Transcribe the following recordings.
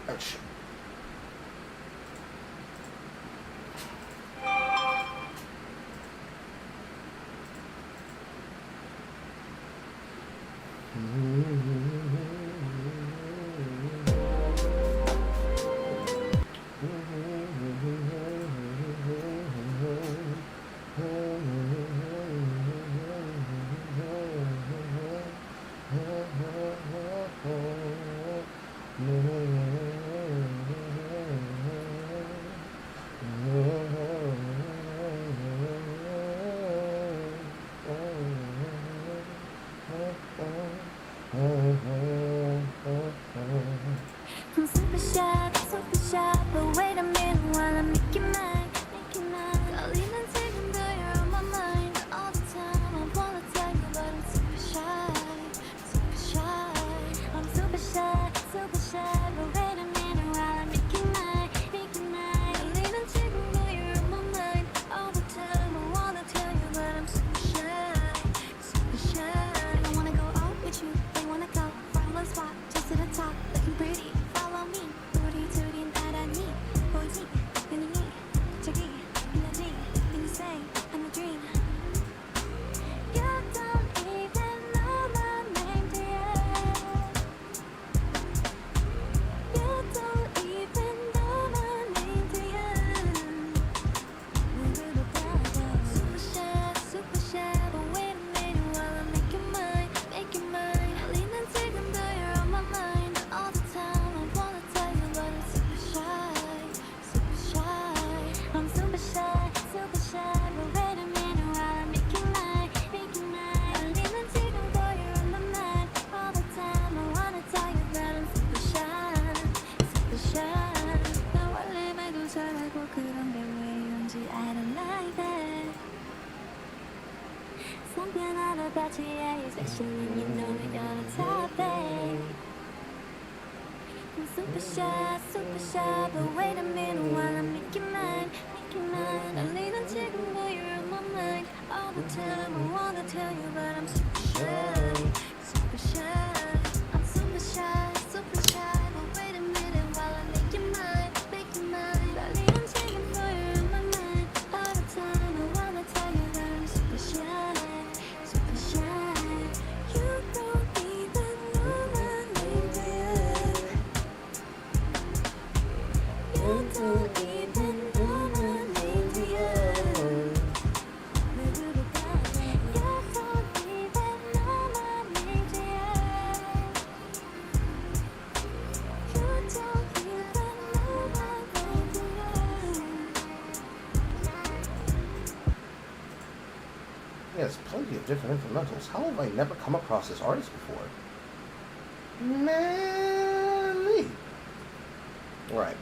Action. I'm super shy, but wait a minute while I make you mine, darling, 지금 you're on my mind all the time. I wanna tell you, but I'm super shy. I'm super shy, but wait a minute while I make you mine, darling, 지금 you're on my mind all the time. I wanna tell you, but I'm super shy. I wanna go out with you, I wanna go from one spot just to the top, looking pretty. Follow me, 우리 나란히 보이지? 눈이 저기 있는지 And you say I'm a dream. You don't even know my name, dear. You don't even know my name, dear. Super shy, but wait a minute while I make you mine. 달리는 지금도 you're on my mind all the time. I wanna tell you, but I'm super shy. I'm super shy, but wait a minute while I make you mine. 달리는 지금도 you're on my mind all the time. I wanna tell you that I'm super shy. 나 원래 말도 잘하고 그런 게 왜 이런지 I don't like that. Something out about you, yeah, especially when you know it all the time, babe. I'm super shy, but wait a minute while I make you mine. 달리는 지금도 you're on my mind all the time. I wanna tell you, but I'm super shy. I'm super shy, but wait a minute while I make you mine. 달리는 지금도 you're on my mind all the time. I wanna tell you that I'm super shy. You don't even know my name, dear. You don't even know my name, dear. You don't even know my name, dear. You don't even know my name, dear. He has plenty of different instrumentals. How have I never come across this artist before? Manly. Right.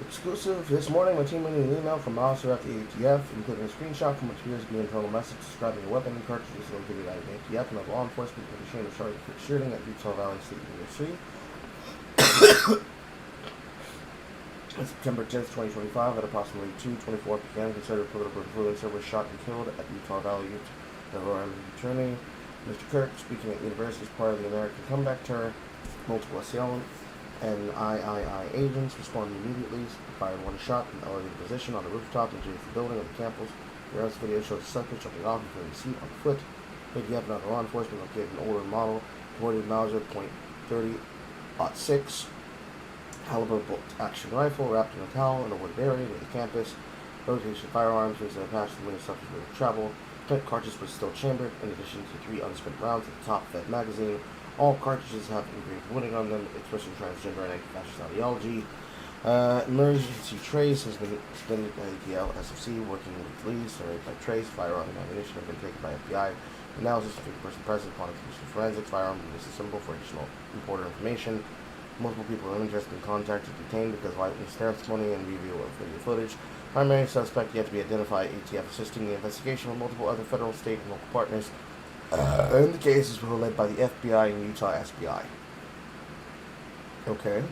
Exclusive. This morning, my team received an email from Officer at the ATF, including a screenshot from what appears to be an internal message describing a weapon and cartridges located at an ATF and of law enforcement for the shame of shooting at Utah Valley State University. On September 10th, 2025, at approximately 2:24 p.m., considered political influencer was shot and killed at Utah Valley. The attorney, Mr. Kirk, speaking at the university as part of the American Comeback Tour. Multiple assailant and III agents responded immediately, fired one shot from the elevated position on the rooftop underneath the building of the campus. The rest video shows the suspect jumping off from the seat on foot. ATF and other law enforcement located an older model, 40 Mauser .30-06 caliber bolt action rifle wrapped in a towel in a wooded area near the campus. Rotation firearms was attached to the window subject of travel. Clip cartridge was still chambered, in addition to 3 unspent rounds at the top fed magazine. All cartridges have engraved wording on them, expressing transgender and anti-fascist ideology. Emergency Trace has been suspended by ATL SFC, working with Lee, started by Trace. Firearm and ammunition have been taken by FBI. Analysis of the person present upon completion of forensics. Firearm is assembled for additional reporter information. Multiple people are interested in contact or detained because of eyewitness testimony and review of video footage. Primary suspect yet to be identified. ATF assisting the investigation with multiple other federal, state, and local partners. In the cases were led by the FBI and Utah SBI. Okay.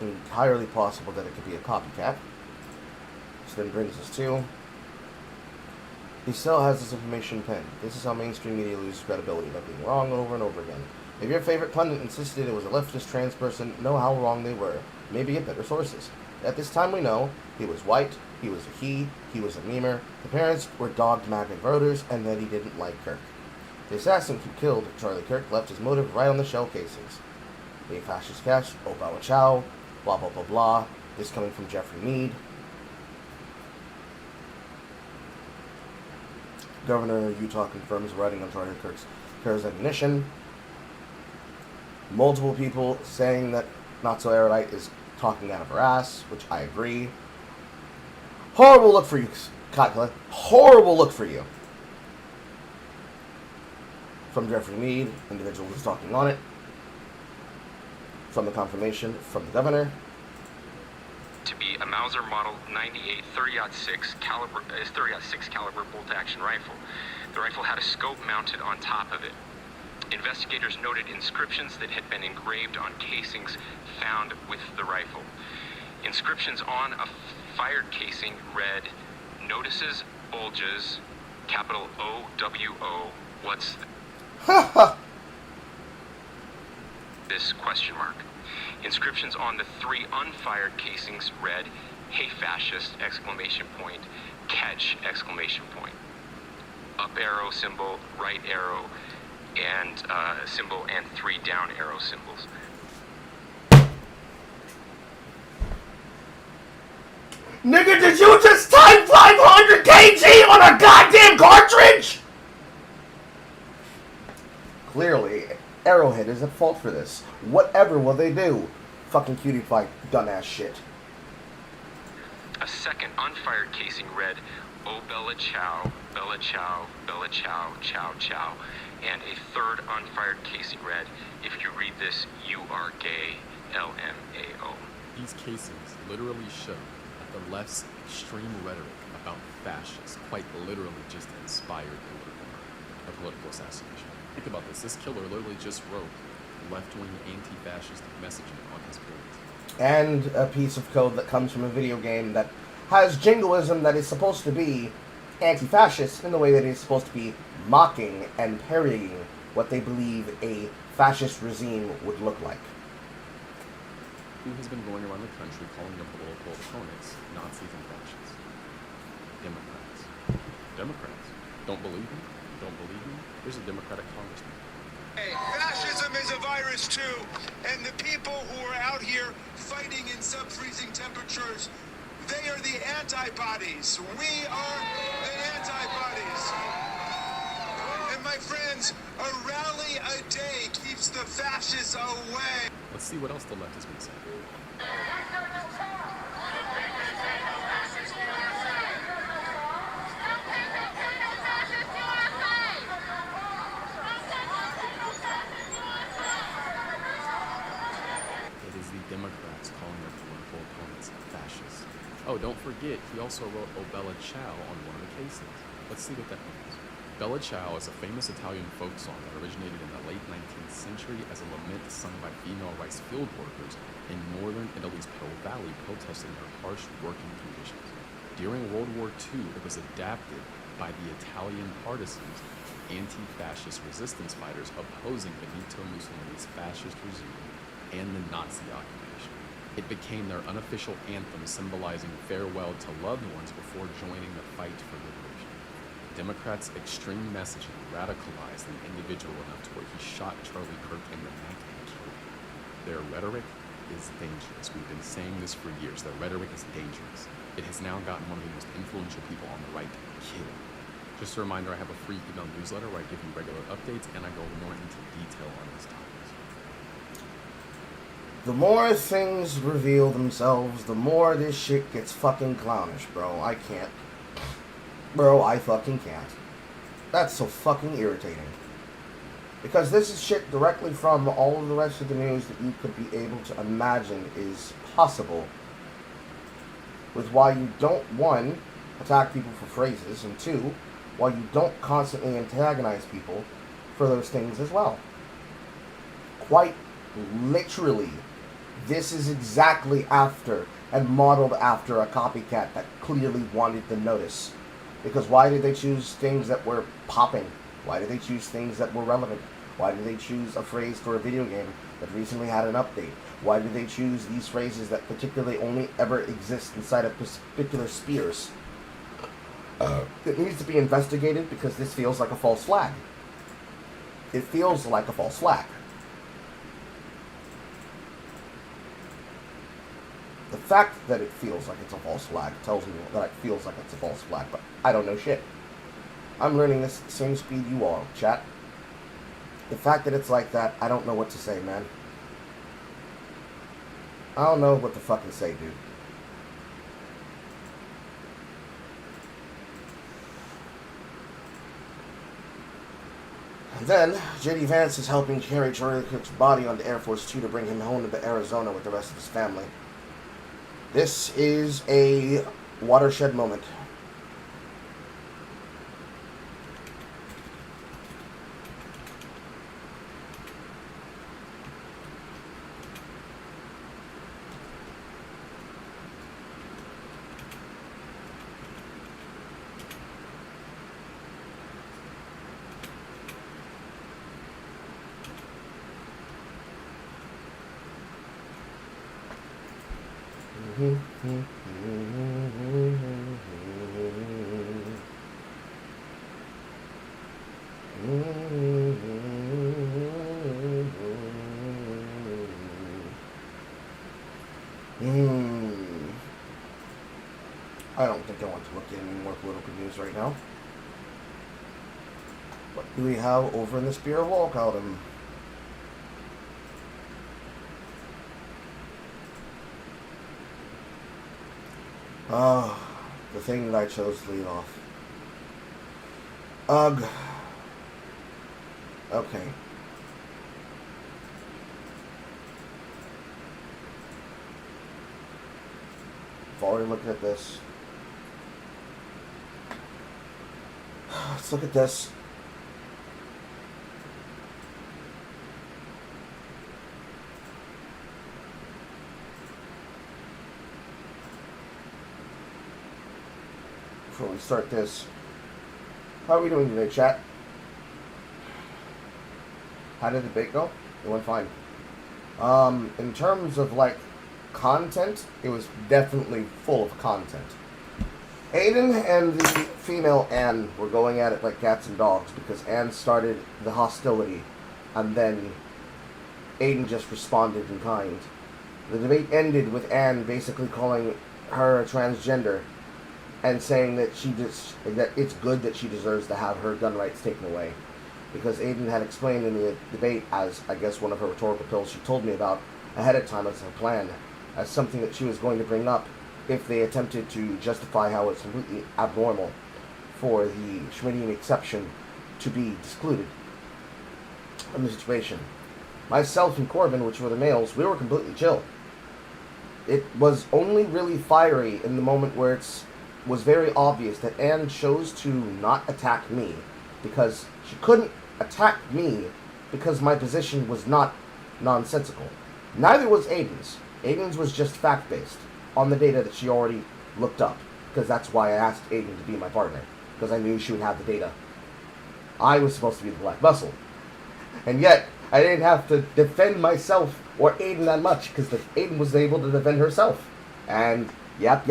Entirely possible that it could be a copycat. Which then brings us to... He still has this information pinned. This is how mainstream media loses credibility by being wrong over and over again. If your favorite pundit insisted it was a leftist trans person, know how wrong they were. Maybe get better sources. At this time we know, he was white, he was a he was a memer, the parents were dogged MAGA voters, and that he didn't like Kirk. The assassin who killed Charlie Kirk left his motive right on the shell casings. A fascist catch, oh bow chow, blah blah blah blah. This coming from Jeffrey Mead. Governor of Utah confirms writing on Charlie Kirk's ammunition. Multiple people saying that Not So Erudite is talking out of her ass, which I agree. Horrible look for you, Katla. Horrible look for you. From Jeffrey Mead, individual who's talking on it. From the confirmation from the governor. To be a Mauser Model 98 30-06 caliber bolt-action rifle. The rifle had a scope mounted on top of it. Investigators noted inscriptions that had been engraved on casings found with the rifle. Inscriptions on a fired casing read, "Notices bulges, capital O-W-O, what's this question mark. Inscriptions on the 3 unfired casings read, "Hey fascist, exclamation point, catch, exclamation point." Up arrow symbol, right arrow, and symbol, and 3 down arrow symbols. Nigga, did you just type 500 kg on a goddamn cartridge? Clearly, Arrowhead is at fault for this. Whatever will they do? Fucking cutie pie, dumbass shit. A second unfired casing read, "Oh Bella Chow, Bella Chow, Bella Chow, Chow Chow." And a third unfired casing read, "If you read this, you are gay, LMAO." These casings literally show that the left's extreme rhetoric about fascists quite literally just inspired a political assassination. Think about this. This killer literally just wrote left-wing anti-fascist messaging on his boards. And a piece of code that comes from a video game that has jingoism that is supposed to be anti-fascist in the way that it is supposed to be mocking and parodying what they believe a fascist regime would look like. Who has been going around the country calling their political opponents Nazis and fascists? Democrats. Democrats. Don't believe me? Don't believe me? There's a Democratic congressman. Hey, fascism is a virus too, and the people who are out here fighting in sub-freezing temperatures, they are the antibodies. We are the antibodies. And my friends, a rally a day keeps the fascists away. Let's see what else the left has been saying. It is the Democrats calling their political opponents fascists. Oh, don't forget, he also wrote "Oh Bella Ciao" on one of the casings. Let's see what that means. Bella Ciao is a famous Italian folk song that originated in the late 19th century as a lament sung by female rice field workers in northern Italy's Po Valley protesting their harsh working conditions. During World War II, it was adapted by the Italian partisans, anti-fascist resistance fighters opposing Benito Mussolini's fascist regime and the Nazi occupation. It became their unofficial anthem, symbolizing farewell to loved ones before joining the fight for liberation. Democrats' extreme messaging radicalized an individual enough to where he shot Charlie Kirk in the neck and killed him. Their rhetoric is dangerous. We've been saying this for years. Their rhetoric is dangerous. It has now gotten one of the most influential people on the right killed. Just a reminder, I have a free email newsletter where I give you regular updates and I go more into detail on these topics. The more things reveal themselves, the more this shit gets fucking clownish, bro. I can't. Bro, I fucking can't. That's so fucking irritating. Because this is shit directly from all of the rest of the news that you could be able to imagine is possible. With why you don't, one, attack people for phrases, and two, why you don't constantly antagonize people for those things as well. Quite literally, this is exactly after and modeled after a copycat that clearly wanted the notice. Because why did they choose things that were popping? Why did they choose things that were relevant? Why did they choose a phrase for a video game that recently had an update? Why did they choose these phrases that particularly only ever exist inside of particular spheres? It needs to be investigated because this feels like a false flag. It feels like a false flag. The fact that it feels like it's a false flag tells me that it feels like it's a false flag, but I don't know shit. I'm learning this at the same speed you are, chat. The fact that it's like that, I don't know what to say, man. I don't know what to fucking say, dude. And then, J.D. Vance is helping carry Charlie Kirk's body onto Air Force 2 to bring him home to Arizona with the rest of his family. This is a watershed moment. I don't think I want to look at any more political news right now. What do we have over in the Spear of Walkout? The thing that I chose to leave off. Ugh. Okay. I've already looked at this. Let's look at this. Before we start this, how are we doing today, chat? How did the debate go? It went fine. In terms of like content, it was definitely full of content. Aiden and the female Anne were going at it like cats and dogs because Anne started the hostility and then Aiden just responded in kind. The debate ended with Anne basically calling her a transgender and saying that that it's good that she deserves to have her gun rights taken away. Because Aiden had explained in the debate, as I guess one of her rhetorical pills she told me about ahead of time as her plan, as something that she was going to bring up if they attempted to justify how it's completely abnormal for the Schmittian exception to be excluded from the situation. Myself and Corbin, which were the males, we were completely chill. It was only really fiery in the moment where it was very obvious that Anne chose to not attack me because she couldn't attack me because my position was not nonsensical. Neither was Aiden's. Aiden's was just fact-based on the data that she already looked up, because that's why I asked Aiden to be my partner, because I knew she would have the data. I was supposed to be the black muscle. And yet, I didn't have to defend myself or Aiden that much, because Aiden was able to defend herself. And yap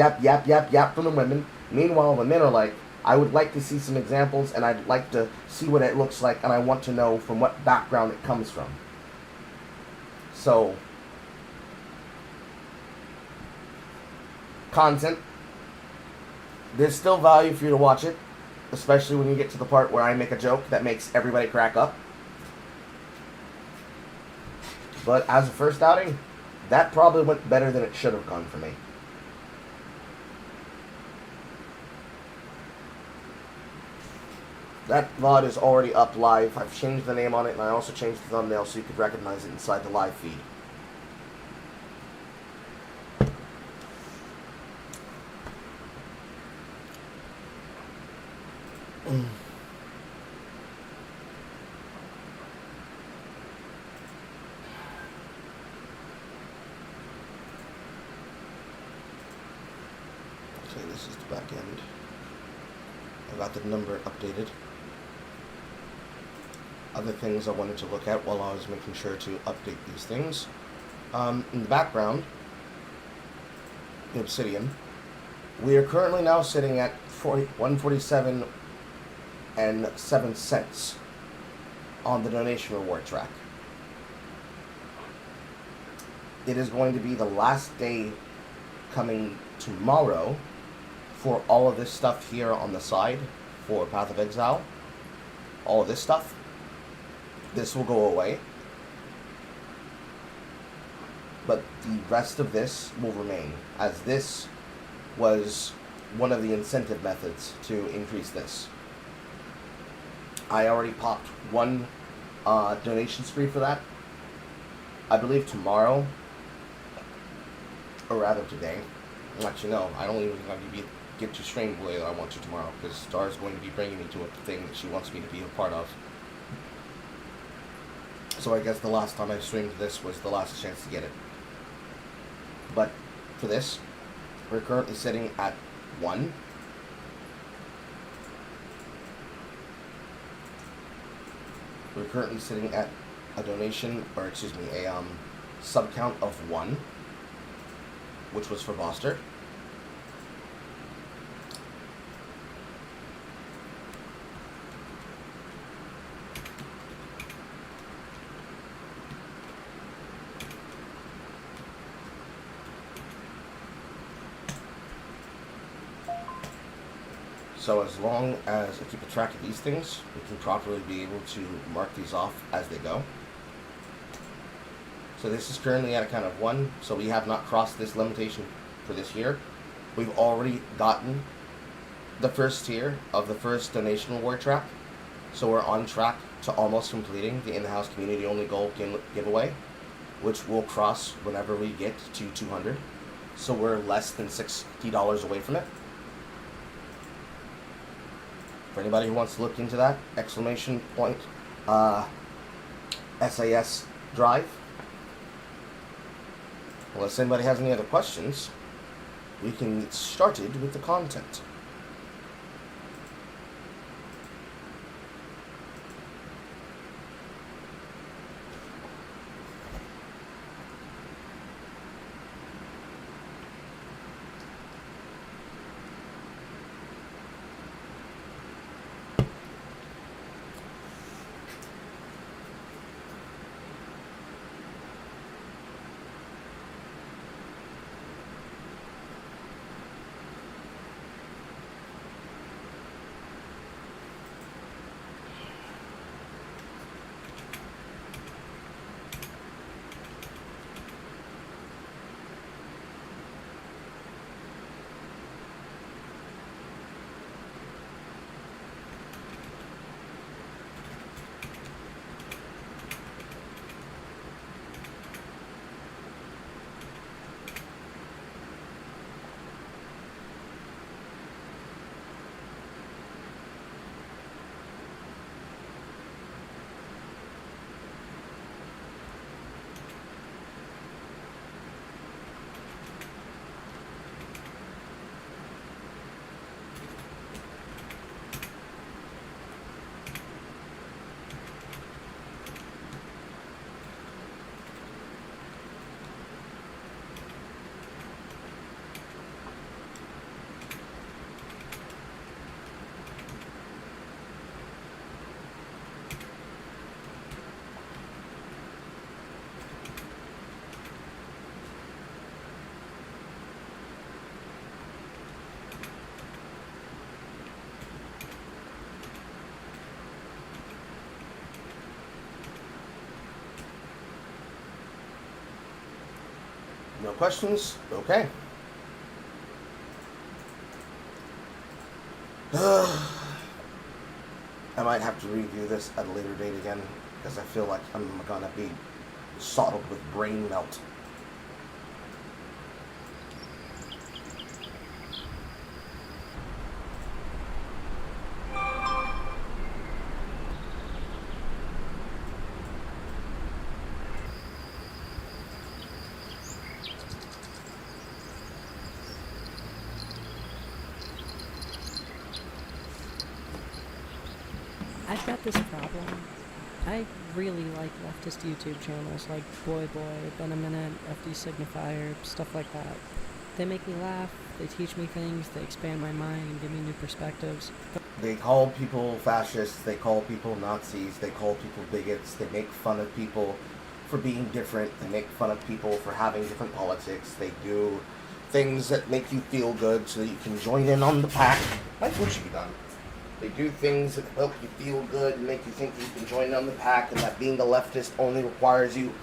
from the women. Meanwhile, the men are like, I would like to see some examples, and I'd like to see what it looks like, and I want to know from what background it comes from. So, content. There's still value for you to watch it, especially when you get to the part where I make a joke that makes everybody crack up. But as a first outing, that probably went better than it should have gone for me. That VOD is already up live. I've changed the name on it, and I also changed the thumbnail so you could recognize it inside the live feed. Okay, this is the back end. I got the number updated. Other things I wanted to look at while I was making sure to update these things. In the background, the Obsidian, we are currently now sitting at 147 and 7 cents on the donation reward track. It is going to be the last day coming tomorrow for all of this stuff here on the side for Path of Exile. All of this stuff. This will go away. But the rest of this will remain, as this was one of the incentive methods to increase this. I already popped one donation spree for that. I believe tomorrow, or rather today. Actually, no, I don't even get to stream the way that I want to tomorrow, because Star is going to be bringing me to a thing that she wants me to be a part of. So I guess the last time I streamed this was the last chance to get it. But for this, we're currently sitting at 1. We're currently sitting at a donation, or excuse me, a sub count of 1, which was for Boster. So as long as I keep a track of these things, we can properly be able to mark these off as they go. So this is currently at a count of 1, so we have not crossed this limitation for this year. We've already gotten the first tier of the first donation reward track, so we're on track to almost completing the in-house community-only gold giveaway, which we'll cross whenever we get to 200. So we're less than $60 away from it. For anybody who wants to look into that, exclamation point, SAS drive. Unless anybody has any other questions, we can get started with the content. questions? Okay. I might have to review this at a later date again, because I feel like I'm gonna be sodded with brain melt. I've got this problem. I really like leftist YouTube channels like Boy, Been a Minute, FD Signifier, stuff like that. They make me laugh, they teach me things, they expand my mind and give me new perspectives. They call people fascists, they call people Nazis, they call people bigots, they make fun of people for being different, they make fun of people for having different politics, they do things that make you feel good so that you can join in on the pack. Like Gucci done. They do things that help you feel good and make you think you can join in on the pack, and that being a leftist only requires you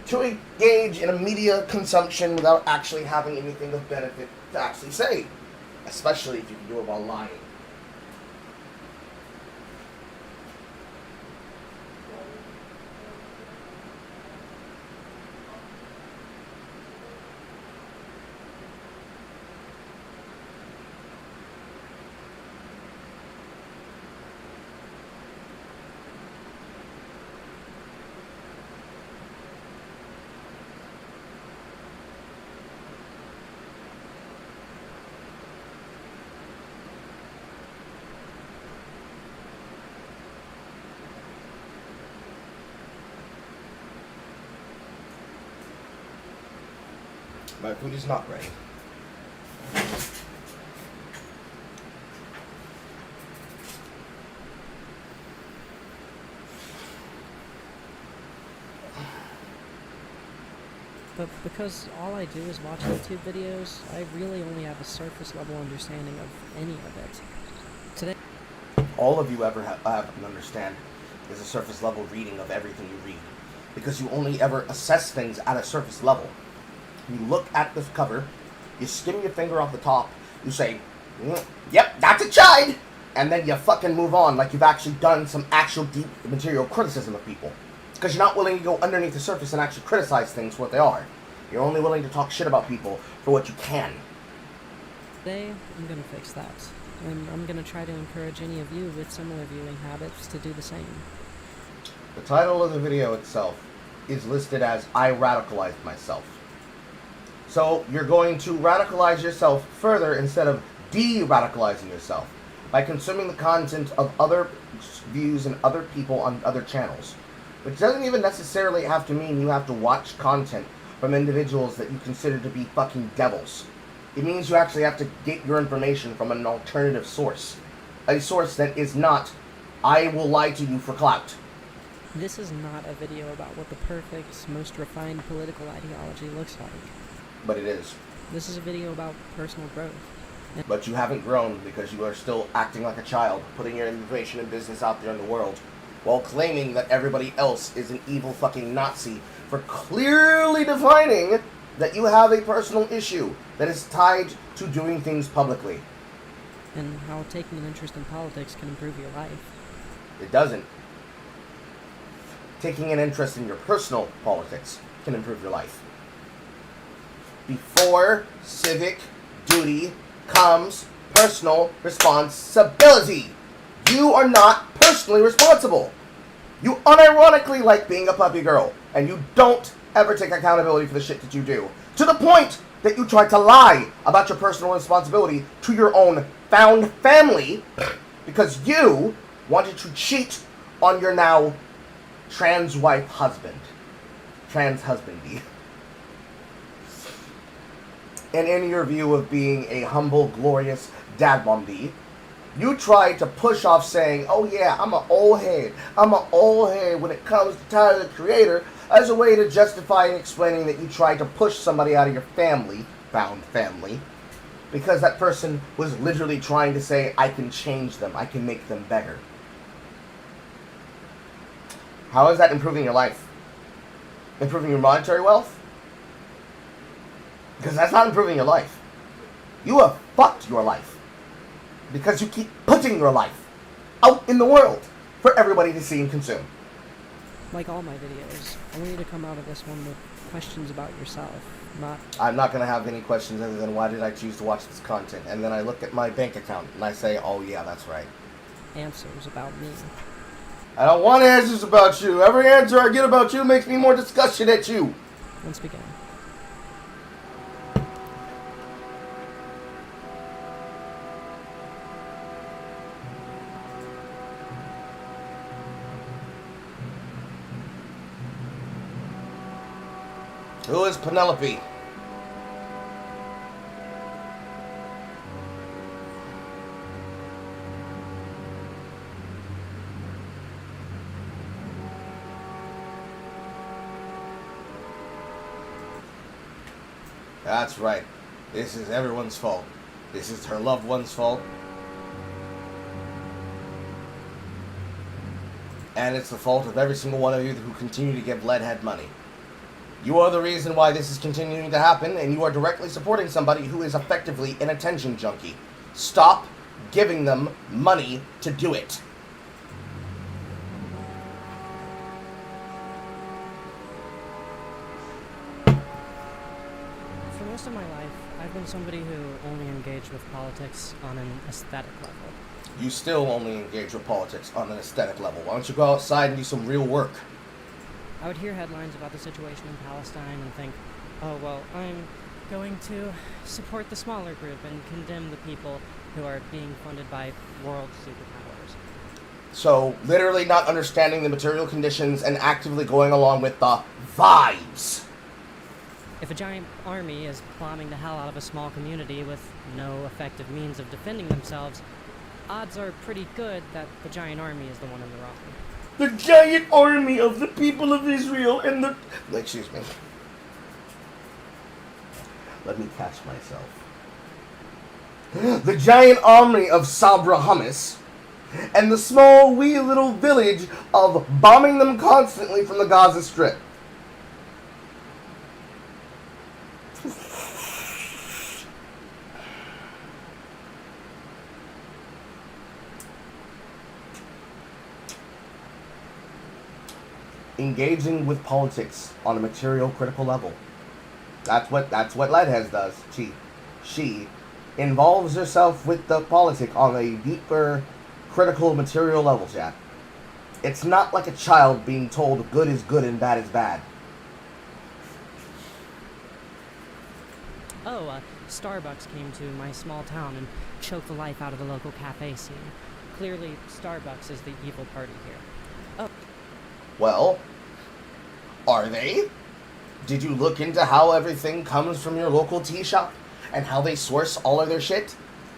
to engage in a media consumption without actually having anything of benefit to actually say. Especially if you can do it while lying. My food is not ready. But because all I do is watch YouTube videos, I really only have a surface level understanding of any of it. Today, All of you ever have and understand is a surface level reading of everything you read. Because you only ever assess things at a surface level. You look at this cover, you skim your finger off the top, you say, yep, that's a chide! And then you fucking move on like you've actually done some actual deep material criticism of people. Because you're not willing to go underneath the surface and actually criticize things for what they are. You're only willing to talk shit about people for what you can. I'm gonna fix that. And I'm gonna try to encourage any of you with similar viewing habits to do the same. The title of the video itself is listed as I Radicalized Myself. So you're going to radicalize yourself further instead of de-radicalizing yourself by consuming the content of other views and other people on other channels. Which doesn't even necessarily have to mean you have to watch content from individuals that you consider to be fucking devils. It means you actually have to get your information from an alternative source. A source that is not, I will lie to you for clout. This is not a video about what the perfect, most refined political ideology looks like. But it is. This is a video about personal growth. But you haven't grown because you are still acting like a child, putting your information and business out there in the world, while claiming that everybody else is an evil fucking Nazi for clearly defining that you have a personal issue that is tied to doing things publicly. And how taking an interest in politics can improve your life. It doesn't. Taking an interest in your personal politics can improve your life. Before civic duty comes personal responsibility. You are not personally responsible. You unironically like being a puppy girl, and you don't ever take accountability for the shit that you do. To the point that you try to lie about your personal responsibility to your own found family because you wanted to cheat on your now trans wife husband. Trans husbandy. And in your view of being a humble, glorious dadbomby, you try to push off saying, oh yeah, I'm an old head. I'm an old head when it comes to Tyler, the Creator, as a way to justify and explaining that you tried to push somebody out of your family, found family, because that person was literally trying to say, I can change them. I can make them better. How is that improving your life? Improving your monetary wealth? Because that's not improving your life. You have fucked your life. Because you keep putting your life out in the world for everybody to see and consume. Like all my videos, I want you to come out of this one with questions about yourself, not... I'm not going to have any questions other than why did I choose to watch this content? And then I look at my bank account and I say, oh yeah, that's right. answers about me. I don't want answers about you. Every answer I get about you makes me more disgusted at you. Let's begin. Who is Penelope? That's right. This is everyone's fault. This is her loved one's fault. And it's the fault of every single one of you who continue to give Leadhead money. You are the reason why this is continuing to happen, and you are directly supporting somebody who is effectively an attention junkie. Stop giving them money to do it. For most of my life, I've been somebody who only engaged with politics on an aesthetic level. You still only engage with politics on an aesthetic level. Why don't you go outside and do some real work? I would hear headlines about the situation in Palestine and think, oh, well, I'm going to support the smaller group and condemn the people who are being funded by world superpowers. So, literally not understanding the material conditions and actively going along with the vibes. If a giant army is bombing the hell out of a small community with no effective means of defending themselves, odds are pretty good that the giant army is the one in the wrong. The giant army of the people of Israel and the... Excuse me. Let me catch myself. The giant army of Sabra Hummus and the small wee little village of bombing them constantly from the Gaza Strip. Engaging with politics on a material critical level. That's what Leadhead does. She involves herself with the politic on a deeper critical material level, chat. It's not like a child being told good is good and bad is bad. Oh, Starbucks came to my small town and choked the life out of the local cafe scene. Clearly, Starbucks is the evil party here. Oh. Well, are they? Did you look into how everything comes from your local tea shop? And how they source all of their shit?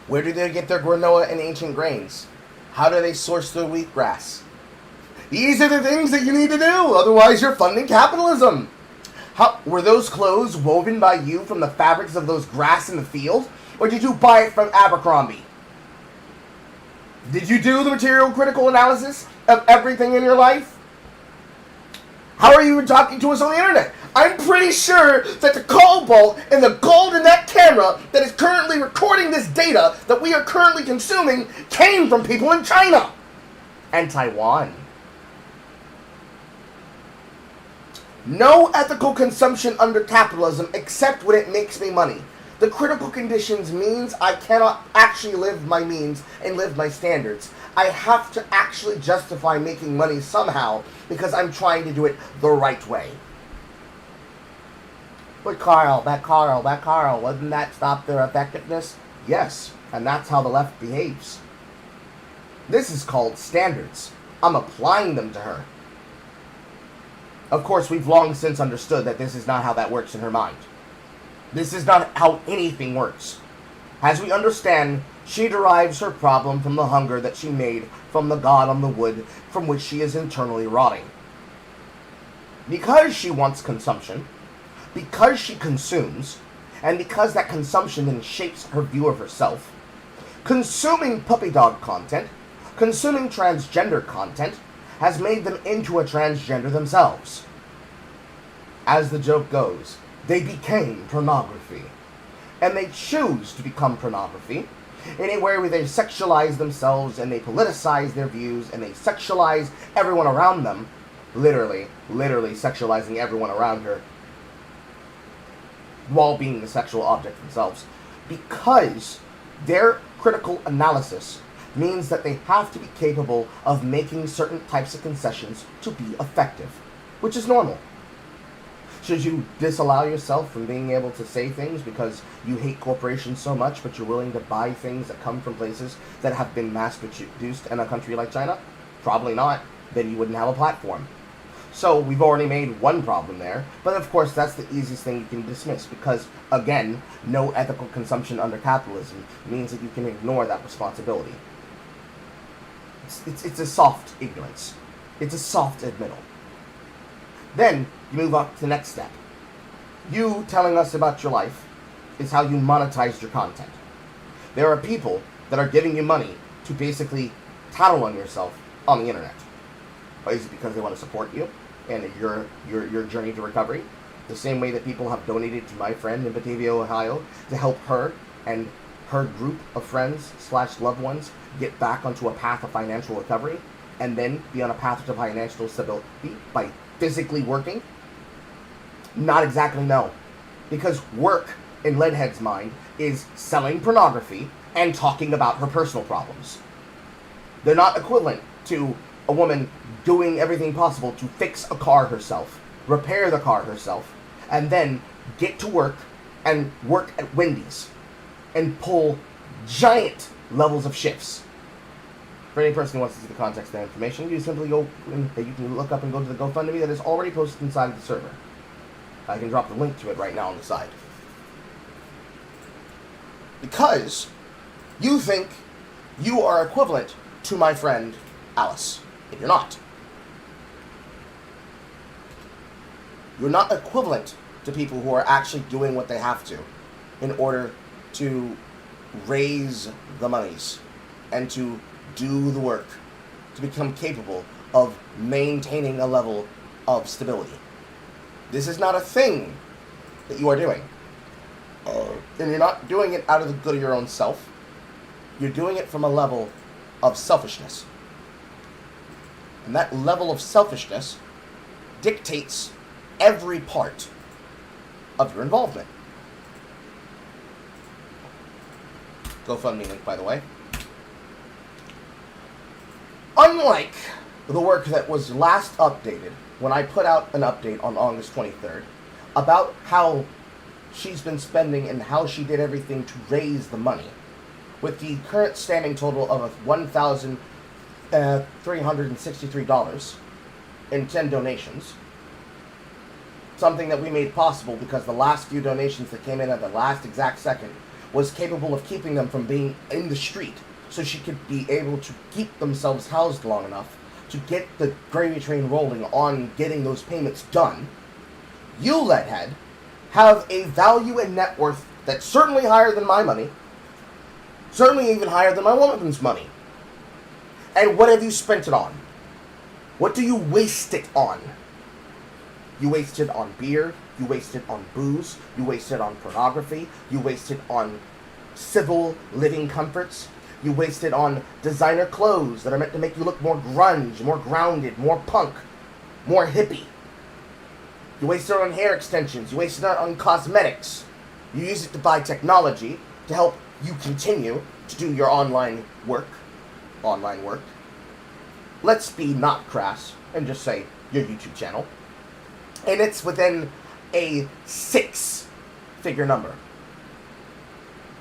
Where do they get their granola and ancient grains? How do they source their wheatgrass? These are the things that you need to do, otherwise you're funding capitalism. How were those clothes woven by you from the fabrics of those grass in the field? Or did you buy it from Abercrombie? Did you do the material critical analysis of everything in your life? How are you even talking to us on the internet? I'm pretty sure that the cobalt and the gold in that camera that is currently recording this data that we are currently consuming came from people in China and Taiwan. No ethical consumption under capitalism except when it makes me money. The critical conditions means I cannot actually live my means and live my standards. I have to actually justify making money somehow because I'm trying to do it the right way. But Carl, wouldn't that stop their effectiveness? Yes, and that's how the left behaves. This is called standards. I'm applying them to her. Of course, we've long since understood that this is not how that works in her mind. This is not how anything works. As we understand, she derives her problem from the hunger that she made from the god on the wood from which she is internally rotting. Because she wants consumption, because she consumes, and because that consumption then shapes her view of herself, consuming puppy dog content, consuming transgender content, has made them into a transgender themselves. As the joke goes, they became pornography. And they choose to become pornography anywhere where they sexualize themselves and they politicize their views and they sexualize everyone around them. Literally sexualizing everyone around her while being the sexual object themselves. Because their critical analysis means that they have to be capable of making certain types of concessions to be effective, which is normal. Should you disallow yourself from being able to say things because you hate corporations so much, but you're willing to buy things that come from places that have been mass-produced in a country like China? Probably not. Then you wouldn't have a platform. So we've already made one problem there, but of course that's the easiest thing you can dismiss because, again, no ethical consumption under capitalism means that you can ignore that responsibility. It's a soft ignorance. It's a soft admittal. Then you move up to the next step. You telling us about your life is how you monetize your content. There are people that are giving you money to basically tattle on yourself on the internet. Is it because they want to support you and your journey to recovery? The same way that people have donated to my friend in Batavia, Ohio, to help her and her group of friends / loved ones get back onto a path of financial recovery and then be on a path to financial stability by physically working? Not exactly, no. Because work, in Leadhead's mind, is selling pornography and talking about her personal problems. They're not equivalent to a woman doing everything possible to fix a car herself, repair the car herself, and then get to work and work at Wendy's and pull giant levels of shifts. For any person who wants to see the context of that information, you simply go and you can look up and go to the GoFundMe that is already posted inside of the server. I can drop the link to it right now on the side. Because you think you are equivalent to my friend Alice. And you're not. You're not equivalent to people who are actually doing what they have to in order to raise the monies and to do the work to become capable of maintaining a level of stability. This is not a thing that you are doing. And you're not doing it out of the good of your own self. You're doing it from a level of selfishness. And that level of selfishness dictates every part of your involvement. GoFundMe link, by the way. Unlike the work that was last updated, when I put out an update on August 23rd, about how she's been spending and how she did everything to raise the money, with the current standing total of $1,363 in 10 donations. Something that we made possible because the last few donations that came in at the last exact second was capable of keeping them from being in the street, so she could be able to keep themselves housed long enough to get the gravy train rolling on getting those payments done. You, Leadhead, have a value and net worth that's certainly higher than my money, certainly even higher than my woman's money. And what have you spent it on? What do you waste it on? You waste it on beer, you waste it on booze, you waste it on pornography, you waste it on civil living comforts, you waste it on designer clothes that are meant to make you look more grunge, more grounded, more punk, more hippie. You waste it on hair extensions, you waste it on cosmetics. You use it to buy technology to help you continue to do your online work. Let's be not crass and just say your YouTube channel. And it's within a 6-figure number.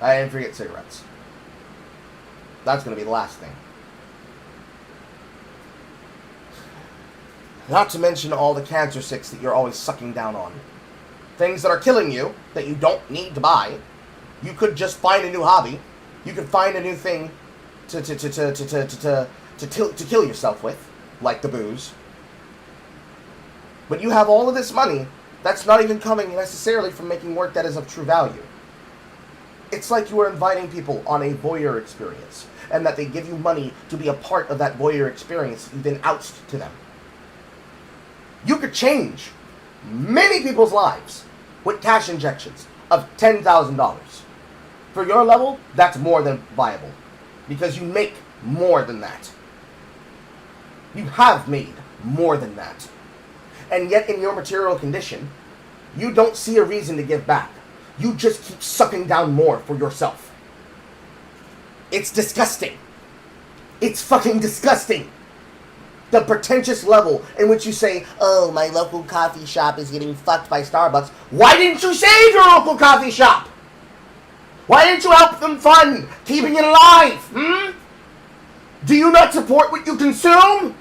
I didn't forget cigarettes. That's going to be the last thing. Not to mention all the cancer sticks that you're always sucking down on. Things that are killing you, that you don't need to buy. You could just find a new hobby. You could find a new thing to kill yourself with, like the booze. But you have all of this money that's not even coming necessarily from making work that is of true value. It's like you are inviting people on a voyeur experience, and that they give you money to be a part of that voyeur experience you then oust to them. You could change many people's lives with cash injections of $10,000. For your level, that's more than viable. Because you make more than that. You have made more than that. And yet in your material condition, you don't see a reason to give back. You just keep sucking down more for yourself. It's disgusting. It's fucking disgusting. The pretentious level in which you say, oh, my local coffee shop is getting fucked by Starbucks. Why didn't you save your local coffee shop? Why didn't you help them fund keeping it alive? Do you not support what you consume?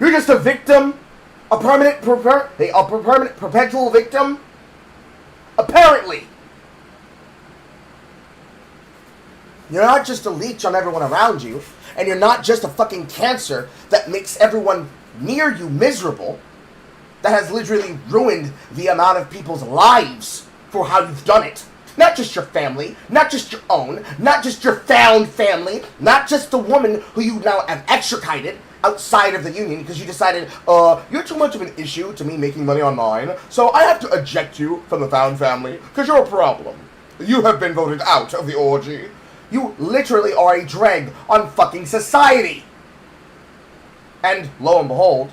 You're just a victim? A permanent perpetual victim? Apparently. You're not just a leech on everyone around you, and you're not just a fucking cancer that makes everyone near you miserable, that has literally ruined the amount of people's lives for how you've done it. Not just your family, not just your own, not just your found family, not just the woman who you now have extricated outside of the union because you decided, you're too much of an issue to me making money on mine, so I have to eject you from the found family because you're a problem. You have been voted out of the orgy. You literally are a drag on fucking society. And lo and behold,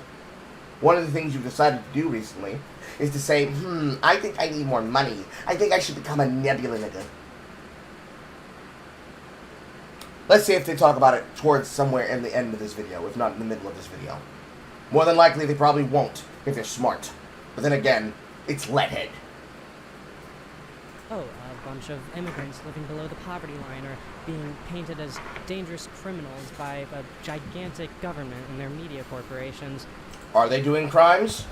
one of the things you've decided to do recently is to say, I think I need more money. I think I should become a nebula nigga. Let's see if they talk about it towards somewhere in the end of this video, if not in the middle of this video. More than likely, they probably won't, if they're smart. But then again, it's Leadhead. Oh, a bunch of immigrants living below the poverty line are being painted as dangerous criminals by a gigantic government and their media corporations. Are they doing crimes?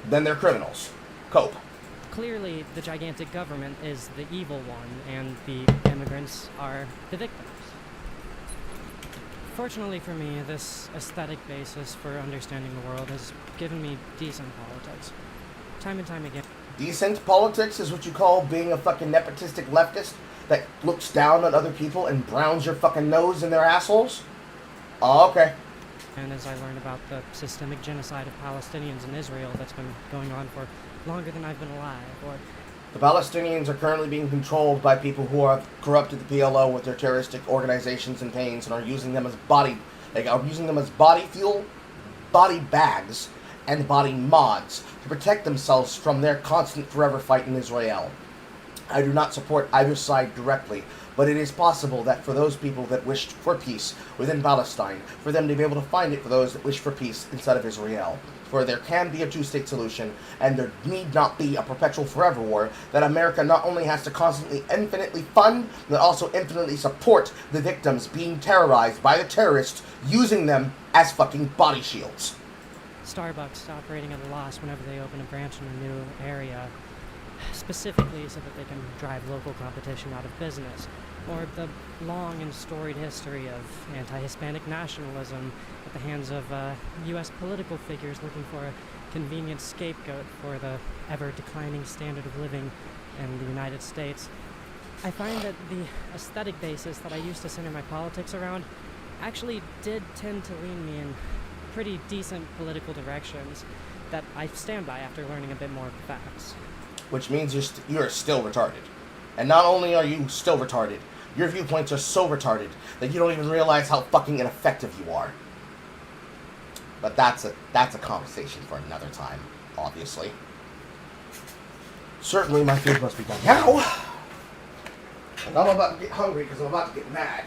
Then they're criminals. Cope. Clearly, the gigantic government is the evil one, and the immigrants are the victims. Fortunately for me, this aesthetic basis for understanding the world has given me decent politics. Time and time again. Decent politics is what you call being a fucking nepotistic leftist that looks down on other people and browns your fucking nose in their assholes? Oh, okay. And as I learn about the systemic genocide of Palestinians in Israel that's been going on for longer than I've been alive, or... The Palestinians are currently being controlled by people who have corrupted the PLO with their terroristic organizations and pains and are using them as body fuel, body bags, and body mods to protect themselves from their constant forever fight in Israel. I do not support either side directly, but it is possible that for those people that wished for peace within Palestine, for them to be able to find it for those that wish for peace inside of Israel. For there can be a two-state solution, and there need not be a perpetual forever war that America not only has to constantly infinitely fund, but also infinitely support the victims being terrorized by the terrorists, using them as fucking body shields. Starbucks operating at a loss whenever they open a branch in a new area, specifically so that they can drive local competition out of business, or the long and storied history of anti-Hispanic nationalism at the hands of U.S. political figures looking for a convenient scapegoat for the ever-declining standard of living in the United States. I find that the aesthetic basis that I used to center my politics around actually did tend to lean me in pretty decent political directions that I stand by after learning a bit more of the facts. Which means you're still retarded. And not only are you still retarded, your viewpoints are so retarded that you don't even realize how fucking ineffective you are. But that's a conversation for another time, obviously. Certainly my food must be done now. And I'm about to get hungry because I'm about to get mad.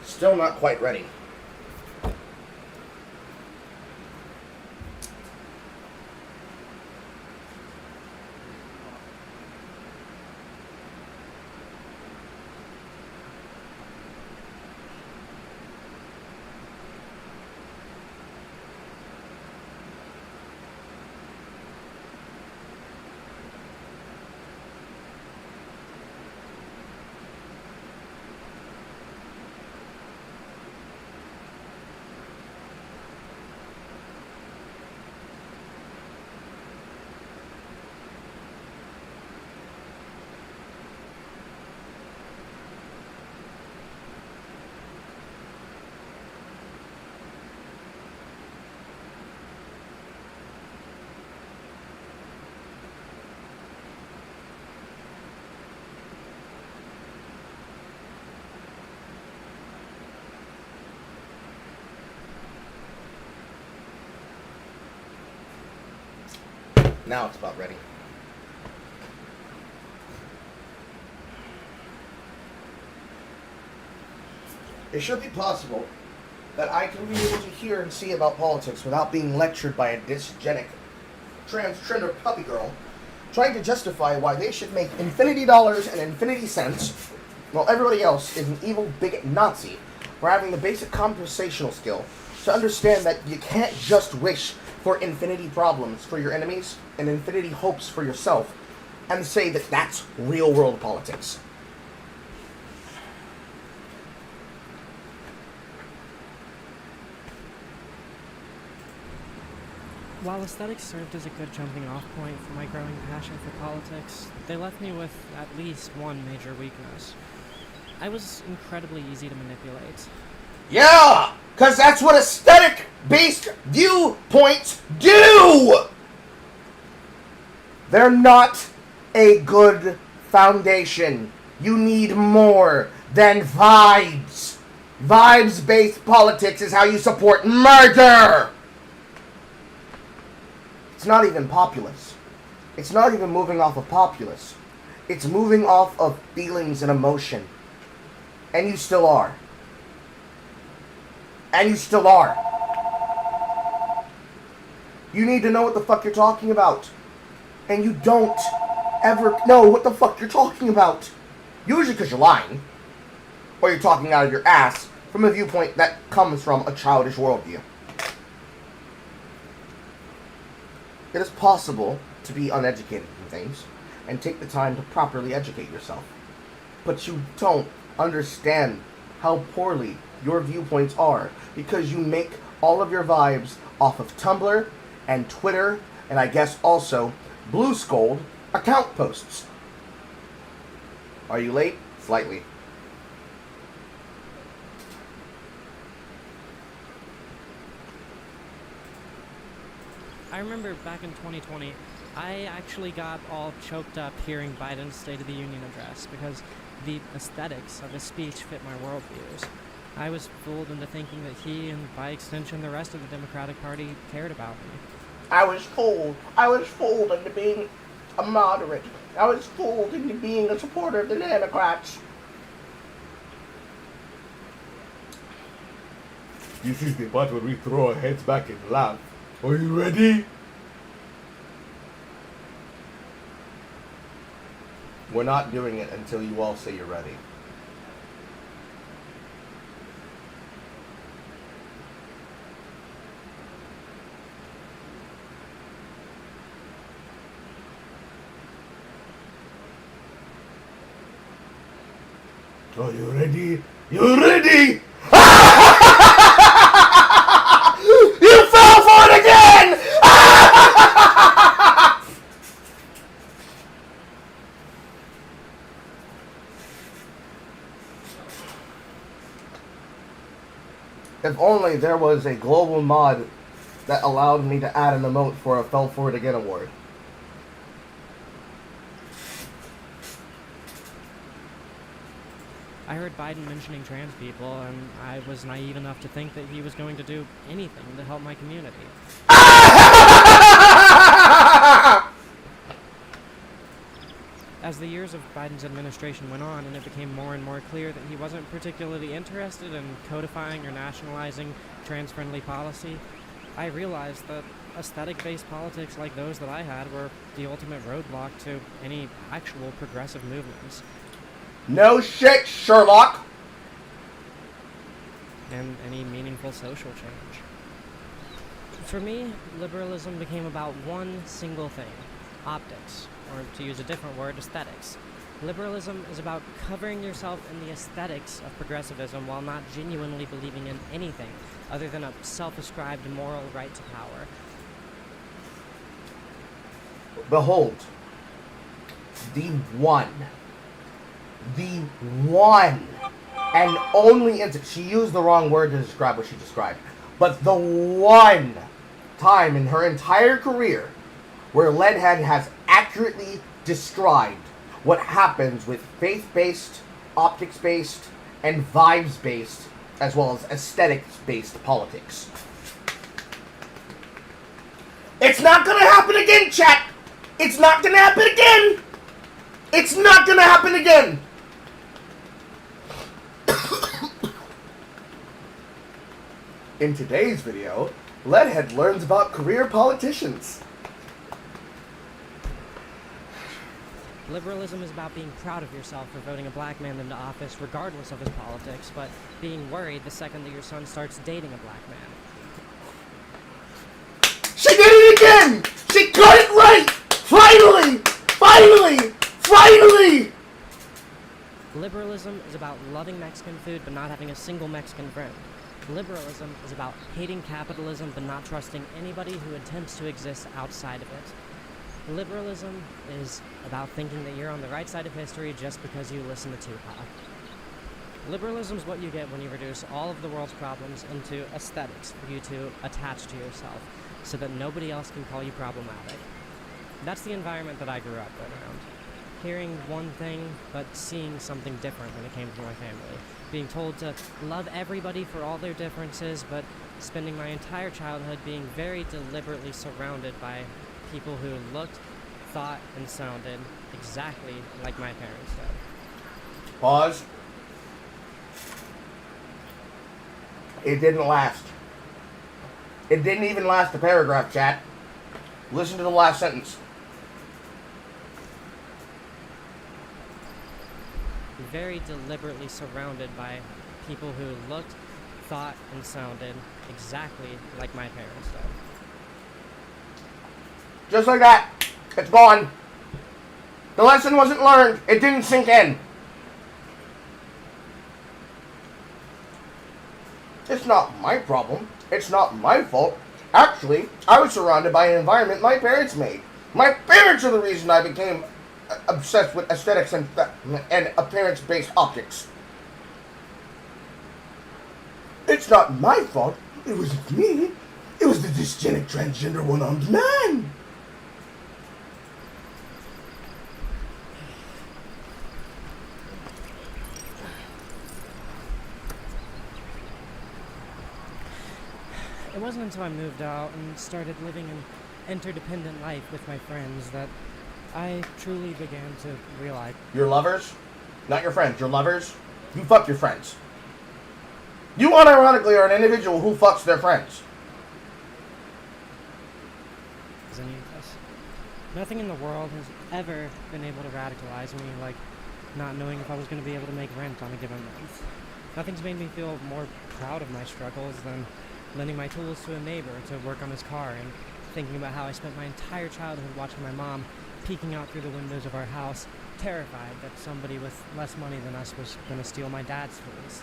Still not quite ready. Now it's about ready. It should be possible that I can be able to hear and see about politics without being lectured by a dysgenic transgender puppy girl trying to justify why they should make infinity dollars and infinity cents while everybody else is an evil bigot Nazi for having the basic conversational skill to understand that you can't just wish for infinity problems for your enemies and infinity hopes for yourself and say that that's real world politics. While aesthetics served as a good jumping off point for my growing passion for politics, they left me with at least one major weakness. I was incredibly easy to manipulate. Yeah! Because that's what aesthetic-based viewpoints do! They're not a good foundation. You need more than vibes. Vibes-based politics is how you support murder! It's not even populist. It's not even moving off of populace. It's moving off of feelings and emotion. And you still are. And you still are. You need to know what the fuck you're talking about. And you don't ever know what the fuck you're talking about. Usually because you're lying. Or you're talking out of your ass from a viewpoint that comes from a childish worldview. It is possible to be uneducated in things and take the time to properly educate yourself. But you don't understand how poorly your viewpoints are because you make all of your vibes off of Tumblr and Twitter and I guess also Blue Scold account posts. Are you late? Slightly. I remember back in 2020, I actually got all choked up hearing Biden's State of the Union address because the aesthetics of his speech fit my worldviews. I was fooled into thinking that he, and by extension the rest of the Democratic Party, cared about me. I was fooled. I was fooled into being a moderate. I was fooled into being a supporter of the Democrats. This is the part where we throw our heads back and laugh. Are you ready? We're not doing it until you all say you're ready. Are you ready? You ready? You fell for it again! If only there was a global mod that allowed me to add an emote for a Fell For It Again award. I heard Biden mentioning trans people, and I was naive enough to think that he was going to do anything to help my community. As the years of Biden's administration went on and it became more and more clear that he wasn't particularly interested in codifying or nationalizing trans-friendly policy, I realized that aesthetic-based politics like those that I had were the ultimate roadblock to any actual progressive movements. No shit, Sherlock! And any meaningful social change. For me, liberalism became about one single thing: optics, or to use a different word, aesthetics. Liberalism is about covering yourself in the aesthetics of progressivism while not genuinely believing in anything other than a self-ascribed moral right to power. Behold, the one and only she used the wrong word to describe what she described, but the one time in her entire career where Leadhead has accurately described what happens with faith-based, optics-based, and vibes-based, as well as aesthetics-based politics. It's not gonna happen again, chat! It's not gonna happen again! It's not gonna happen again! In today's video, Leadhead learns about career politicians. Liberalism is about being proud of yourself for voting a black man into office regardless of his politics, but being worried the second that your son starts dating a black man. She did it again! She got it right! Finally! Finally! Finally! Liberalism is about loving Mexican food but not having a single Mexican friend. Liberalism is about hating capitalism but not trusting anybody who attempts to exist outside of it. Liberalism is about thinking that you're on the right side of history just because you listen to Tupac. Liberalism is what you get when you reduce all of the world's problems into aesthetics for you to attach to yourself so that nobody else can call you problematic. That's the environment that I grew up around. Hearing one thing, but seeing something different when it came to my family. Being told to love everybody for all their differences, but spending my entire childhood being very deliberately surrounded by people who looked, thought, and sounded exactly like my parents did. Pause. It didn't last. It didn't even last a paragraph, chat. Listen to the last sentence. Very deliberately surrounded by people who looked, thought, and sounded exactly like my parents did. Just like that. It's gone. The lesson wasn't learned. It didn't sink in. It's not my problem. It's not my fault. Actually, I was surrounded by an environment my parents made. My parents are the reason I became obsessed with aesthetics and appearance-based optics. It's not my fault. It wasn't me. It was the dysgenic transgender one-armed man. It wasn't until I moved out and started living an interdependent life with my friends that I truly began to realize. Your lovers? Not your friends. Your lovers? You fuck your friends. You unironically are an individual who fucks their friends. Any of this. Nothing in the world has ever been able to radicalize me like not knowing if I was going to be able to make rent on a given month. Nothing's made me feel more proud of my struggles than lending my tools to a neighbor to work on his car and thinking about how I spent my entire childhood watching my mom peeking out through the windows of our house, terrified that somebody with less money than us was going to steal my dad's tools.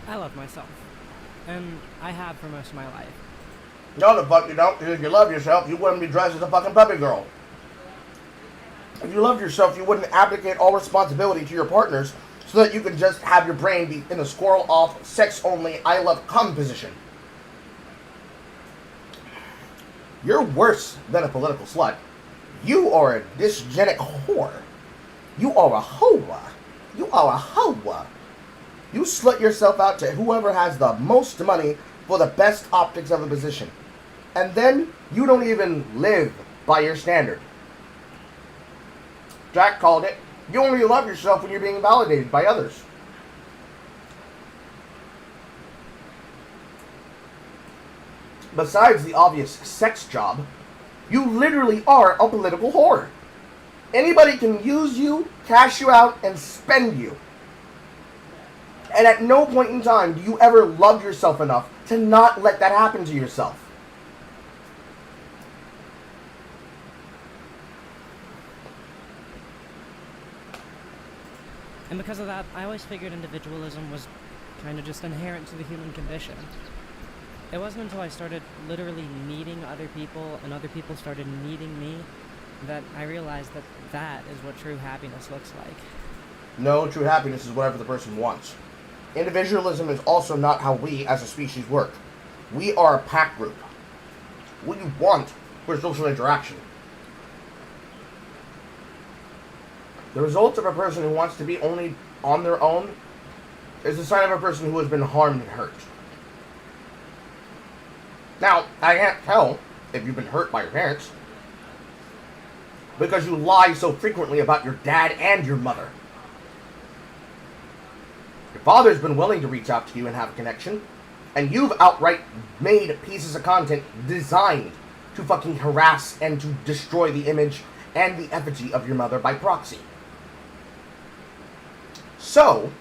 I love myself, and I have for most of my life. No, the fuck you don't. If you love yourself, you wouldn't be dressed as a fucking puppy girl. If you loved yourself, you wouldn't abdicate all responsibility to your partners so that you could just have your brain be in a squirrel-off, sex-only, I-love-cum position. You're worse than a political slut. You are a dysgenic whore. You are a hoa. You are a hoa. You slut yourself out to whoever has the most money for the best optics of a position. And then you don't even live by your standard. Jack called it. You only love yourself when you're being validated by others. Besides the obvious sex job, you literally are a political whore. Anybody can use you, cash you out, and spend you. And at no point in time do you ever love yourself enough to not let that happen to yourself. And because of that, I always figured individualism was kind of just inherent to the human condition. It wasn't until I started literally needing other people and other people started needing me that I realized that that is what true happiness looks like. No, true happiness is whatever the person wants. Individualism is also not how we as a species work. We are a pack group. What you want for social interaction. The result of a person who wants to be only on their own is the sign of a person who has been harmed and hurt. Now, I can't tell if you've been hurt by your parents. Because you lie so frequently about your dad and your mother. Your father's been willing to reach out to you and have a connection, and you've outright made pieces of content designed to fucking harass and to destroy the image and the effigy of your mother by proxy. So,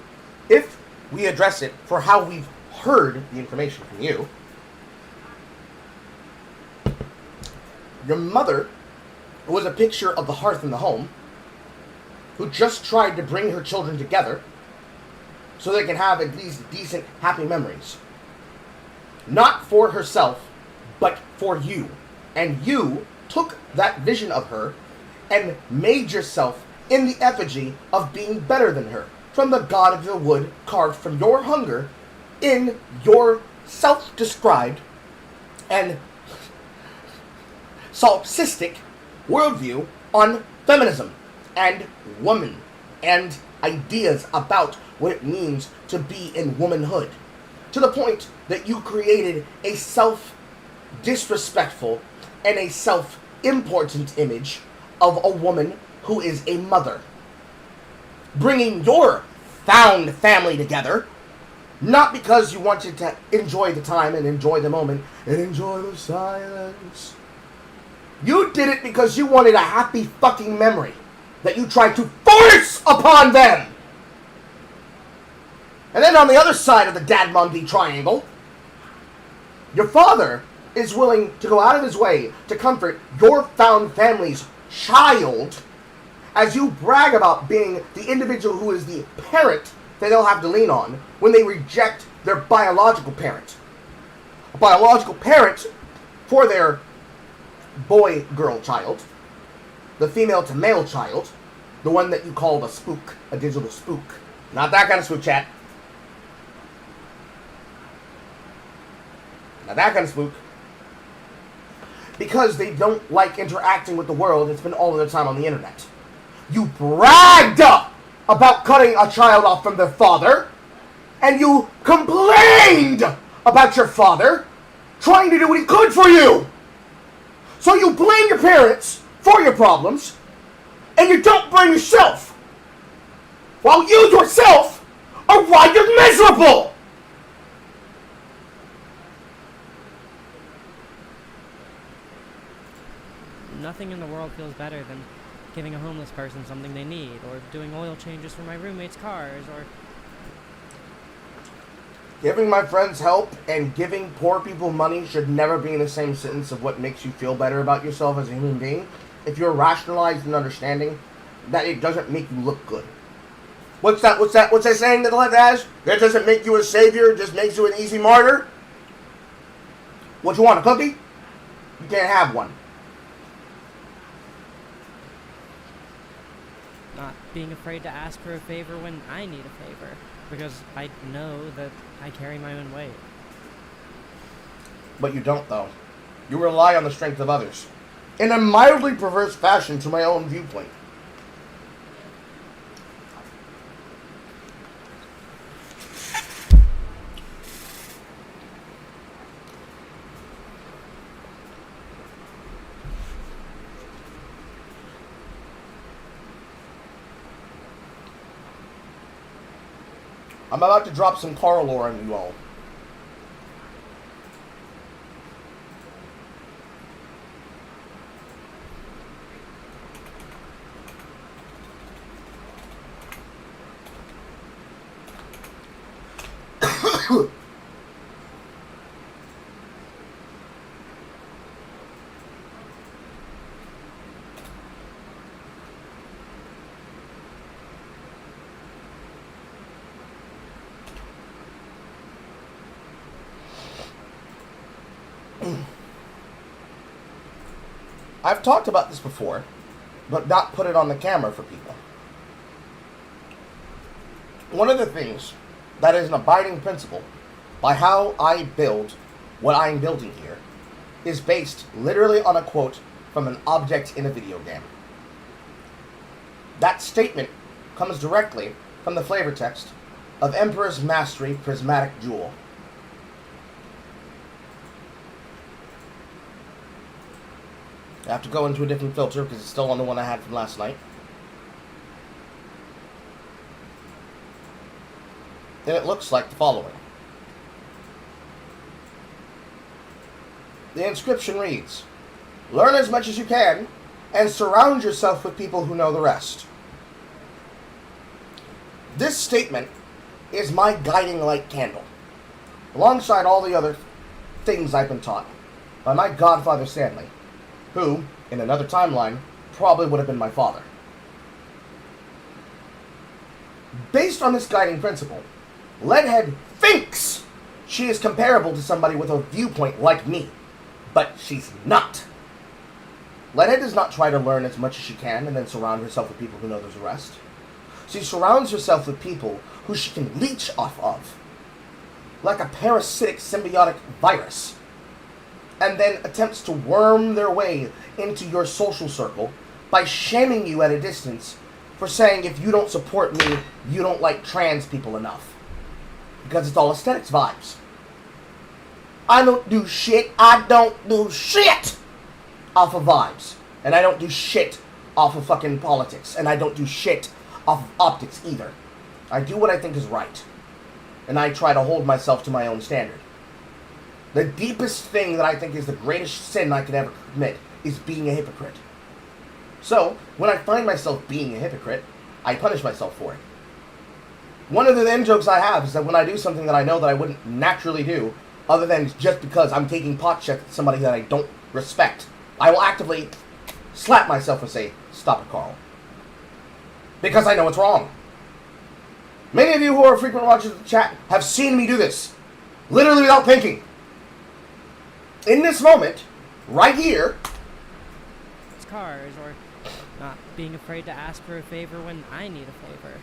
if we address it for how we've heard the information from you, your mother was a picture of the hearth in the home who just tried to bring her children together so they can have at least decent, happy memories. Not for herself, but for you. And you took that vision of her and made yourself in the effigy of being better than her, from the god of the wood carved from your hunger in your self-described and solipsistic worldview on feminism and woman and ideas about what it means to be in womanhood, to the point that you created a self-disrespectful and a self-important image of a woman who is a mother, bringing your found family together, not because you wanted to enjoy the time and enjoy the moment and enjoy the silence. You did it because you wanted a happy fucking memory that you tried to force upon them. And then on the other side of the Dad-Mom-D triangle, your father is willing to go out of his way to comfort your found family's child as you brag about being the individual who is the parent that they'll have to lean on when they reject their biological parent. A biological parent for their boy-girl child, the female-to-male child, the one that you call the spook, a digital spook. Not that kind of spook, chat. Not that kind of spook. Because they don't like interacting with the world and spend all of their time on the internet. You bragged about cutting a child off from their father, and you complained about your father trying to do what he could for you. So you blame your parents for your problems, and you don't blame yourself, while you yourself are why you're miserable. Nothing in the world feels better than giving a homeless person something they need, or doing oil changes for my roommates' cars, or... Giving my friends help and giving poor people money should never be in the same sentence of what makes you feel better about yourself as a human being. If you're rationalized and understanding that it doesn't make you look good. What's that saying that the left has? That doesn't make you a savior, it just makes you an easy martyr? What you want, a cookie? You can't have one. Not being afraid to ask for a favor when I need a favor, because I know that I carry my own weight. But you don't, though. You rely on the strength of others. In a mildly perverse fashion to my own viewpoint. I'm about to drop some car lore on you all. I've talked about this before, but not put it on the camera for people. One of the things that is an abiding principle by how I build what I'm building here is based literally on a quote from an object in a video game. That statement comes directly from the flavor text of Emperor's Mastery Prismatic Jewel. I have to go into a different filter because it's still on the one I had from last night. And it looks like the following. The inscription reads, "Learn as much as you can and surround yourself with people who know the rest." This statement is my guiding light candle, alongside all the other things I've been taught by my godfather Stanley, who, in another timeline, probably would have been my father. Based on this guiding principle, Leadhead thinks she is comparable to somebody with a viewpoint like me, but she's not. Leadhead does not try to learn as much as she can and then surround herself with people who know the rest. She surrounds herself with people who she can leech off of, like a parasitic symbiotic virus, and then attempts to worm their way into your social circle by shaming you at a distance for saying if you don't support me, you don't like trans people enough. Because it's all aesthetics vibes. I don't do shit off of vibes. And I don't do shit off of fucking politics. And I don't do shit off of optics either. I do what I think is right. And I try to hold myself to my own standard. The deepest thing that I think is the greatest sin I could ever commit is being a hypocrite. So, when I find myself being a hypocrite, I punish myself for it. One of the end jokes I have is that when I do something that I know that I wouldn't naturally do, other than just because I'm taking pot shots at somebody that I don't respect, I will actively slap myself and say, "Stop it, Carl." Because I know it's wrong. Many of you who are frequent watchers of the chat have seen me do this, literally without thinking. In this moment, right here, Cars, or not being afraid to ask for a favor when I need a favor.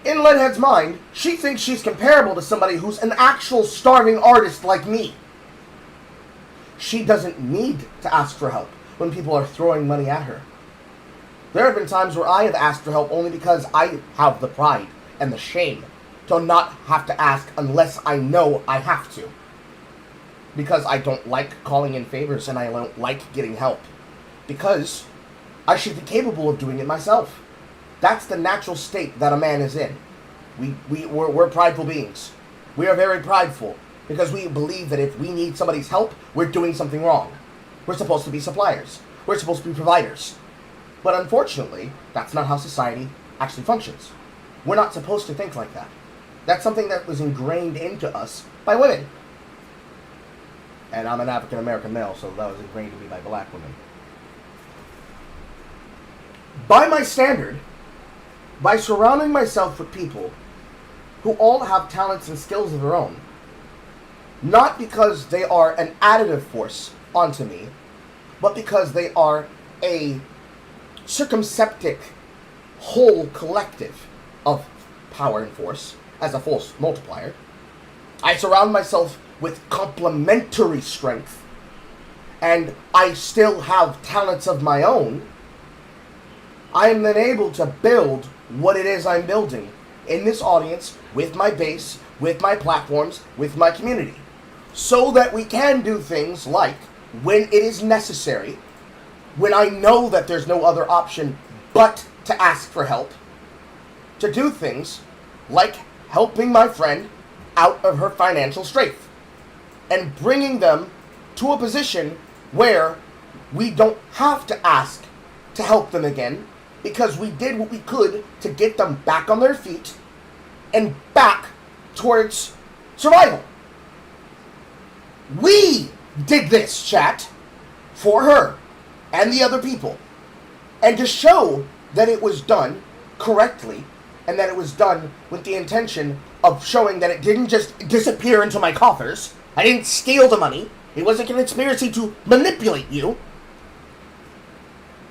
in Leadhead's mind, she thinks she's comparable to somebody who's an actual starving artist like me. She doesn't need to ask for help when people are throwing money at her. There have been times where I have asked for help only because I have the pride and the shame to not have to ask unless I know I have to. Because I don't like calling in favors and I don't like getting help. Because I should be capable of doing it myself. That's the natural state that a man is in. We're prideful beings. We are very prideful because we believe that if we need somebody's help, we're doing something wrong. We're supposed to be suppliers. We're supposed to be providers. But unfortunately, that's not how society actually functions. We're not supposed to think like that. That's something that was ingrained into us by women. And I'm an African American male, so that was ingrained in me by black women. By my standard, by surrounding myself with people who all have talents and skills of their own, not because they are an additive force onto me, but because they are a circumseptic whole collective of power and force as a force multiplier, I surround myself with complementary strength, and I still have talents of my own. I am then able to build what it is I'm building in this audience, with my base, with my platforms, with my community. So that we can do things like, when it is necessary, when I know that there's no other option but to ask for help, to do things like helping my friend out of her financial straits and bringing them to a position where we don't have to ask to help them again, because we did what we could to get them back on their feet and back towards survival. We did this, chat, for her and the other people. And to show that it was done correctly and that it was done with the intention of showing that it didn't just disappear into my coffers. I didn't steal the money. It wasn't a conspiracy to manipulate you.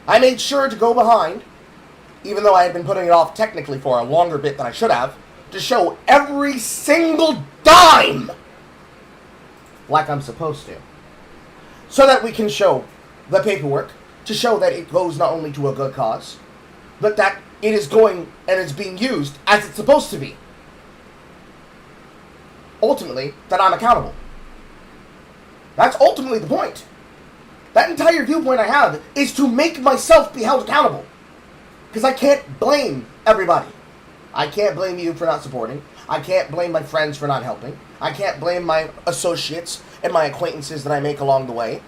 I made sure to go behind, even though I had been putting it off technically for a longer bit than I should have, to show every single dime like I'm supposed to. So that we can show the paperwork, to show that it goes not only to a good cause, but that it is going and it's being used as it's supposed to be. Ultimately, that I'm accountable. That's ultimately the point. That entire viewpoint I have is to make myself be held accountable. Because I can't blame everybody. I can't blame you for not supporting. I can't blame my friends for not helping. I can't blame my associates and my acquaintances that I make along the way,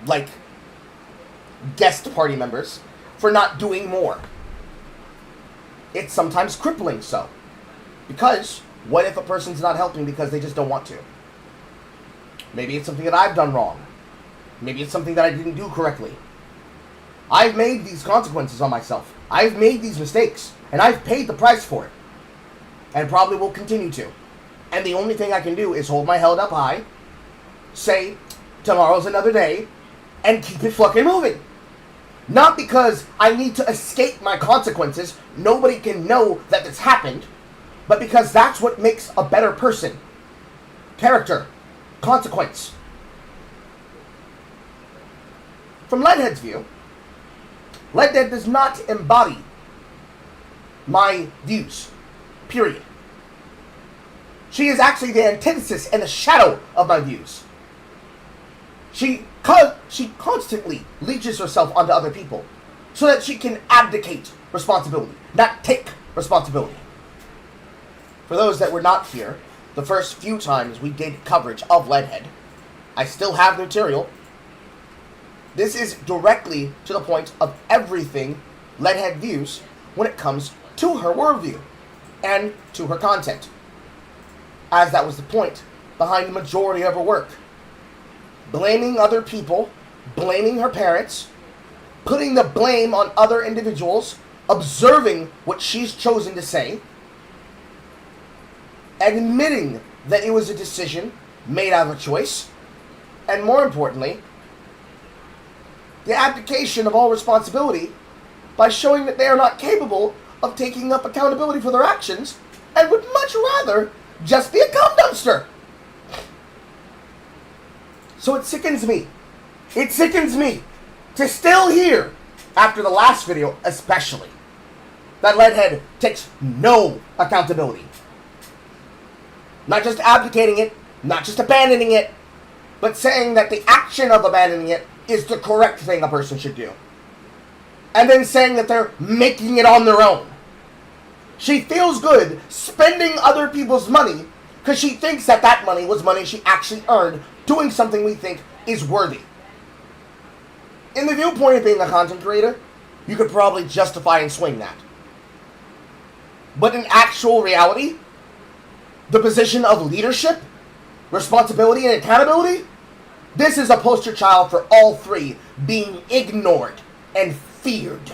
like guest party members, for not doing more. It's sometimes crippling so. Because what if a person's not helping because they just don't want to? Maybe it's something that I've done wrong. Maybe it's something that I didn't do correctly. I've made these consequences on myself. I've made these mistakes, and I've paid the price for it. And probably will continue to. And the only thing I can do is hold my head up high, say, tomorrow's another day, and keep it fucking moving. Not because I need to escape my consequences, nobody can know that this happened, but because that's what makes a better person. Character. Consequence. From Leadhead's view, Leadhead does not embody my views. Period. She is actually the antithesis and the shadow of my views. She constantly leeches herself onto other people so that she can abdicate responsibility, not take responsibility. For those that were not here, the first few times we did coverage of Leadhead, I still have the material. This is directly to the point of everything Leadhead views when it comes to her worldview and to her content, as that was the point behind the majority of her work. Blaming other people, blaming her parents, putting the blame on other individuals, observing what she's chosen to say, admitting that it was a decision made out of a choice, and more importantly, the abdication of all responsibility by showing that they are not capable of taking up accountability for their actions and would much rather just be a cum dumpster. So it sickens me. It sickens me to still hear, after the last video especially, that Leadhead takes no accountability. Not just abdicating it, not just abandoning it, but saying that the action of abandoning it is the correct thing a person should do. And then saying that they're making it on their own. She feels good spending other people's money because she thinks that that money was money she actually earned doing something we think is worthy. In the viewpoint of being a content creator, you could probably justify and swing that. But in actual reality, the position of leadership, responsibility, and accountability, this is a poster child for all three being ignored and feared.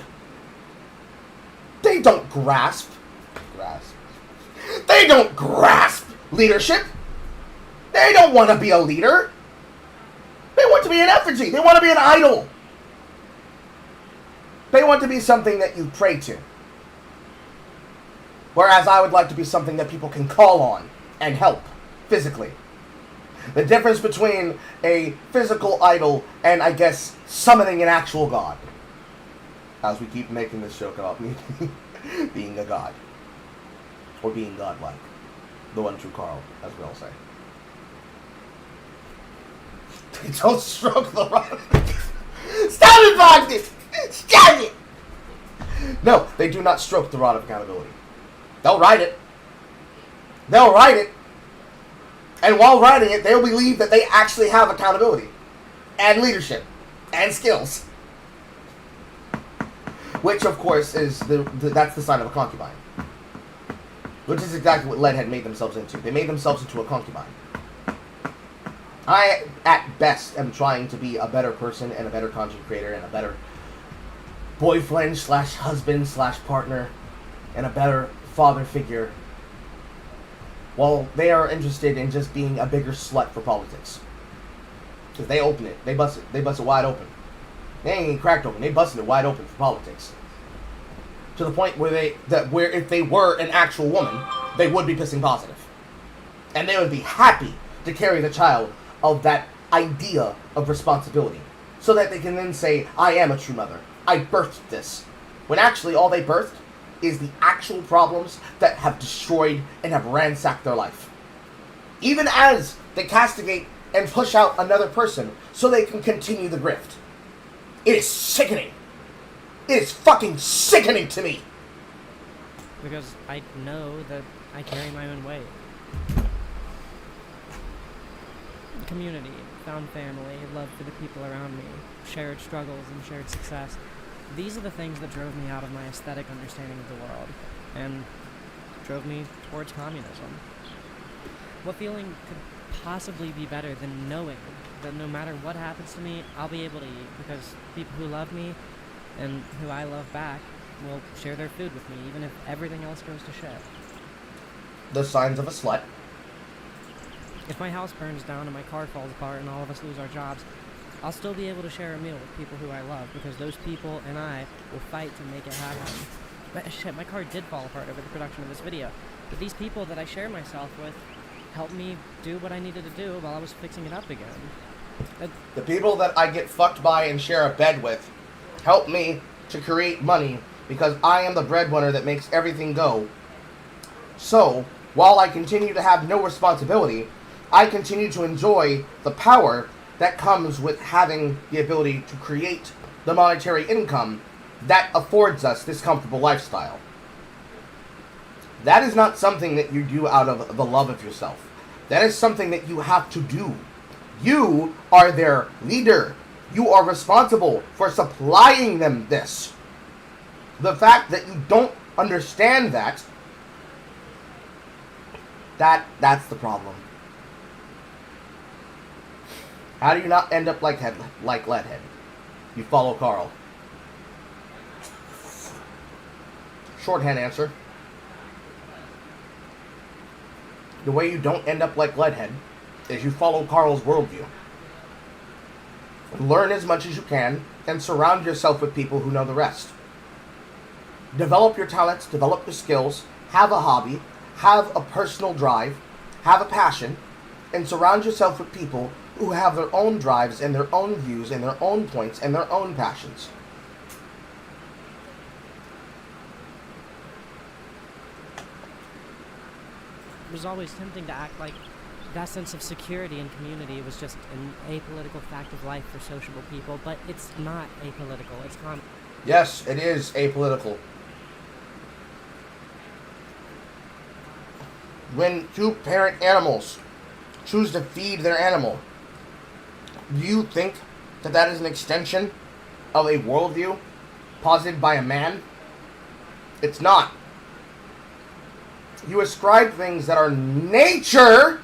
They don't grasp. They don't grasp leadership. They don't want to be a leader. They want to be an effigy. They want to be an idol. They want to be something that you pray to. Whereas I would like to be something that people can call on and help physically. The difference between a physical idol and, I guess, summoning an actual god. As we keep making this joke about me being a god. Or being godlike. The one true Carl, as we all say. Don't stroke the rod. Stop it, Bogdan! Stop it! No, they do not stroke the rod of accountability. They'll ride it. They'll ride it. And while riding it, they'll believe that they actually have accountability. And leadership. And skills. Which, of course, is that's the sign of a concubine. Which is exactly what Leadhead made themselves into. They made themselves into a concubine. I, at best, am trying to be a better person and a better content creator and a better boyfriend slash husband slash partner and a better father figure, while they are interested in just being a bigger slut for politics. Because they open it. They bust it wide open. They ain't even cracked open. They busted it wide open for politics. To the point where if they were an actual woman, they would be pissing positive. And they would be happy to carry the child of that idea of responsibility. So that they can then say, I am a true mother. I birthed this. When actually all they birthed is the actual problems that have destroyed and have ransacked their life. Even as they castigate and push out another person so they can continue the grift. It is sickening. It is fucking sickening to me. Because I know that I carry my own weight. Community, found family, love for the people around me, shared struggles and shared success. These are the things that drove me out of my aesthetic understanding of the world, and drove me towards communism. What feeling could possibly be better than knowing that no matter what happens to me, I'll be able to eat, because people who love me, and who I love back, will share their food with me, even if everything else goes to shit. The signs of a slut. If my house burns down and my car falls apart and all of us lose our jobs, I'll still be able to share a meal with people who I love, because those people and I will fight to make it happen. But shit, my car did fall apart over the production of this video. But these people that I share myself with helped me do what I needed to do while I was fixing it up again. The people that I get fucked by and share a bed with help me to create money, because I am the breadwinner that makes everything go. So, while I continue to have no responsibility, I continue to enjoy the power that comes with having the ability to create the monetary income that affords us this comfortable lifestyle. That is not something that you do out of the love of yourself. That is something that you have to do. You are their leader. You are responsible for supplying them this. The fact that you don't understand that's the problem. How do you not end up like Leadhead? You follow Carl. Shorthand answer. The way you don't end up like Leadhead is you follow Carl's worldview. Learn as much as you can and surround yourself with people who know the rest. Develop your talents, develop your skills, have a hobby, have a personal drive, have a passion, and surround yourself with people who have their own drives and their own views and their own points and their own passions. It was always tempting to act like that sense of security and community was just an apolitical fact of life for sociable people, but it's not apolitical. It's Yes, it is apolitical. When two parent animals choose to feed their animal, do you think that that is an extension of a worldview posited by a man? It's not. You ascribe things that are nature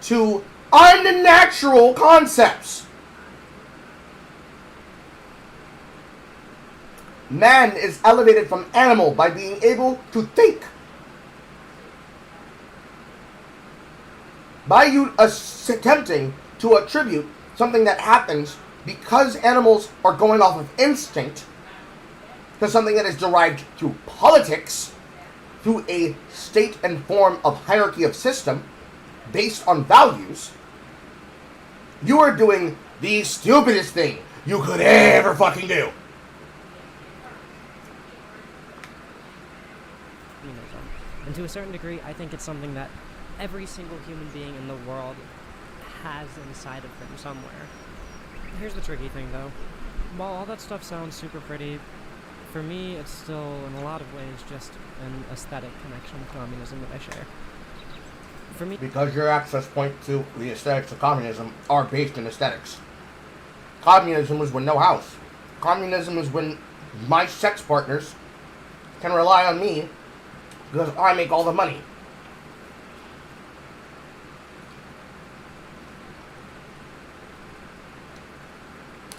to unnatural concepts. Man is elevated from animal by being able to think. By you attempting to attribute something that happens because animals are going off of instinct to something that is derived through politics, through a state and form of hierarchy of system based on values, you are doing the stupidest thing you could ever fucking do. And to a certain degree, I think it's something that every single human being in the world has inside of them somewhere. Here's the tricky thing, though. While all that stuff sounds super pretty, for me, it's still, in a lot of ways, just an aesthetic connection with communism that I share. For me, Because your access point to the aesthetics of communism are based in aesthetics. Communism is when no house. Communism is when my sex partners can rely on me because I make all the money.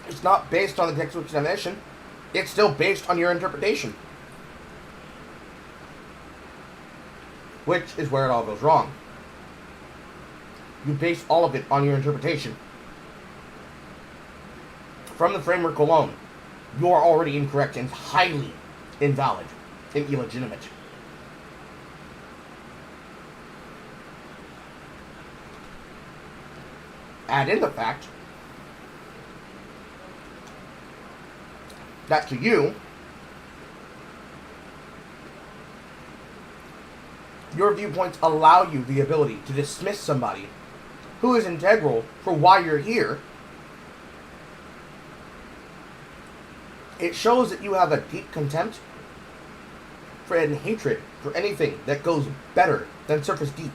It's not based on the textbook examination. It's still based on your interpretation. Which is where it all goes wrong. You base all of it on your interpretation. From the framework alone, you are already incorrect and highly invalid and illegitimate. Add in the fact that to you, your viewpoints allow you the ability to dismiss somebody who is integral for why you're here It shows that you have a deep contempt for and hatred for anything that goes better than surface deep.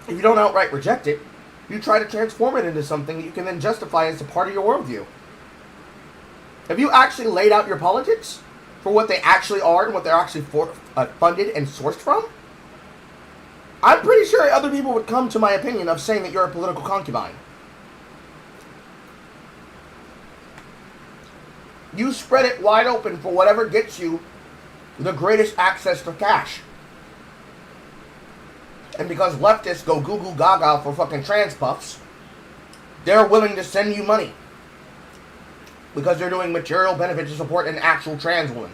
If you don't outright reject it, you try to transform it into something that you can then justify as a part of your worldview. Have you actually laid out your politics for what they actually are and what they're actually funded and sourced from? I'm pretty sure other people would come to my opinion of saying that you're a political concubine. You spread it wide open for whatever gets you the greatest access to cash. And because leftists go goo goo gaga for fucking trans puffs, they're willing to send you money. Because they're doing material benefit to support an actual trans woman.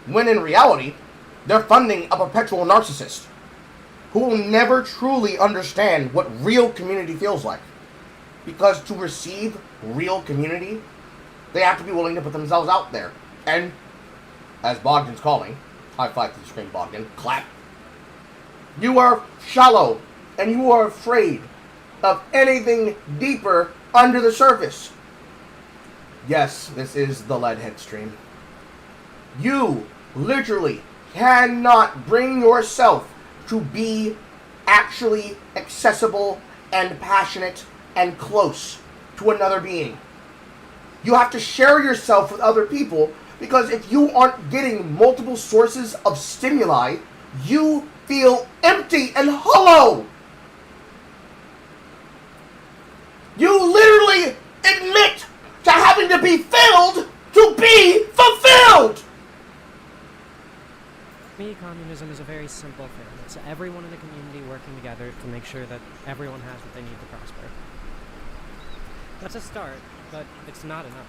When in reality, they're funding a perpetual narcissist who will never truly understand what real community feels like. Because to receive real community, they have to be willing to put themselves out there. And, as Bogdan's calling, high five to the screen, Bogdan, clap. You are shallow, and you are afraid of anything deeper under the surface. Yes, this is the Leadhead stream. You literally cannot bring yourself to be actually accessible and passionate and close to another being. You have to share yourself with other people, because if you aren't getting multiple sources of stimuli, you feel empty and hollow. You literally admit to having to be filled to be fulfilled. For me, communism is a very simple thing. It's everyone in the community working together to make sure that everyone has what they need to prosper. That's a start, but it's not enough.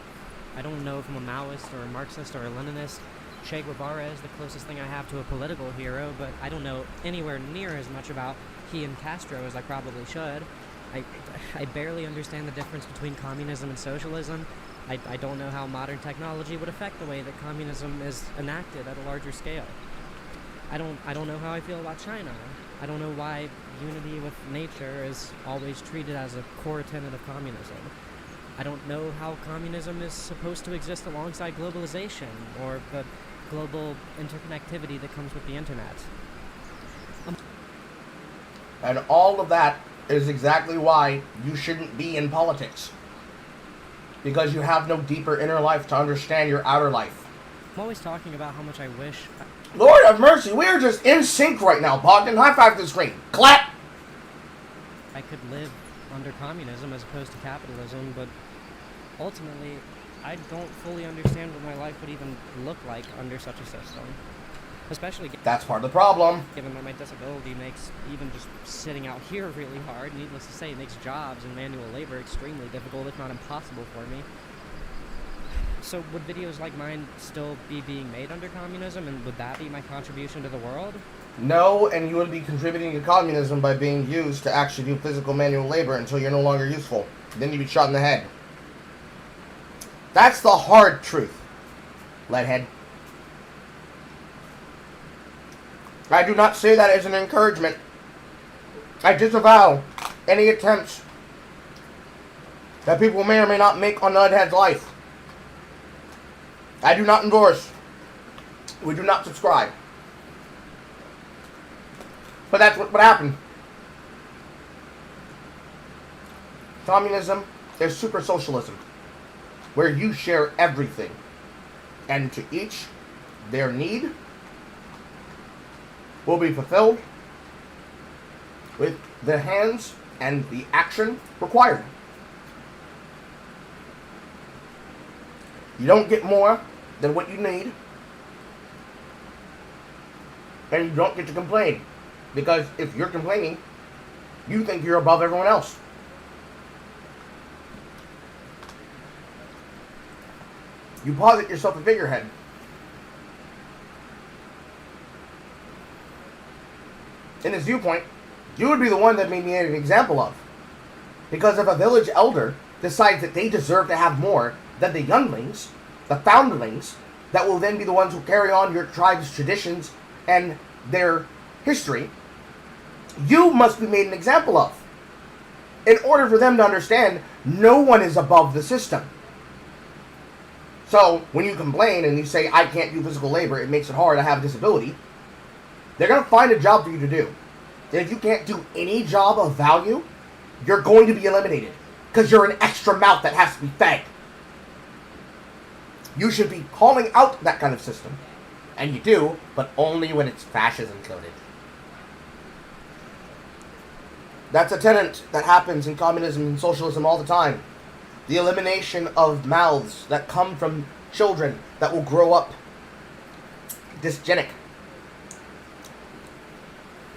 I don't know if I'm a Maoist or a Marxist or a Leninist. Che Guevara is the closest thing I have to a political hero, but I don't know anywhere near as much about he and Castro as I probably should. I barely understand the difference between communism and socialism. I don't know how modern technology would affect the way that communism is enacted at a larger scale. I don't know how I feel about China. I don't know why unity with nature is always treated as a core tenet of communism. I don't know how communism is supposed to exist alongside globalization or the global interconnectivity that comes with the internet. And all of that is exactly why you shouldn't be in politics. Because you have no deeper inner life to understand your outer life. I'm always talking about how much I wish... Lord have mercy, we are just in sync right now, Bogdan. High five to the screen. Clap! I could live under communism as opposed to capitalism, but ultimately, I don't fully understand what my life would even look like under such a system. Especially That's part of the problem. given that my disability makes even just sitting out here really hard. Needless to say, it makes jobs and manual labor extremely difficult, if not impossible for me. So would videos like mine still be being made under communism, and would that be my contribution to the world? No, and you would be contributing to communism by being used to actually do physical manual labor until you're no longer useful. Then you'd be shot in the head. That's the hard truth, Leadhead. I do not say that as an encouragement. I disavow any attempts that people may or may not make on Leadhead's life. I do not endorse. We do not subscribe. But that's what happened. Communism is super socialism, where you share everything, and to each their need will be fulfilled with the hands and the action required. You don't get more than what you need, and you don't get to complain, because if you're complaining, you think you're above everyone else. You posit yourself a figurehead. In his viewpoint, you would be the one that made me an example of. Because if a village elder decides that they deserve to have more than the younglings, the foundlings, that will then be the ones who carry on your tribe's traditions and their history, you must be made an example of. In order for them to understand, no one is above the system. So, when you complain and you say, I can't do physical labor, it makes it hard, I have a disability, they're going to find a job for you to do. And if you can't do any job of value, you're going to be eliminated. Because you're an extra mouth that has to be fed. You should be calling out that kind of system. And you do, but only when it's fascism coded. That's a tenet that happens in communism and socialism all the time. The elimination of mouths that come from children that will grow up dysgenic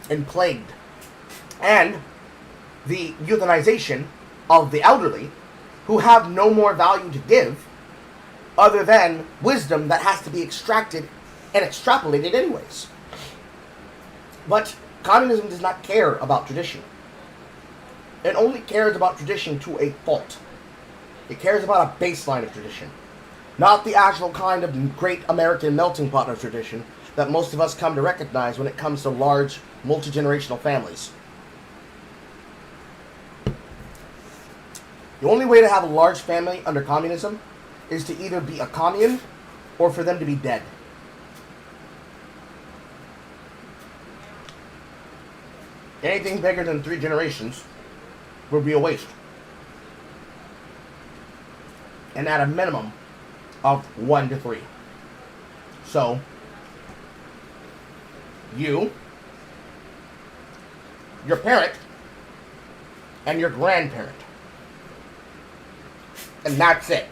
and plagued. And the euthanization of the elderly who have no more value to give other than wisdom that has to be extracted and extrapolated anyways. But communism does not care about tradition. It only cares about tradition to a fault. It cares about a baseline of tradition. Not the actual kind of great American melting pot of tradition that most of us come to recognize when it comes to large, multi-generational families. The only way to have a large family under communism is to either be a commune or for them to be dead. Anything bigger than 3 generations would be a waste. And at a minimum of 1 to 3. So, you, your parent, and your grandparent. And that's it.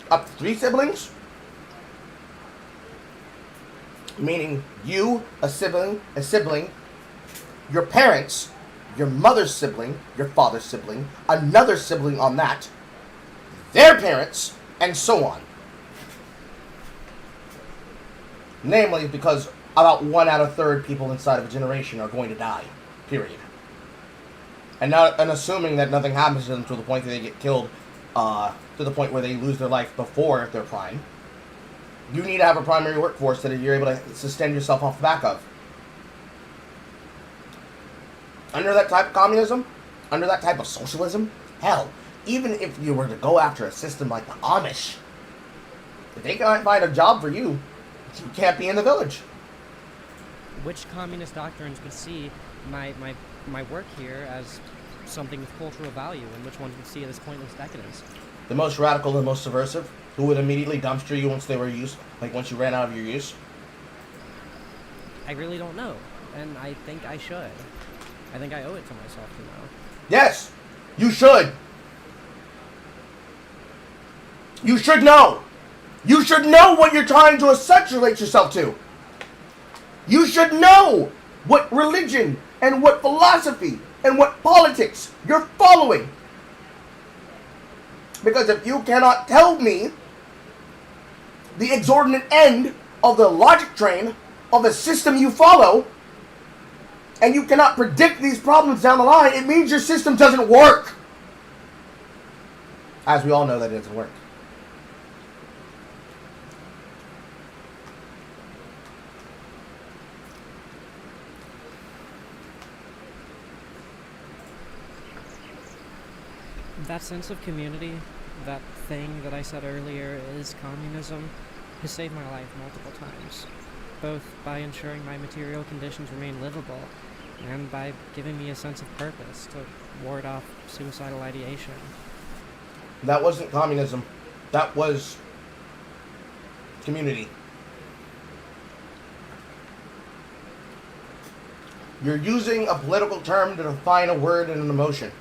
Up to 3 siblings, meaning you, a sibling, your parents, your mother's sibling, your father's sibling, another sibling on that, their parents, and so on. Namely, because about 1 out of 3 people inside of a generation are going to die. Period. And assuming that nothing happens to them to the point that they get killed, to the point where they lose their life before their prime, you need to have a primary workforce that you're able to sustain yourself off the back of. Under that type of communism, under that type of socialism, hell, even if you were to go after a system like the Amish, if they can't find a job for you, you can't be in the village. Which communist doctrines would see my work here as something with cultural value, and which ones would see it as pointless decadence? The most radical and most subversive, who would immediately dumpster you once they were used, like once you ran out of your use? I really don't know, and I think I should. I think I owe it to myself to know. Yes, you should. You should know. You should know what you're trying to accentuate yourself to. You should know what religion and what philosophy and what politics you're following. Because if you cannot tell me the exorbitant end of the logic train of the system you follow, and you cannot predict these problems down the line, it means your system doesn't work. As we all know that it doesn't work. That sense of community, that thing that I said earlier is communism, has saved my life multiple times. Both by ensuring my material conditions remain livable, and by giving me a sense of purpose to ward off suicidal ideation. That wasn't communism. That was community. You're using a political term to define a word and an emotion.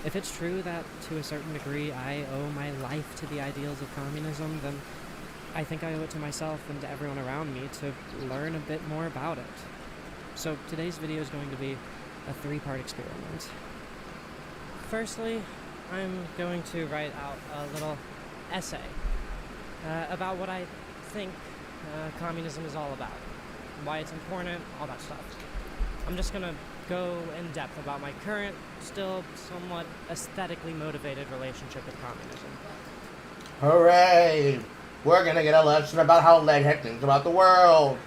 If it's true that, to a certain degree, I owe my life to the ideals of communism, then I think I owe it to myself and to everyone around me to learn a bit more about it. So today's video is going to be a 3-part experiment. Firstly, I'm going to write out a little essay about what I think communism is all about, why it's important, all that stuff. I'm just going to go in depth about my current, still somewhat aesthetically motivated relationship with communism. Hooray! We're gonna get a lesson about how Leadhead thinks about the world.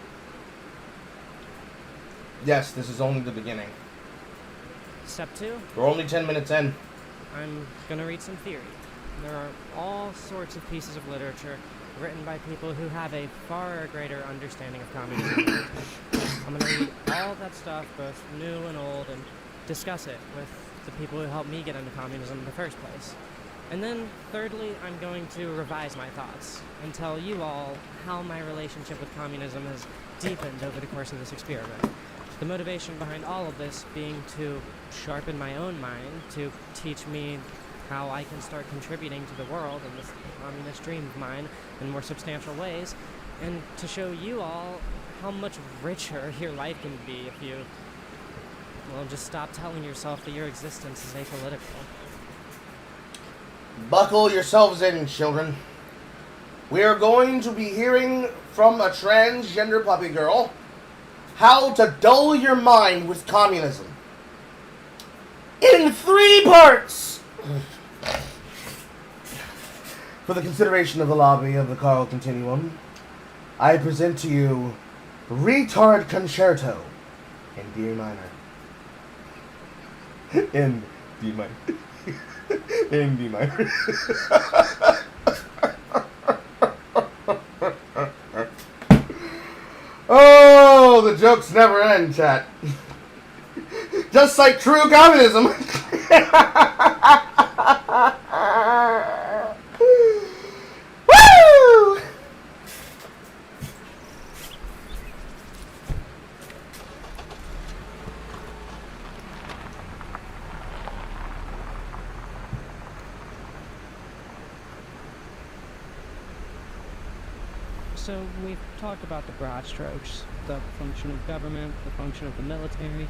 Yes, this is only the beginning. Step 2, We're only 10 minutes in. I'm gonna read some theory. There are all sorts of pieces of literature written by people who have a far greater understanding of communism. I'm gonna read all that stuff, both new and old, and discuss it with the people who helped me get into communism in the first place. And then, thirdly, I'm going to revise my thoughts and tell you all how my relationship with communism has deepened over the course of this experiment. The motivation behind all of this being to sharpen my own mind, to teach me how I can start contributing to the world and this communist dream of mine in more substantial ways, and to show you all how much richer your life can be if you, well, just stop telling yourself that your existence is apolitical. Buckle yourselves in, children. We are going to be hearing from a transgender puppy girl how to dull your mind with communism. In 3 parts! For the consideration of the lobby of the Carl Continuum, I present to you Retard Concerto in D minor. In D minor. In D minor. Oh, the jokes never end, chat. Just like true communism. Woo! So we've talked about the broad strokes, the function of government, the function of the military,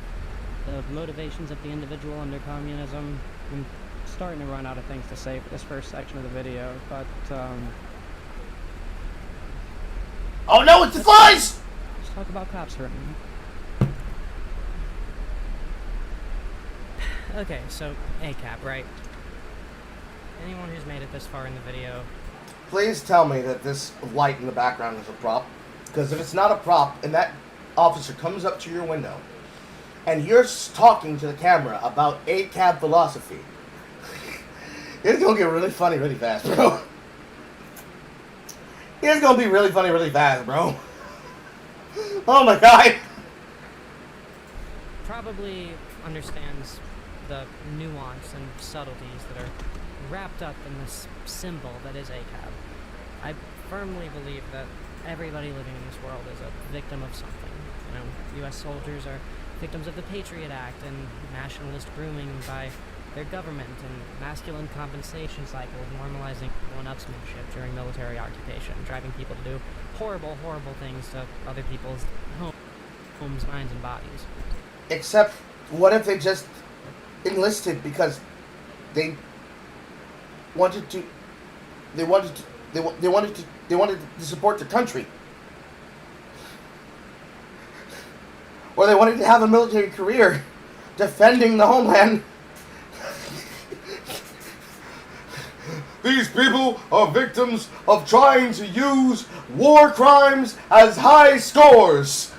the motivations of the individual under communism. I'm starting to run out of things to say for this first section of the video, but Oh no, it's the flies! let's talk about cops for a minute. Okay, so ACAB, right? Anyone who's made it this far in the video, Please tell me that this light in the background is a prop. Because if it's not a prop, and that officer comes up to your window, and you're talking to the camera about ACAB philosophy, it's gonna get really funny really fast, bro. It's gonna be really funny really fast, bro. Oh my god. probably understands the nuance and subtleties that are wrapped up in this symbol that is ACAB. I firmly believe that everybody living in this world is a victim of something. You know, U.S. soldiers are victims of the Patriot Act and nationalist grooming by their government and masculine compensation cycles normalizing one-upsmanship during military occupation, driving people to do horrible, horrible things to other people's homes, minds, and bodies. Except, what if they just enlisted because they wanted to support the country, or they wanted to have a military career defending the homeland? These people are victims of trying to use war crimes as high scores.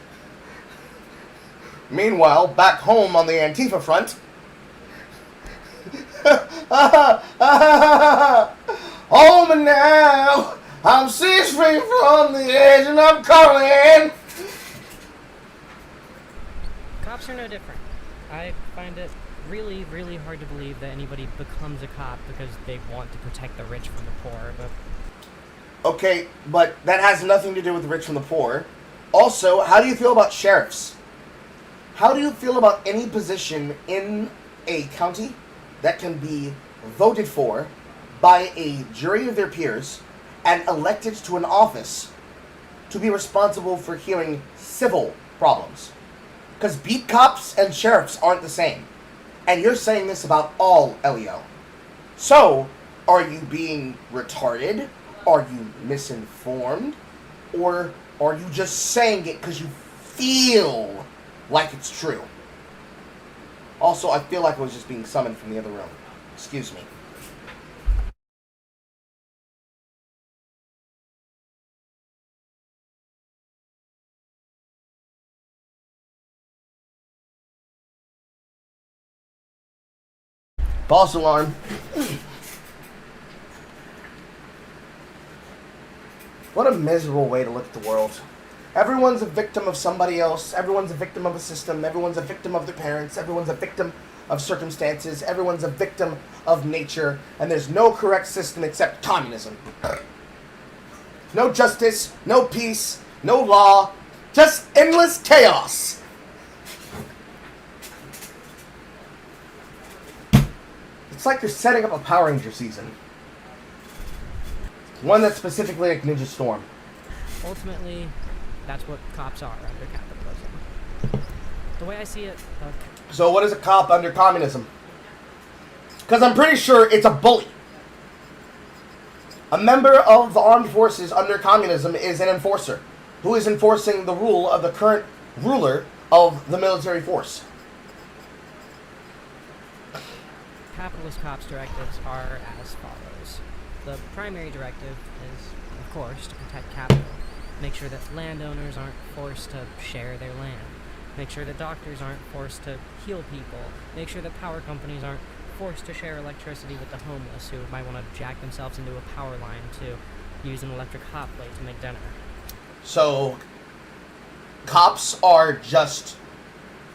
Meanwhile, back home on the Antifa front, home now, I'm 6 feet from the edge and I'm calling. Cops are no different. I find it really, really hard to believe that anybody becomes a cop because they want to protect the rich from the poor, but Okay, but that has nothing to do with the rich from the poor. Also, how do you feel about sheriffs? How do you feel about any position in a county that can be voted for by a jury of their peers and elected to an office to be responsible for hearing civil problems? Because beat cops and sheriffs aren't the same. And you're saying this about all LEO. So, are you being retarded? Are you misinformed? Or are you just saying it because you feel like it's true? Also, I feel like I was just being summoned from the other room. Excuse me. False alarm. What a miserable way to look at the world. Everyone's a victim of somebody else. Everyone's a victim of a system. Everyone's a victim of their parents. Everyone's a victim of circumstances. Everyone's a victim of nature. And there's no correct system except communism. No justice, no peace, no law, just endless chaos. It's like you're setting up a Power Ranger season. One that's specifically like Ninja Storm. Ultimately, that's what cops are under capitalism. The way I see it, So what is a cop under communism? Because I'm pretty sure it's a bully. A member of the armed forces under communism is an enforcer, who is enforcing the rule of the current ruler of the military force. capitalist cops' directives are as follows. The primary directive is, of course, to protect capital. Make sure that landowners aren't forced to share their land. Make sure that doctors aren't forced to heal people. Make sure that power companies aren't forced to share electricity with the homeless who might want to jack themselves into a power line to use an electric hot plate to make dinner. So, cops are just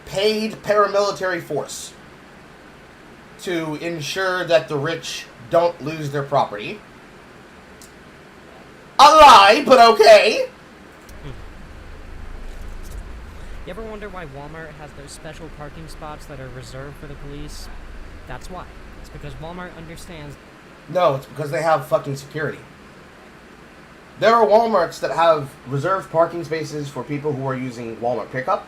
paid paramilitary force to ensure that the rich don't lose their property. A lie, but okay. You ever wonder why Walmart has those special parking spots that are reserved for the police? That's why. It's because Walmart understands. No, it's because they have fucking security. There are Walmarts that have reserved parking spaces for people who are using Walmart pickup,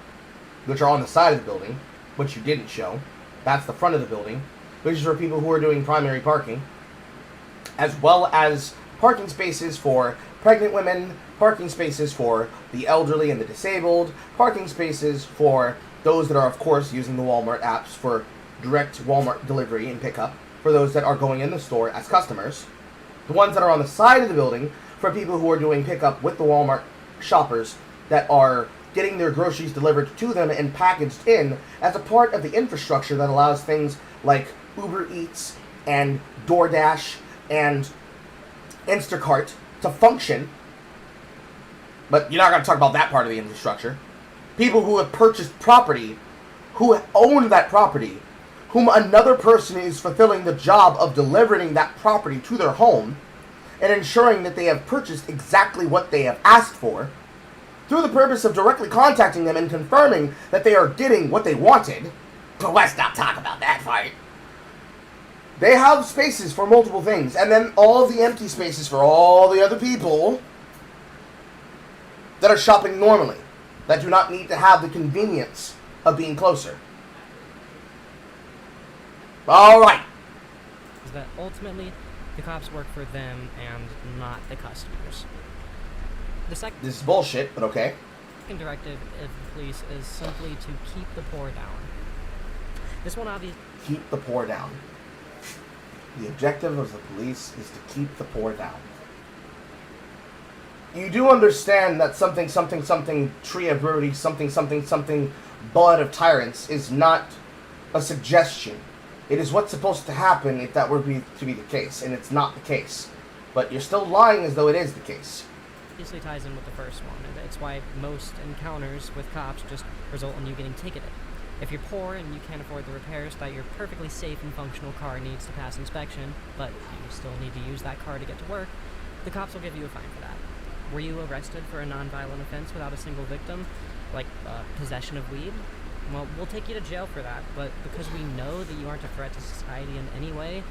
which are on the side of the building, which you didn't show. That's the front of the building, which is for people who are doing primary parking, as well as parking spaces for pregnant women, parking spaces for the elderly and the disabled, parking spaces for those that are, of course, using the Walmart apps for direct Walmart delivery and pickup, for those that are going in the store as customers, the ones that are on the side of the building for people who are doing pickup with the Walmart shoppers that are getting their groceries delivered to them and packaged in as a part of the infrastructure that allows things like Uber Eats and DoorDash and Instacart to function. But you're not going to talk about that part of the infrastructure. People who have purchased property, who own that property, whom another person is fulfilling the job of delivering that property to their home and ensuring that they have purchased exactly what they have asked for, through the purpose of directly contacting them and confirming that they are getting what they wanted. But let's not talk about that part. They have spaces for multiple things, and then all of the empty spaces for all the other people that are shopping normally, that do not need to have the convenience of being closer. Alright. Is that ultimately the cops work for them and not the customers. The second This is bullshit, but okay. directive of the police is simply to keep the poor down. This one obviously Keep the poor down. The objective of the police is to keep the poor down. You do understand that something, something, something, tree of liberty, something, something, something, blood of tyrants is not a suggestion. It is what's supposed to happen if that were to be the case, and it's not the case. But you're still lying as though it is the case. ties in with the first one, and it's why most encounters with cops just result in you getting ticketed. If you're poor and you can't afford the repairs that your perfectly safe and functional car needs to pass inspection, but you still need to use that car to get to work, the cops will give you a fine for that. Were you arrested for a non-violent offense without a single victim, like possession of weed? Well, we'll take you to jail for that, but because we know that you aren't a threat to society in any way,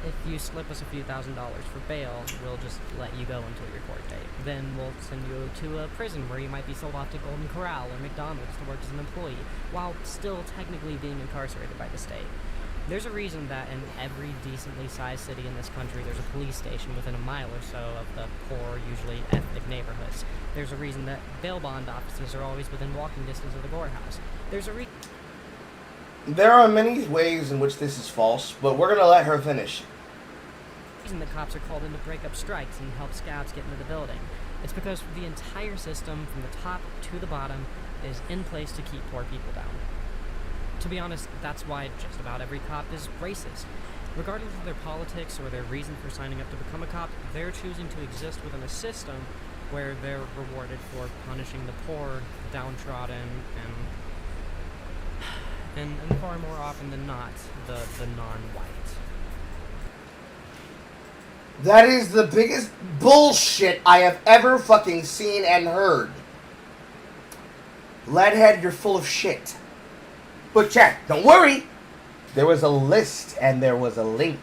if you slip us a few $1,000s for bail, we'll just let you go until your court date. Then we'll send you to a prison where you might be sold off to Golden Corral or McDonald's to work as an employee, while still technically being incarcerated by the state. There's a reason that in every decently sized city in this country, there's a police station within a mile or so of the poor, usually ethnic neighborhoods. There's a reason that bail bond offices are always within walking distance of the courthouse. There's a There are many ways in which this is false, but we're gonna let her finish. The reason the cops are called in to break up strikes and help scouts get into the building. It's because the entire system, from the top to the bottom, is in place to keep poor people down. To be honest, that's why just about every cop is racist. Regardless of their politics or their reason for signing up to become a cop, they're choosing to exist within a system where they're rewarded for punishing the poor, the downtrodden, and far more often than not, the non-white. That is the biggest bullshit I have ever fucking seen and heard. Leadhead, you're full of shit. But chat, don't worry. There was a list and there was a link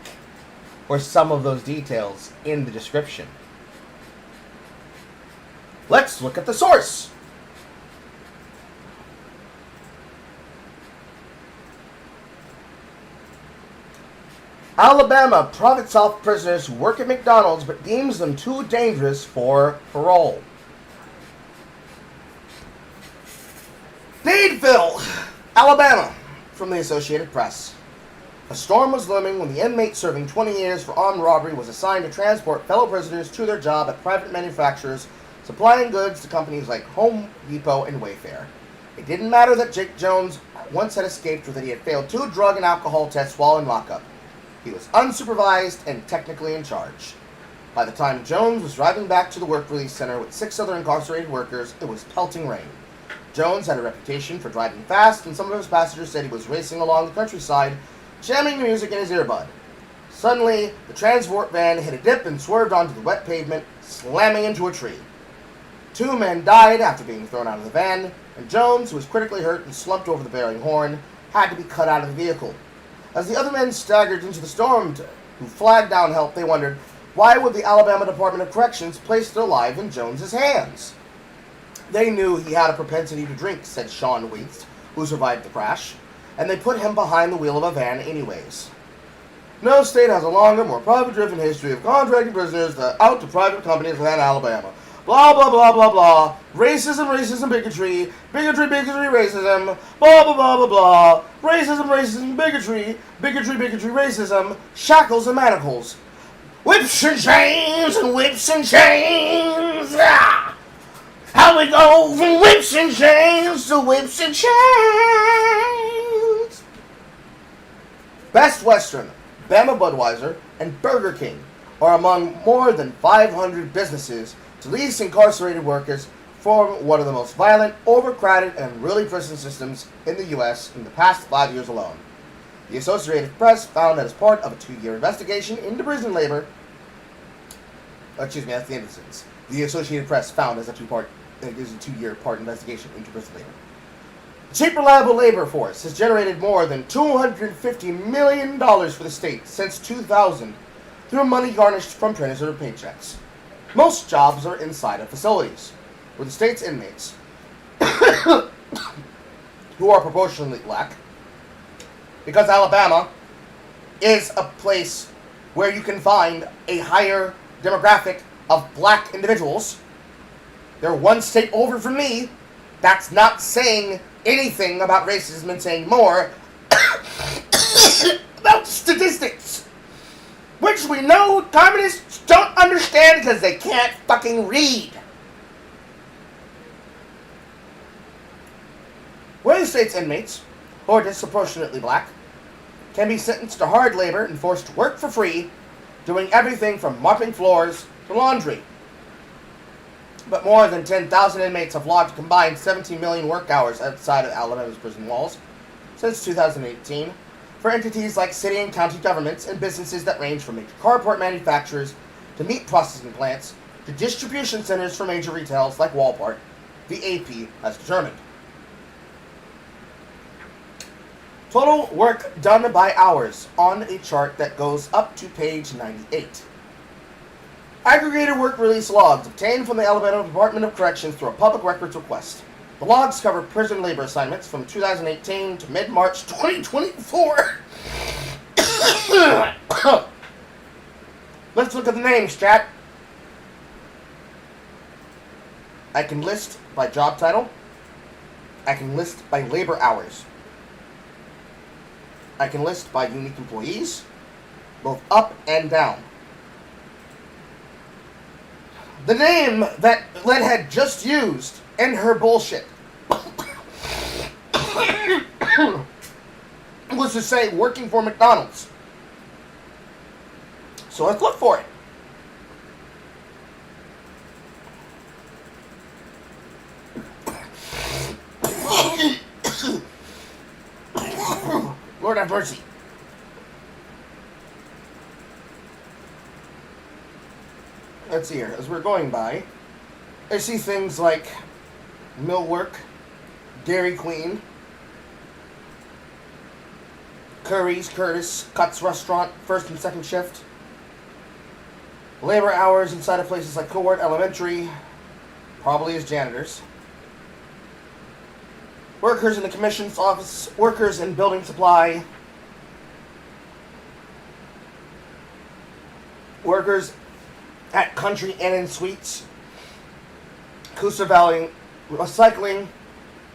for some of those details in the description. Let's look at the source. Alabama profits off prisoners who work at McDonald's but deems them too dangerous for parole. Leadville, Alabama, from the Associated Press. A storm was looming when the inmate serving 20 years for armed robbery was assigned to transport fellow prisoners to their job at private manufacturers supplying goods to companies like Home Depot and Wayfair. It didn't matter that Jake Jones once had escaped or that he had failed 2 drug and alcohol tests while in lockup. He was unsupervised and technically in charge. By the time Jones was driving back to the work release center with 6 other incarcerated workers, it was pelting rain. Jones had a reputation for driving fast, and some of his passengers said he was racing along the countryside, jamming music in his earbud. Suddenly, the transport van hit a dip and swerved onto the wet pavement, slamming into a tree. 2 men died after being thrown out of the van, and Jones, who was critically hurt and slumped over the bearing horn, had to be cut out of the vehicle. As the other men staggered into the storm, who flagged down help, they wondered, why would the Alabama Department of Corrections place their lives in Jones's hands? They knew he had a propensity to drink, said Sean Weitz, who survived the crash, and they put him behind the wheel of a van anyways. No state has a longer, more profit-driven history of contracting prisoners out to private companies than Alabama. Blah, blah, blah, blah, blah. Racism, racism, bigotry. Bigotry, bigotry, racism. Blah, blah, blah, blah, blah. Racism, racism, bigotry. Bigotry, bigotry, racism. Shackles and manacles. Whips and chains and whips and chains. Ah! How we go from whips and chains to whips and chains. Best Western, Bama Budweiser, and Burger King are among more than 500 businesses to lease incarcerated workers form one of the most violent, overcrowded, and unruly prison systems in the U.S. in the past 5 years alone. The Associated Press found that as part of a 2-year investigation into prison labor, that's the end of the sentence. The Associated Press found as a 2-year part investigation into prison labor. The cheap, reliable labor force has generated more than $250 million for the state since 2000 through money garnished from prisoner paychecks. Most jobs are inside of facilities, where the state's inmates, who are proportionally black, because Alabama is a place where you can find a higher demographic of black individuals. They're one state over from me. That's not saying anything about racism and saying more about statistics, which we know communists don't understand because they can't fucking read. Where the state's inmates, who are disproportionately black, can be sentenced to hard labor and forced to work for free, doing everything from mopping floors to laundry. But more than 10,000 inmates have logged a combined 17 million work hours outside of Alabama's prison walls since 2018 for entities like city and county governments and businesses that range from major carport manufacturers to meat processing plants to distribution centers for major retails like Walmart, the AP has determined. Total work done by hours on a chart that goes up to page 98. Aggregated work release logs obtained from the Alabama Department of Corrections through a public records request. The logs cover prison labor assignments from 2018 to mid-March 2024. Let's look at the names, chat. I can list by job title. I can list by labor hours. I can list by unique employees, both up and down. The name that Leadhead just used in her bullshit was to say working for McDonald's. So let's look for it. Lord have mercy. Let's see here. As we're going by, I see things like Millwork, Dairy Queen, Curry's, Curtis, Cuts Restaurant, first and second shift. Labor hours inside of places like Cowart Elementary, probably as janitors. Workers in the commission's office, workers in building supply, workers at Country Inn and Suites, Coosa Valley Recycling,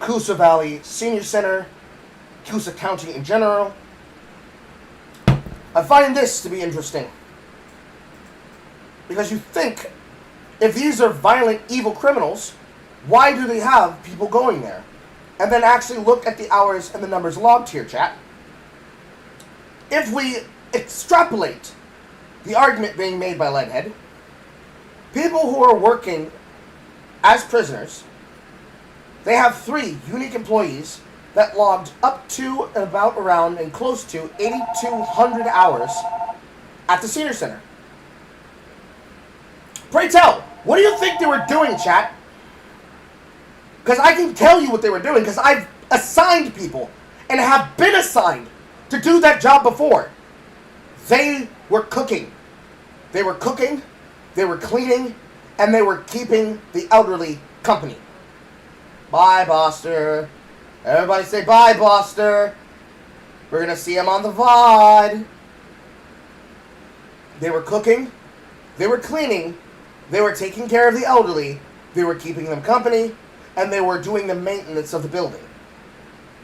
Coosa Valley Senior Center, Coosa County in general. I find this to be interesting. Because you think, if these are violent, evil criminals, why do they have people going there? And then actually look at the hours and the numbers logged here, chat. If we extrapolate the argument being made by Leadhead, people who are working as prisoners, they have 3 unique employees that logged up to and about around and close to 8,200 hours at the Senior Center. Pray tell, what do you think they were doing, chat? Because I can tell you what they were doing, because I've assigned people and have been assigned to do that job before. They were cooking. They were cooking, they were cleaning, and they were keeping the elderly company. Bye, Boster. Everybody say bye, Boster. We're going to see him on the VOD. They were cooking, they were cleaning, they were taking care of the elderly, they were keeping them company, and they were doing the maintenance of the building.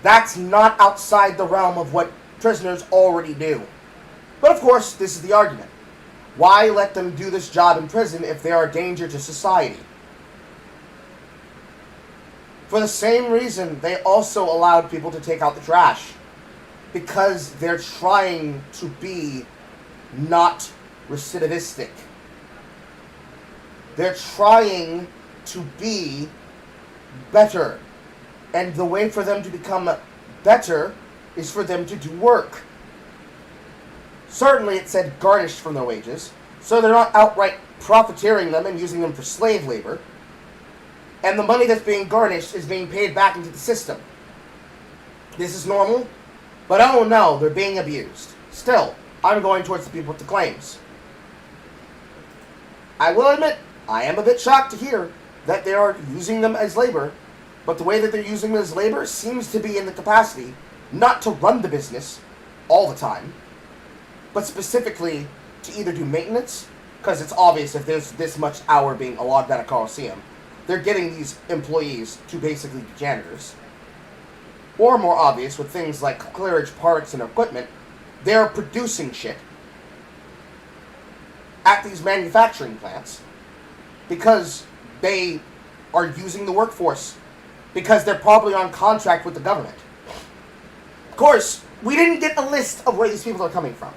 That's not outside the realm of what prisoners already do. But of course, this is the argument. Why let them do this job in prison if they are a danger to society? For the same reason, they also allowed people to take out the trash. Because they're trying to be not recidivistic. They're trying to be better. And the way for them to become better is for them to do work. Certainly it said garnished from their wages, so they're not outright profiteering them and using them for slave labor. And the money that's being garnished is being paid back into the system. This is normal, but oh no, they're being abused. Still, I'm going towards the people with the claims. I will admit, I am a bit shocked to hear that they are using them as labor, but the way that they're using them as labor seems to be in the capacity not to run the business all the time, but specifically to either do maintenance, because it's obvious if there's this much hour being logged at a Coliseum, they're getting these employees to basically be janitors. Or more obvious, with things like clearage parts and equipment, they're producing shit at these manufacturing plants because they are using the workforce, because they're probably on contract with the government. Of course, we didn't get a list of where these people are coming from.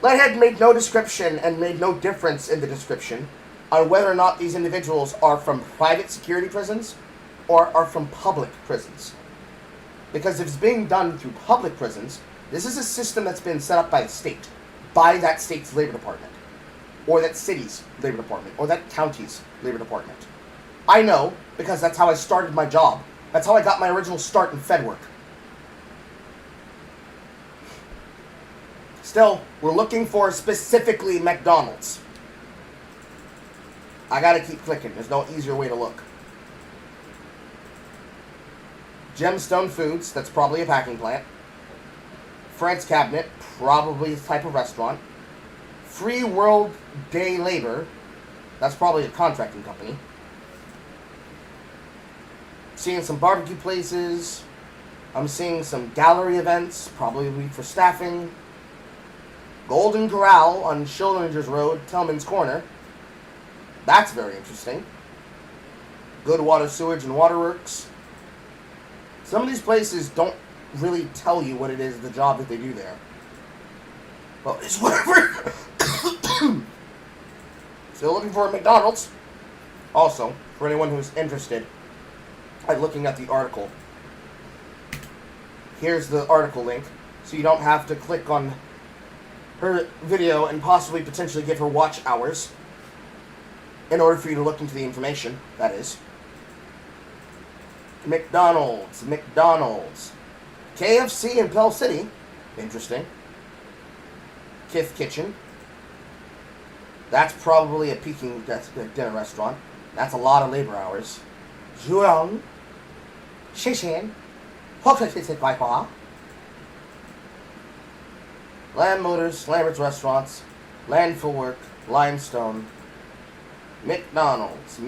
Leadhead made no description and made no difference in the description on whether or not these individuals are from private security prisons or are from public prisons. Because if it's being done through public prisons, this is a system that's been set up by the state, by that state's labor department, or that city's labor department, or that county's labor department. I know, because that's how I started my job. That's how I got my original start in Fed work. Still, we're looking for specifically McDonald's. I gotta keep clicking. There's no easier way to look. Gemstone Foods, that's probably a packing plant. Fred's Cabinet, probably a type of restaurant. Free World Day Labor, that's probably a contracting company. Seeing some barbecue places. I'm seeing some gallery events, probably for staffing. Golden Corral on Schillingers Road, Tillman's Corner. That's very interesting. Good Water, Sewage, and Waterworks. Some of these places don't really tell you what it is, the job that they do there. Well, it's whatever. Still looking for a McDonald's. Also, for anyone who's interested, I'm looking at the article. Here's the article link, so you don't have to click on her video and possibly potentially give her watch hours in order for you to look into the information, that is. McDonald's. KFC in Pell City. Interesting. Kith Kitchen. That's probably that's a dinner restaurant. That's a lot of labor hours. Zhuang. Shishan. Land Motors, Lambert's Restaurants, Landfill Work, Limestone, McDonald's,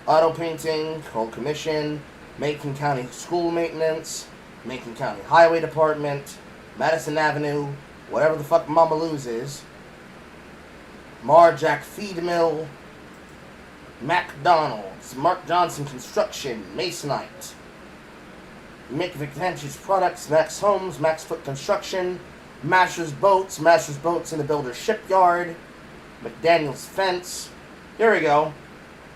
Auto Painting, Coal Commission, Macon County School Maintenance, Macon County Highway Department, Madison Avenue, whatever the fuck Mama Lou's is, Marjack Feed Mill, McDonald's, Mark Johnson Construction, Masonite, Mick Vintage Products, Max Homes, Max Foot Construction, Masters Boats in the Builder's Shipyard, McDaniel's Fence. Here we go.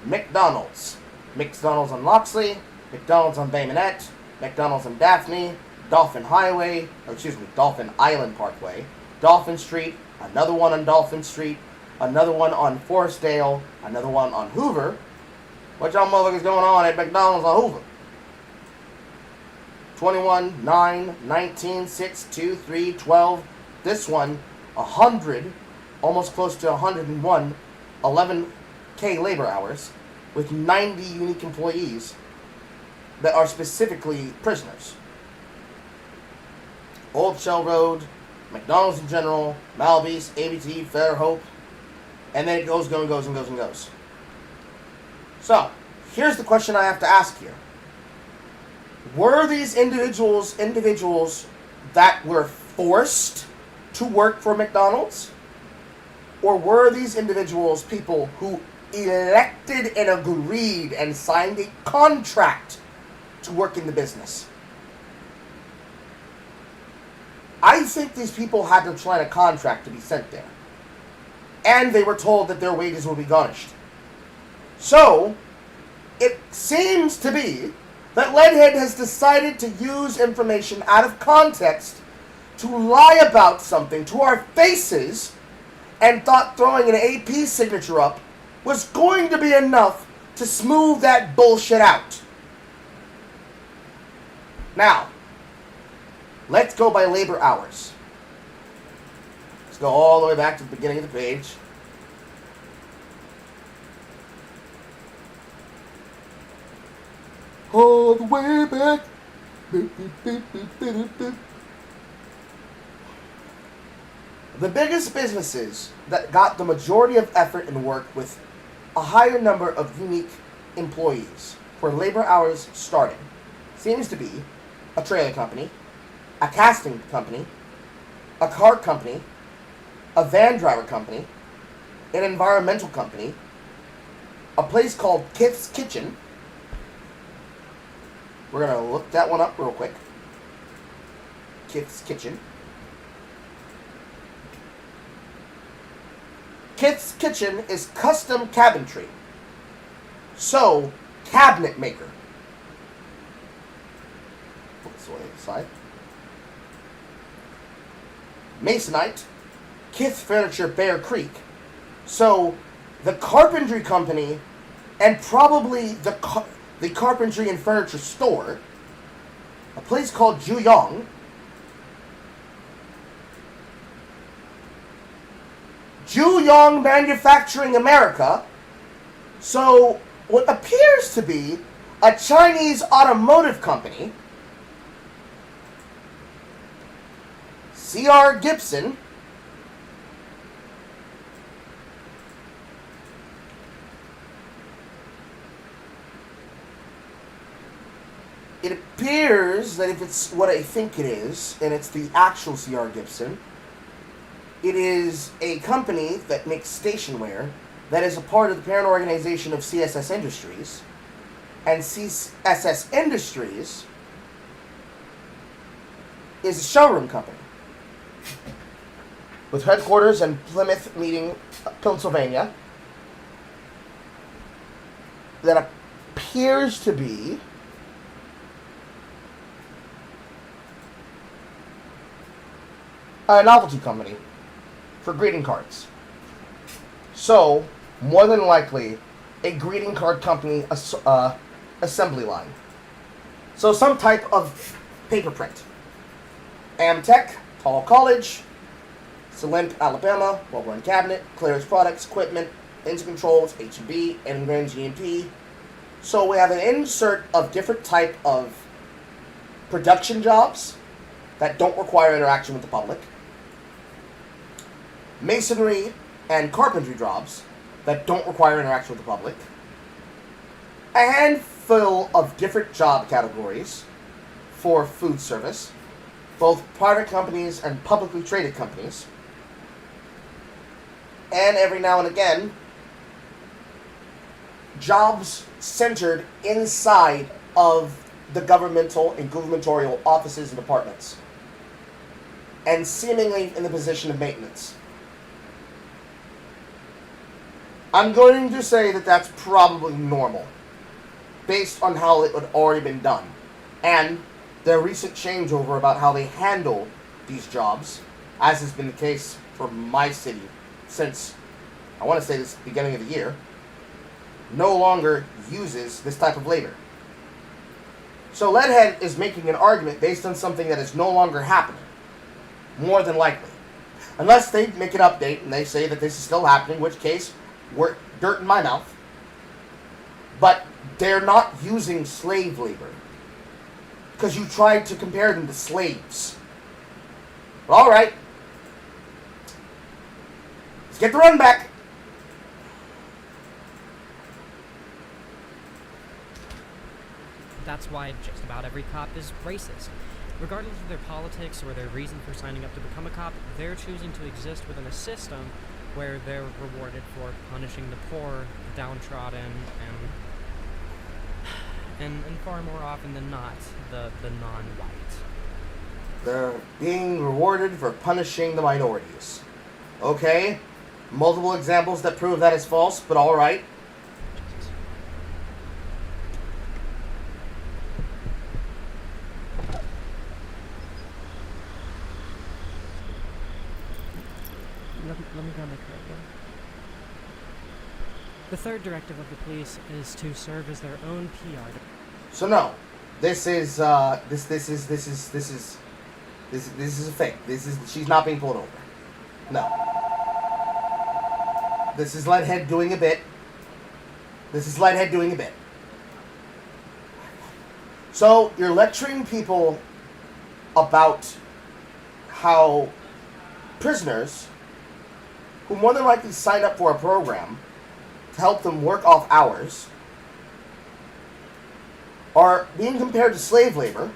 McDonald's. McDonald's on Loxley, McDonald's on Bay Minette, McDonald's on Daphne, Dolphin Island Parkway, Dolphin Street, another one on Dolphin Street, another one on Forestdale, another one on Hoover. What y'all motherfuckers going on at McDonald's on Hoover? 21, 9, 19, 6, 2, 3, 12. This one, 100, almost close to 101, 11K labor hours, with 90 unique employees that are specifically prisoners. Old Shell Road, McDonald's in general, Malby's, ABT, Fairhope, and then it goes. So, here's the question I have to ask here. Were these individuals that were forced to work for McDonald's? Or were these individuals people who elected and agreed and signed a contract to work in the business? I think these people had to sign a contract to be sent there. And they were told that their wages will be garnished. So, it seems to be that Leadhead has decided to use information out of context to lie about something to our faces and thought throwing an AP signature up was going to be enough to smooth that bullshit out. Now, let's go by labor hours. Let's go all the way back to the beginning of the page. All the way back. The biggest businesses that got the majority of effort and work with a higher number of unique employees where labor hours starting seems to be a trailer company, a casting company, a car company, a van driver company, an environmental company, a place called Kith's Kitchen. We're going to look that one up real quick. Kith's Kitchen. Kith's Kitchen is custom cabinetry. So, cabinet maker. Put this away aside. Masonite. Kith Furniture Bear Creek. So, the carpentry company and probably the carpentry and furniture store, a place called Juyong, Juyong Manufacturing America, so what appears to be a Chinese automotive company, C.R. Gibson, appears that if it's what I think it is, and it's the actual C.R. Gibson, it is a company that makes stationwear that is a part of the parent organization of CSS Industries. And CSS Industries is a showroom company with headquarters in Plymouth Meeting, Pennsylvania, that appears to be a novelty company for greeting cards. So, more than likely, a greeting card company assembly line. So some type of paper print. Amtech, Tall College, Salimp, Alabama, Well-Run Cabinet, Clarence Products, Equipment, Engine Controls, H&B, Engram, GMP. So we have an insert of different type of production jobs that don't require interaction with the public. Masonry and carpentry jobs that don't require interaction with the public. A handful of different job categories for food service, both private companies and publicly traded companies. And every now and again, jobs centered inside of the governmental and gubernatorial offices and departments, and seemingly in the position of maintenance. I'm going to say that that's probably normal, based on how it had already been done, and their recent changeover about how they handle these jobs, as has been the case for my city since, I want to say this beginning of the year, no longer uses this type of labor. So Leadhead is making an argument based on something that is no longer happening, more than likely. Unless they make an update and they say that this is still happening, in which case, we're dirt in my mouth. But they're not using slave labor, because you tried to compare them to slaves. Alright. Let's get the run back. That's why just about every cop is racist. Regardless of their politics or their reason for signing up to become a cop, they're choosing to exist within a system where they're rewarded for punishing the poor, the downtrodden, and far more often than not, the non-white. They're being rewarded for punishing the minorities. Okay? Multiple examples that prove that is false, but alright. Let me grab my card again. The third directive of the police is to serve as their own PR. So no, this is a fake. She's not being pulled over. No. This is Leadhead doing a bit. So you're lecturing people about how prisoners who more than likely signed up for a program to help them work off hours are being compared to slave labor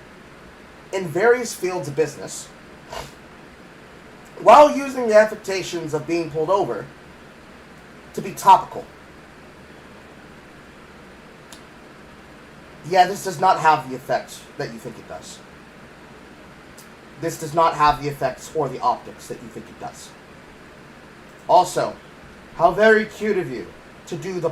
in various fields of business, while using the affectations of being pulled over to be topical. Yeah, this does not have the effect that you think it does. This does not have the effects or the optics that you think it does. Also, how very cute of you to do the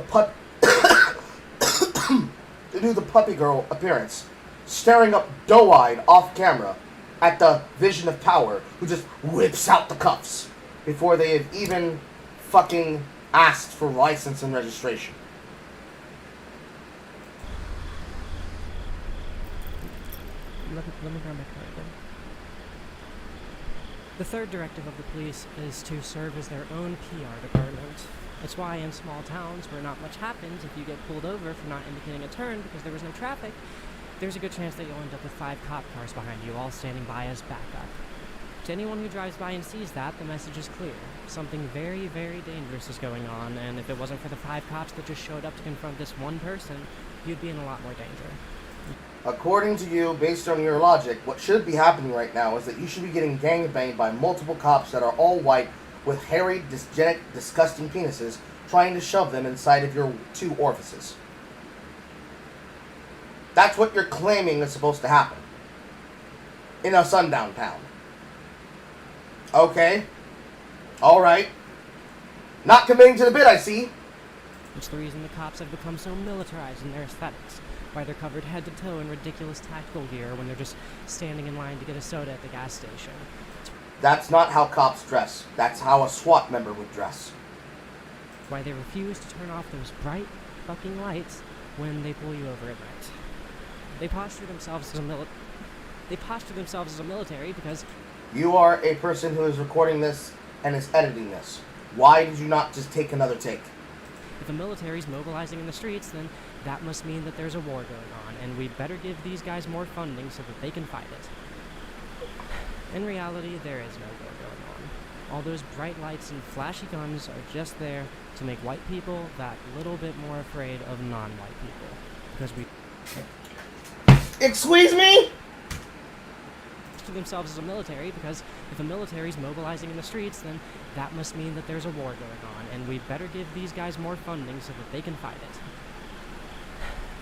puppy girl appearance, staring up doe-eyed off camera at the Vision of Power, who just whips out the cuffs before they have even fucking asked for license and registration. Let me grab my card again. The third directive of the police is to serve as their own PR department. It's why in small towns where not much happens, if you get pulled over for not indicating a turn because there was no traffic, there's a good chance that you'll end up with 5 cop cars behind you, all standing by as backup. To anyone who drives by and sees that, the message is clear. Something very, very dangerous is going on, and if it wasn't for the 5 cops that just showed up to confront this one person, you'd be in a lot more danger. According to you, based on your logic, what should be happening right now is that you should be getting gangbanged by multiple cops that are all white with hairy, dysgenic, disgusting penises trying to shove them inside of your 2 orifices. That's what you're claiming is supposed to happen in a sundown town. Okay. Alright. Not committing to the bit, I see. It's the reason the cops have become so militarized in their aesthetics. Why they're covered head to toe in ridiculous tactical gear when they're just standing in line to get a soda at the gas station. That's not how cops dress. That's how a SWAT member would dress. Why they refuse to turn off those bright fucking lights when they pull you over at night. They posture themselves as a military because You are a person who is recording this and is editing this. Why did you not just take another take? if the military's mobilizing in the streets, then that must mean that there's a war going on, and we'd better give these guys more funding so that they can fight it. In reality, there is no war going on. All those bright lights and flashy guns are just there to make white people that little bit more afraid of non-white people. Because we Excuse me? to themselves as a military, because if the military's mobilizing in the streets, then that must mean that there's a war going on, and we'd better give these guys more funding so that they can fight it.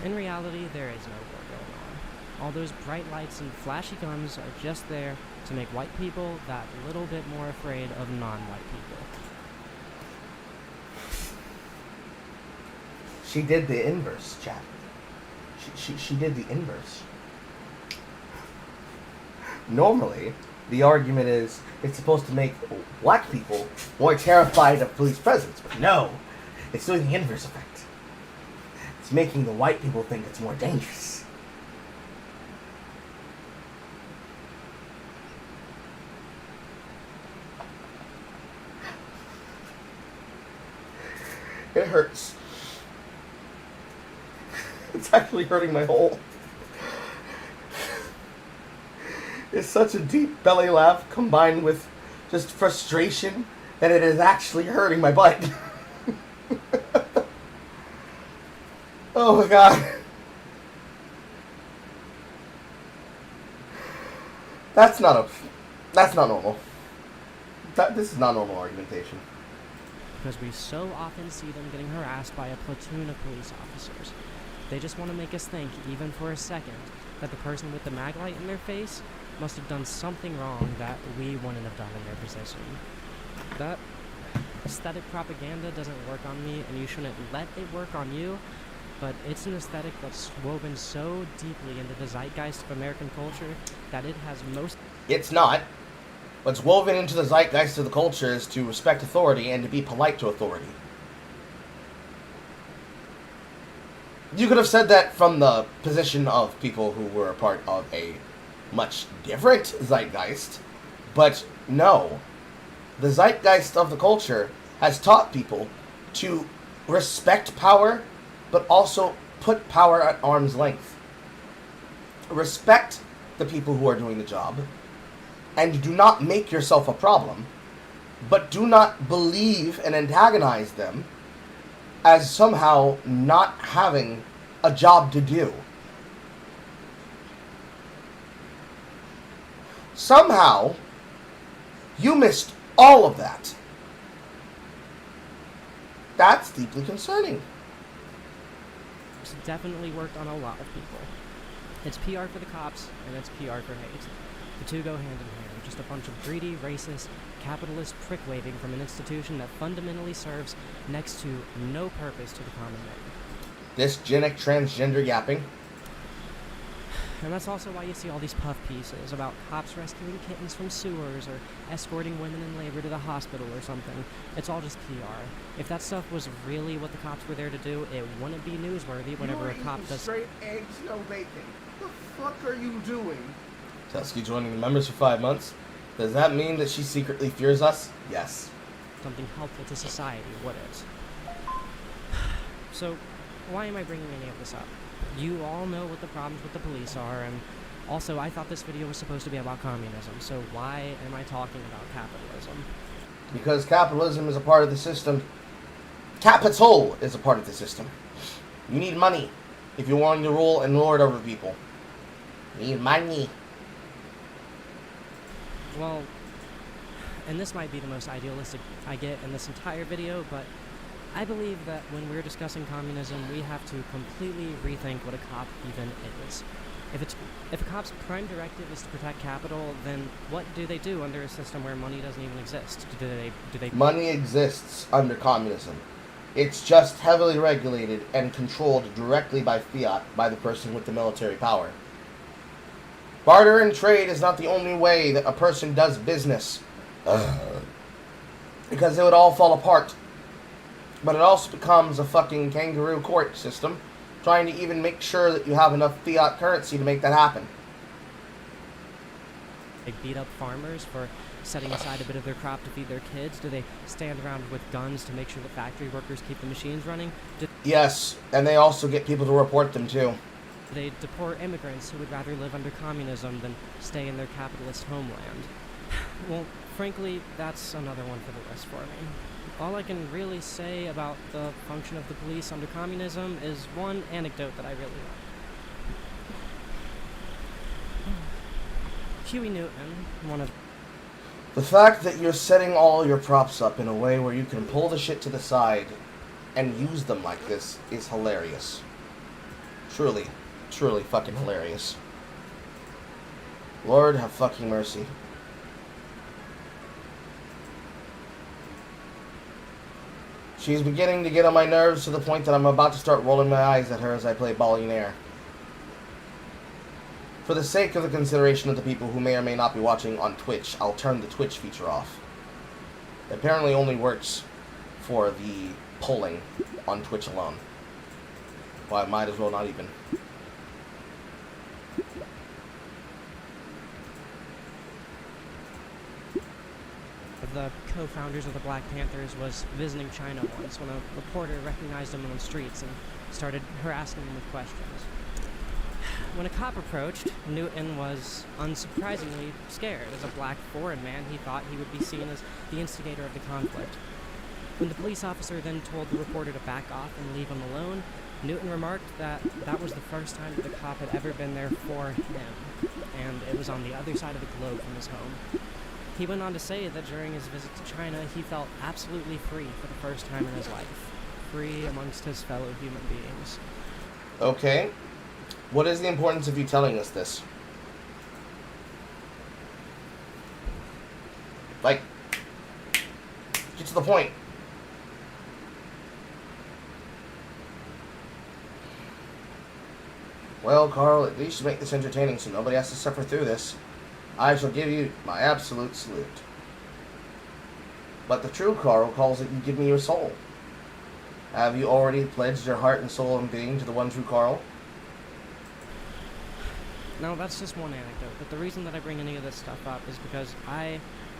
In reality, there is no war going on. All those bright lights and flashy guns are just there to make white people that little bit more afraid of non-white people. She did the inverse, chat. She did the inverse. Normally, the argument is it's supposed to make black people more terrified of police presence, but no, it's doing the inverse effect. It's making the white people think it's more dangerous. It hurts. It's actually hurting my hole. It's such a deep belly laugh combined with just frustration that it is actually hurting my butt. Oh my god. That's not normal. This is not normal argumentation. Because we so often see them getting harassed by a platoon of police officers. They just want to make us think, even for a second, that the person with the mag light in their face must have done something wrong that we wouldn't have done in their position. That aesthetic propaganda doesn't work on me, and you shouldn't let it work on you, but it's an aesthetic that's woven so deeply into the zeitgeist of American culture that it has most... It's not. What's woven into the zeitgeist of the culture is to respect authority and to be polite to authority. You could have said that from the position of people who were a part of a much different zeitgeist, but no. The zeitgeist of the culture has taught people to respect power, but also put power at arm's length. Respect the people who are doing the job, and do not make yourself a problem, but do not believe and antagonize them as somehow not having a job to do. Somehow, you missed all of that. That's deeply concerning. It's definitely worked on a lot of people. It's PR for the cops, and it's PR for hate. The two go hand in hand, just a bunch of greedy, racist, capitalist prick-waving from an institution that fundamentally serves next to no purpose to the common man. Dysgenic transgender yapping. And that's also why you see all these puff pieces about cops rescuing kittens from sewers or escorting women in labor to the hospital or something. It's all just PR. If that stuff was really what the cops were there to do, it wouldn't be newsworthy whenever a cop does... Straight eggs, no bacon. What the fuck are you doing? Tusky joining the members for 5 months. Does that mean that she secretly fears us? Yes. something helpful to society, would it? So, why am I bringing any of this up? You all know what the problems with the police are, and also I thought this video was supposed to be about communism, so why am I talking about capitalism? Because capitalism is a part of the system. Capital is a part of the system. You need money. if you're wanting to rule and lord over people. Need money. Well, and this might be the most idealistic I get in this entire video, but I believe that when we're discussing communism, we have to completely rethink what a cop even is. If a cop's prime directive is to protect capital, then what do they do under a system where money doesn't even exist? Do they Money exists under communism. It's just heavily regulated and controlled directly by fiat, by the person with the military power. Barter and trade is not the only way that a person does business. Because it would all fall apart. But it also becomes a fucking kangaroo court system, trying to even make sure that you have enough fiat currency to make that happen. They beat up farmers for setting aside a bit of their crop to feed their kids? Do they stand around with guns to make sure that factory workers keep the machines running? Yes, and they also get people to report them too. Do they deport immigrants who would rather live under communism than stay in their capitalist homeland? Well, frankly, that's another one for the list for me. All I can really say about the function of the police under communism is one anecdote that I really like. Huey Newton, one of... The fact that you're setting all your props up in a way where you can pull the shit to the side and use them like this is hilarious. Truly, truly fucking hilarious. Lord have fucking mercy. She's beginning to get on my nerves to the point that I'm about to start rolling my eyes at her as I play Ballionaire. For the sake of the consideration of the people who may or may not be watching on Twitch, I'll turn the Twitch feature off. It apparently only works for the polling on Twitch alone. Well, I might as well not even. The co-founders of the Black Panthers was visiting China once when a reporter recognized him on the streets and started harassing him with questions. When a cop approached, Newton was unsurprisingly scared. As a black foreign man, he thought he would be seen as the instigator of the conflict. When the police officer then told the reporter to back off and leave him alone, Newton remarked that that was the first time that the cop had ever been there for him, and it was on the other side of the globe from his home. He went on to say that during his visit to China, he felt absolutely free for the first time in his life. Free amongst his fellow human beings. Okay. What is the importance of you telling us this? Like, get to the point. Well, Carl, at least you make this entertaining so nobody has to suffer through this. I shall give you my absolute salute. But the true Carl calls it you give me your soul. Have you already pledged your heart and soul and being to the one true Carl? No, that's just one anecdote, but the reason that I bring any of this stuff up is because I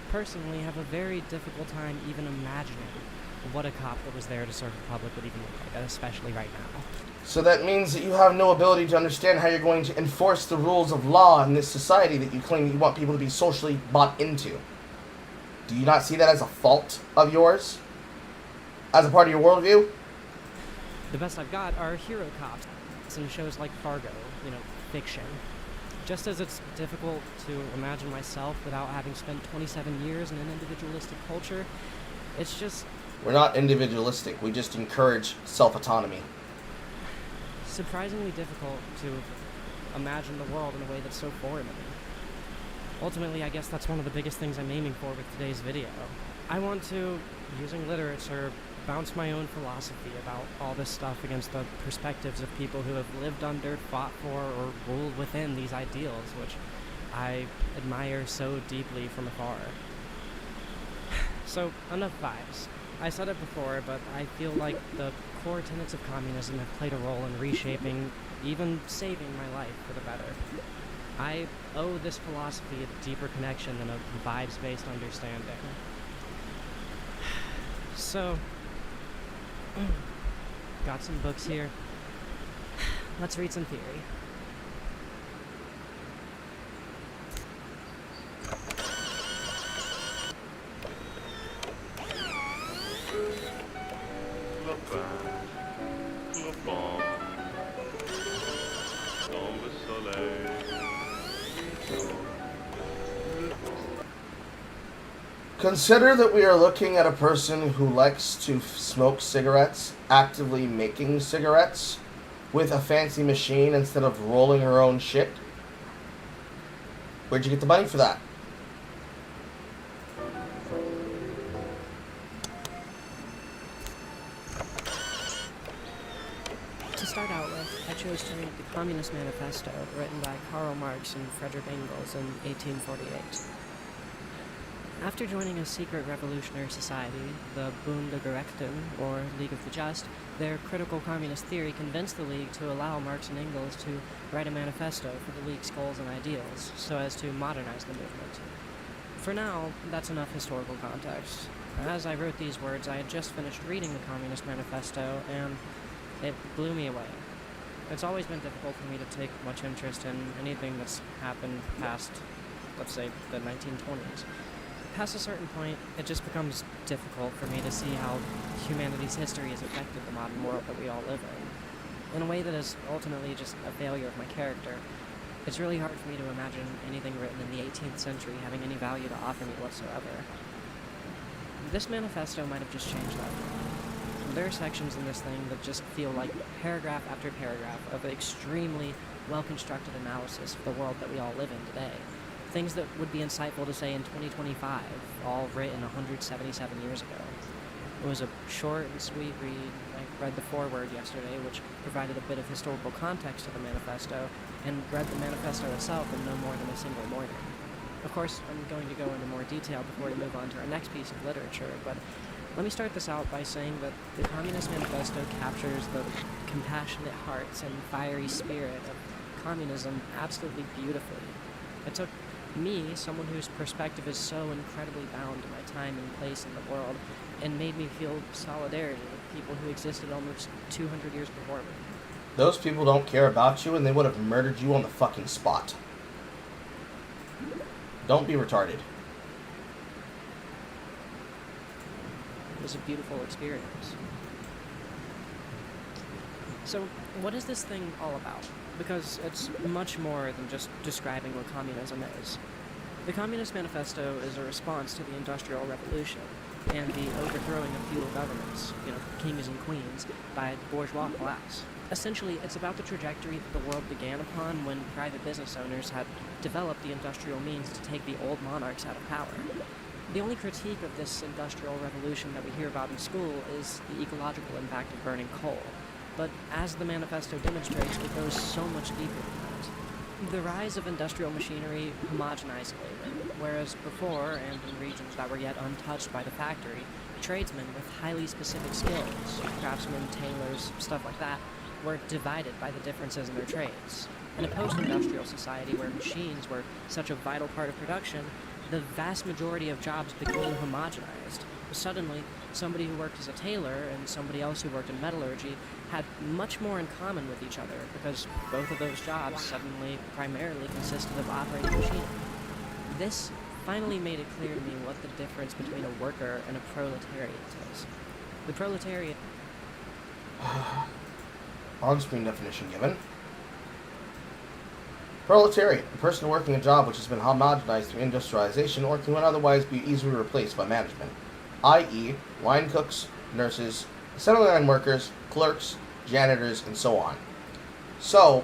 personally have a very difficult time even imagining what a cop that was there to serve the public would even look like, especially right now. So that means that you have no ability to understand how you're going to enforce the rules of law in this society that you claim you want people to be socially bought into. Do you not see that as a fault of yours? As a part of your worldview? The best I've got are hero cops in shows like Fargo, fiction. Just as it's difficult to imagine myself without having spent 27 years in an individualistic culture, it's just... We're not individualistic, we just encourage self-autonomy. Surprisingly difficult to imagine the world in a way that's so foreign to me. Ultimately, I guess that's one of the biggest things I'm aiming for with today's video. I want to, using literature, bounce my own philosophy about all this stuff against the perspectives of people who have lived under, fought for, or ruled within these ideals, which I admire so deeply from afar. So, enough vibes. I said it before, but I feel like the core tenets of communism have played a role in reshaping, even saving my life for the better. I owe this philosophy a deeper connection than a vibes-based understanding. So, got some books here. Let's read some theory. Consider that we are looking at a person who likes to smoke cigarettes, actively making cigarettes with a fancy machine instead of rolling her own shit. Where'd you get the money for that? To start out with, I chose to read the Communist Manifesto, written by Karl Marx and Frederick Engels in 1848. After joining a secret revolutionary society, the Bund der Gerechten, or League of the Just, their critical communist theory convinced the League to allow Marx and Engels to write a manifesto for the League's goals and ideals, so as to modernize the movement. For now, that's enough historical context. As I wrote these words, I had just finished reading the Communist Manifesto, and it blew me away. It's always been difficult for me to take much interest in anything that's happened past, let's say, the 1920s. Past a certain point, it just becomes difficult for me to see how humanity's history has affected the modern world that we all live in a way that is ultimately just a failure of my character. It's really hard for me to imagine anything written in the 18th century having any value to offer me whatsoever. This manifesto might have just changed that. There are sections in this thing that just feel like paragraph after paragraph of extremely well-constructed analysis of the world that we all live in today. Things that would be insightful to say in 2025, all written 177 years ago. It was a short and sweet read. I read the foreword yesterday, which provided a bit of historical context to the manifesto, and read the manifesto itself in no more than a single morning. Of course, I'm going to go into more detail before we move on to our next piece of literature, but let me start this out by saying that the Communist Manifesto captures the compassionate hearts and fiery spirit of communism absolutely beautifully. It took me, someone whose perspective is so incredibly bound to my time and place in the world, and made me feel solidarity with people who existed almost 200 years before me. Those people don't care about you and they would have murdered you on the fucking spot. Don't be retarded. It was a beautiful experience. So, what is this thing all about? Because it's much more than just describing what communism is. The Communist Manifesto is a response to the Industrial Revolution and the overthrowing of feudal governments, kings and queens, by the bourgeois class. Essentially, it's about the trajectory that the world began upon when private business owners had developed the industrial means to take the old monarchs out of power. The only critique of this industrial revolution that we hear about in school is the ecological impact of burning coal. But as the manifesto demonstrates, it goes so much deeper than that. The rise of industrial machinery homogenized labor, whereas before, and in regions that were yet untouched by the factory, tradesmen with highly specific skills, craftsmen, tailors, stuff like that, were divided by the differences in their trades. In a post-industrial society where machines were such a vital part of production, the vast majority of jobs became homogenized. Suddenly, somebody who worked as a tailor and somebody else who worked in metallurgy had much more in common with each other because both of those jobs suddenly primarily consisted of operating machinery. This finally made it clear to me what the difference between a worker and a proletariat is. The proletariat... On-screen definition given. Proletariat, a person working a job which has been homogenized through industrialization or can otherwise be easily replaced by management, i.e., line cooks, nurses, assembly line workers, clerks, janitors, and so on. So,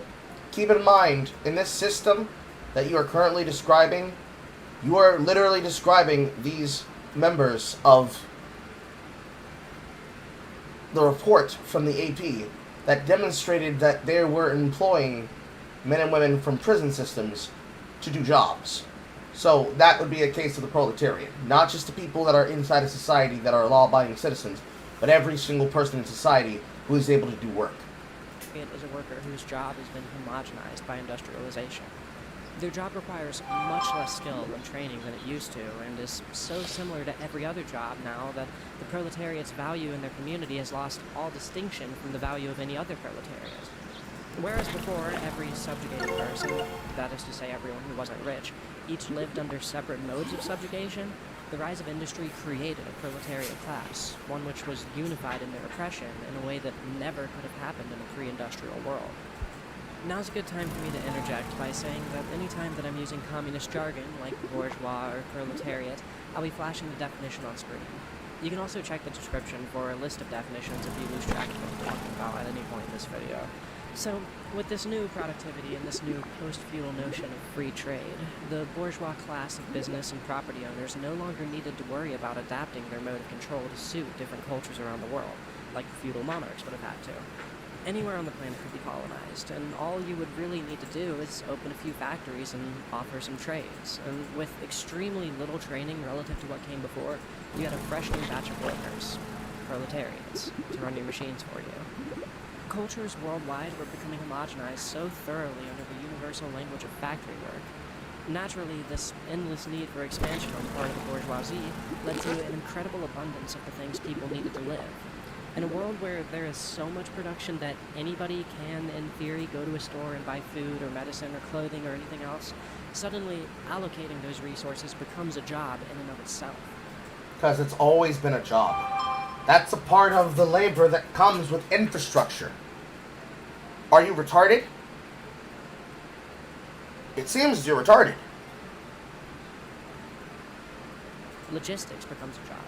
keep in mind, in this system that you are currently describing, you are literally describing these members of the report from the AP that demonstrated that they were employing men and women from prison systems to do jobs. So that would be a case of the proletariat. Not just the people that are inside of society that are law-abiding citizens, but every single person in society who is able to do work. It is a worker whose job has been homogenized by industrialization. Their job requires much less skill and training than it used to, and is so similar to every other job now that the proletariat's value in their community has lost all distinction from the value of any other proletariat. Whereas before, every subjugated person, that is to say everyone who wasn't rich, each lived under separate modes of subjugation, the rise of industry created a proletariat class, one which was unified in their oppression in a way that never could have happened in a pre-industrial world. Now's a good time for me to interject by saying that any time that I'm using communist jargon, like bourgeois or proletariat, I'll be flashing the definition on screen. You can also check the description for a list of definitions if you lose track of what I'm talking about at any point in this video. So, with this new productivity and this new post-feudal notion of free trade, the bourgeois class of business and property owners no longer needed to worry about adapting their mode of control to suit different cultures around the world, like feudal monarchs would have had to. Anywhere on the planet could be colonized, and all you would really need to do is open a few factories and offer some trades. And with extremely little training relative to what came before, you had a fresh new batch of workers, proletariats, to run your machines for you. Cultures worldwide were becoming homogenized so thoroughly under the universal language of factory work. Naturally, this endless need for expansion on the part of the bourgeoisie led to an incredible abundance of the things people needed to live. In a world where there is so much production that anybody can, in theory, go to a store and buy food or medicine or clothing or anything else, suddenly allocating those resources becomes a job in and of itself. Because it's always been a job. That's a part of the labor that comes with infrastructure. Are you retarded? It seems you're retarded. Logistics becomes a job.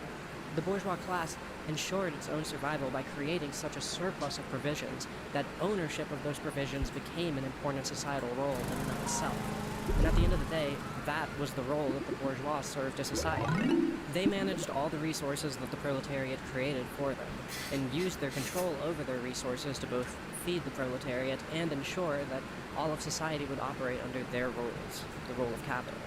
The bourgeois class ensured its own survival by creating such a surplus of provisions that ownership of those provisions became an important societal role in and of itself. And at the end of the day, that was the role that the bourgeois served to society. They managed all the resources that the proletariat created for them, and used their control over their resources to both feed the proletariat and ensure that all of society would operate under their roles, the role of capital.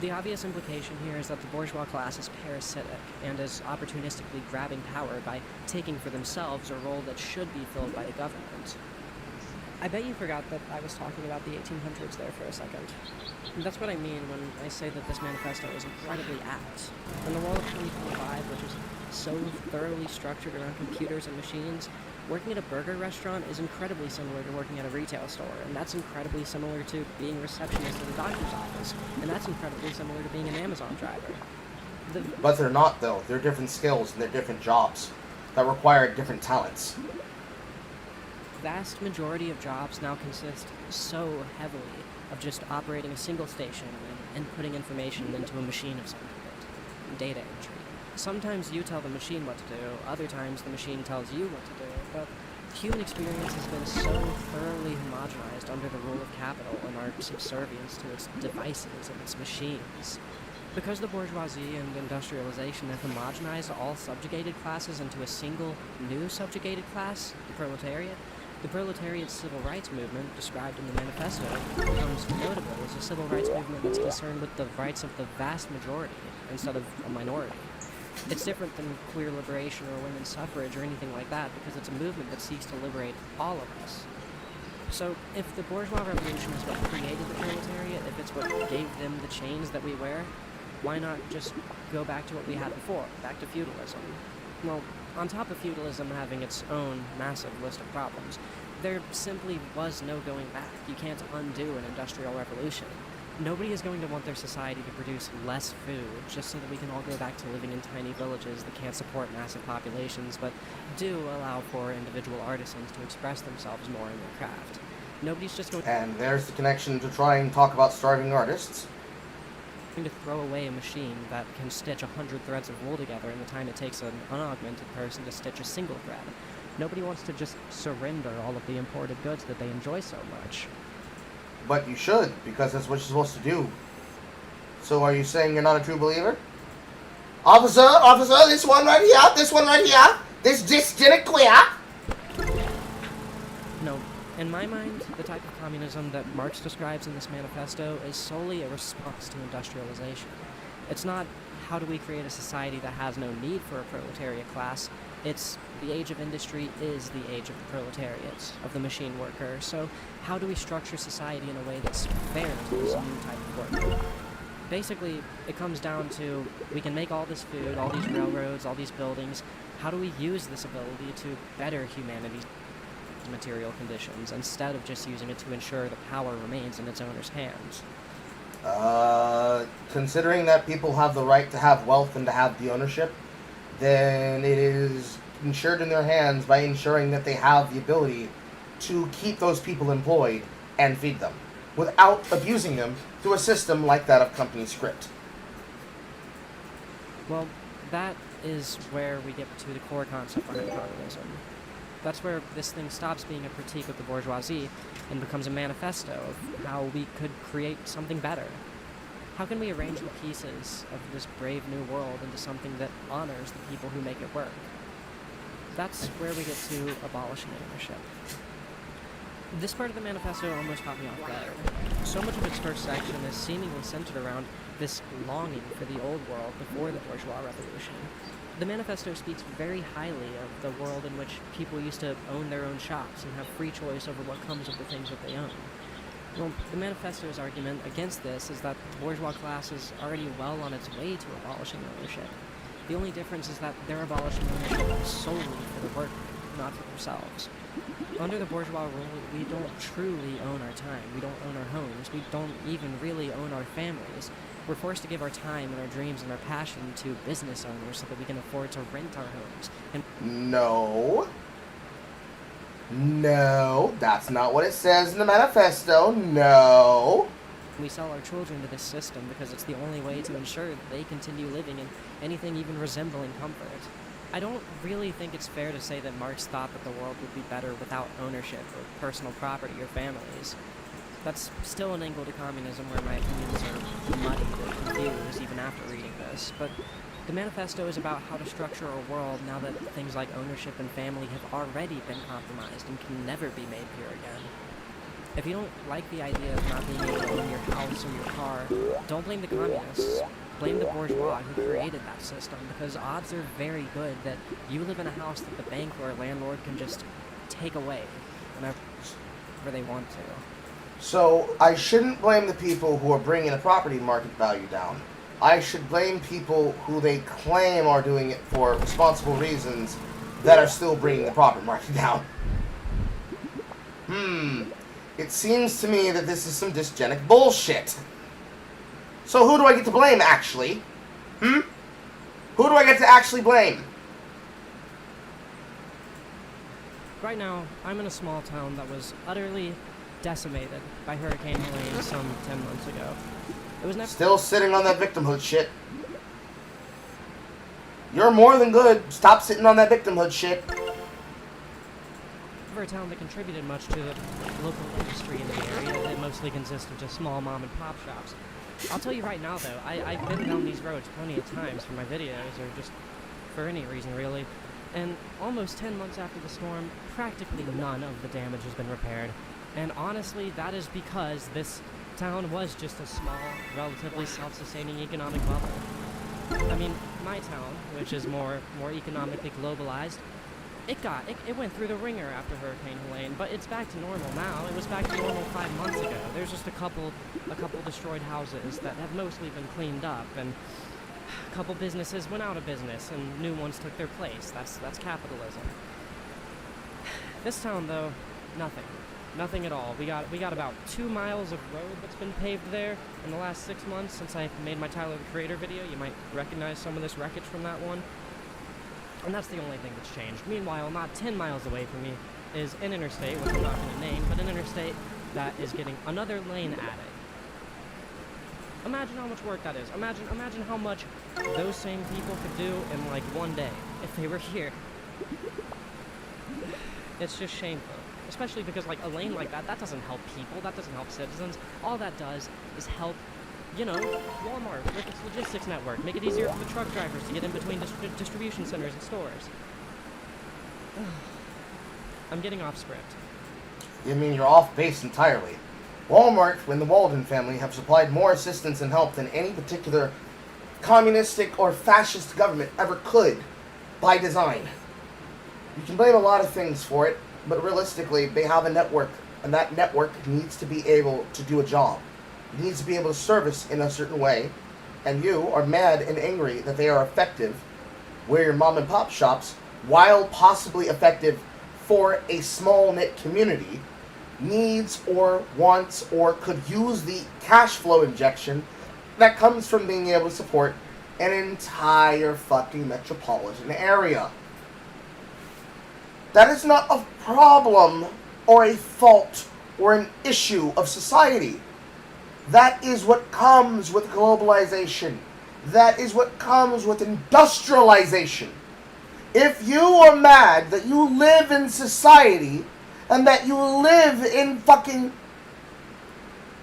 The obvious implication here is that the bourgeois class is parasitic and is opportunistically grabbing power by taking for themselves a role that should be filled by the government. I bet you forgot that I was talking about the 1800s there for a second. And that's what I mean when I say that this manifesto is incredibly apt. In the world of 2025, which is so thoroughly structured around computers and machines, working at a burger restaurant is incredibly similar to working at a retail store, and that's incredibly similar to being a receptionist at a doctor's office, and that's incredibly similar to being an Amazon driver. But they're not, though. They're different skills and they're different jobs that require different talents. Vast majority of jobs now consist so heavily of just operating a single station and inputting information into a machine of some kind. Data entry. Sometimes you tell the machine what to do, other times the machine tells you what to do, but human experience has been so thoroughly homogenized under the rule of capital and our subservience to its devices and its machines. Because the bourgeoisie and industrialization have homogenized all subjugated classes into a single new subjugated class, the proletariat civil rights movement, described in the manifesto, becomes notable as a civil rights movement that's concerned with the rights of the vast majority instead of a minority. It's different than queer liberation or women's suffrage or anything like that because it's a movement that seeks to liberate all of us. So, if the bourgeois revolution is what created the proletariat, if it's what gave them the chains that we wear, why not just go back to what we had before, back to feudalism? Well, on top of feudalism having its own massive list of problems, there simply was no going back. You can't undo an industrial revolution. Nobody is going to want their society to produce less food just so that we can all go back to living in tiny villages that can't support massive populations, but do allow for individual artisans to express themselves more in their craft. Nobody's just going And there's the connection to try and talk about starving artists. to throw away a machine that can stitch 100 threads of wool together in the time it takes an unaugmented person to stitch a single thread. Nobody wants to just surrender all of the imported goods that they enjoy so much. But you should, because that's what you're supposed to do. So are you saying you're not a true believer? Officer, this one right here, this didn't clear. No. In my mind, the type of communism that Marx describes in this manifesto is solely a response to industrialization. It's not how do we create a society that has no need for a proletariat class. It's the age of industry is the age of the proletariat, of the machine worker. So how do we structure society in a way that's fair to this new type of worker? Basically, it comes down to we can make all this food, all these railroads, all these buildings. How do we use this ability to better humanity's material conditions instead of just using it to ensure the power remains in its owner's hands? Considering that people have the right to have wealth and to have the ownership, then it is ensured in their hands by ensuring that they have the ability to keep those people employed and feed them, without abusing them through a system like that of company script. Well, that is where we get to the core concept behind communism. That's where this thing stops being a critique of the bourgeoisie and becomes a manifesto of how we could create something better. How can we arrange the pieces of this brave new world into something that honors the people who make it work? That's where we get to abolishing ownership. This part of the manifesto almost caught me off guard. So much of its first section is seemingly centered around this longing for the old world before the bourgeois revolution. The manifesto speaks very highly of the world in which people used to own their own shops and have free choice over what comes of the things that they own. Well, the manifesto's argument against this is that the bourgeois class is already well on its way to abolishing ownership. The only difference is that they're abolishing ownership solely for the worker, not for themselves. Under the bourgeois rule, we don't truly own our time. We don't own our homes. We don't even really own our families. We're forced to give our time and our dreams and our passion to business owners so that we can afford to rent our homes. And No, that's not what it says in the manifesto. No. we sell our children to this system because it's the only way to ensure that they continue living in anything even resembling comfort. I don't really think it's fair to say that Marx thought that the world would be better without ownership or personal property or families. That's still an angle to communism where my opinions are muddied or confused even after reading this, but the manifesto is about how to structure a world now that things like ownership and family have already been compromised and can never be made pure again. If you don't like the idea of not being able to own your house or your car, don't blame the communists. Blame the bourgeois who created that system, because odds are very good that you live in a house that the bank or landlord can just take away whenever they want to. So, I shouldn't blame the people who are bringing the property market value down. I should blame people who they claim are doing it for responsible reasons that are still bringing the property market down. It seems to me that this is some dysgenic bullshit. So who do I get to blame, actually? Who do I get to actually blame? Right now, I'm in a small town that was utterly decimated by Hurricane Helene some 10 months ago. It was never Still sitting on that victimhood shit. You're more than good. Stop sitting on that victimhood shit. a town that contributed much to the local industry in the area. It mostly consists of just small mom and pop shops. I'll tell you right now, though, I've been down these roads plenty of times for my videos, or just for any reason, really. And almost 10 months after the storm, practically none of the damage has been repaired. And honestly, that is because this town was just a small, relatively self-sustaining economic bubble. I mean, my town, which is more economically globalized, it went through the ringer after Hurricane Helene, but it's back to normal now. It was back to normal 5 months ago. There's just a couple destroyed houses that have mostly been cleaned up, and a couple businesses went out of business, and new ones took their place. That's capitalism. This town, though, nothing at all. We got about 2 miles of road that's been paved there in the last 6 months since I made my Tyler the Creator video. You might recognize some of this wreckage from that one. And that's the only thing that's changed. Meanwhile, not 10 miles away from me is an interstate, which I'm not going to name, but an interstate that is getting another lane added. Imagine how much work that is. Imagine how much those same people could do in like one day if they were here. It's just shameful. Especially because like a lane like that doesn't help people, that doesn't help citizens. All that does is help, Walmart with its logistics network, make it easier for the truck drivers to get in between distribution centers and stores. I'm getting off script. You mean you're off base entirely? Walmart and the Walden family have supplied more assistance and help than any particular communistic or fascist government ever could, by design. You can blame a lot of things for it, but realistically, they have a network, and that network needs to be able to do a job. It needs to be able to service in a certain way, and you are mad and angry that they are effective where your mom and pop shops, while possibly effective for a small knit community, needs or wants or could use the cash flow injection that comes from being able to support an entire fucking metropolitan area. That is not a problem or a fault or an issue of society. That is what comes with globalization. That is what comes with industrialization. If you are mad that you live in society and that you live in fucking,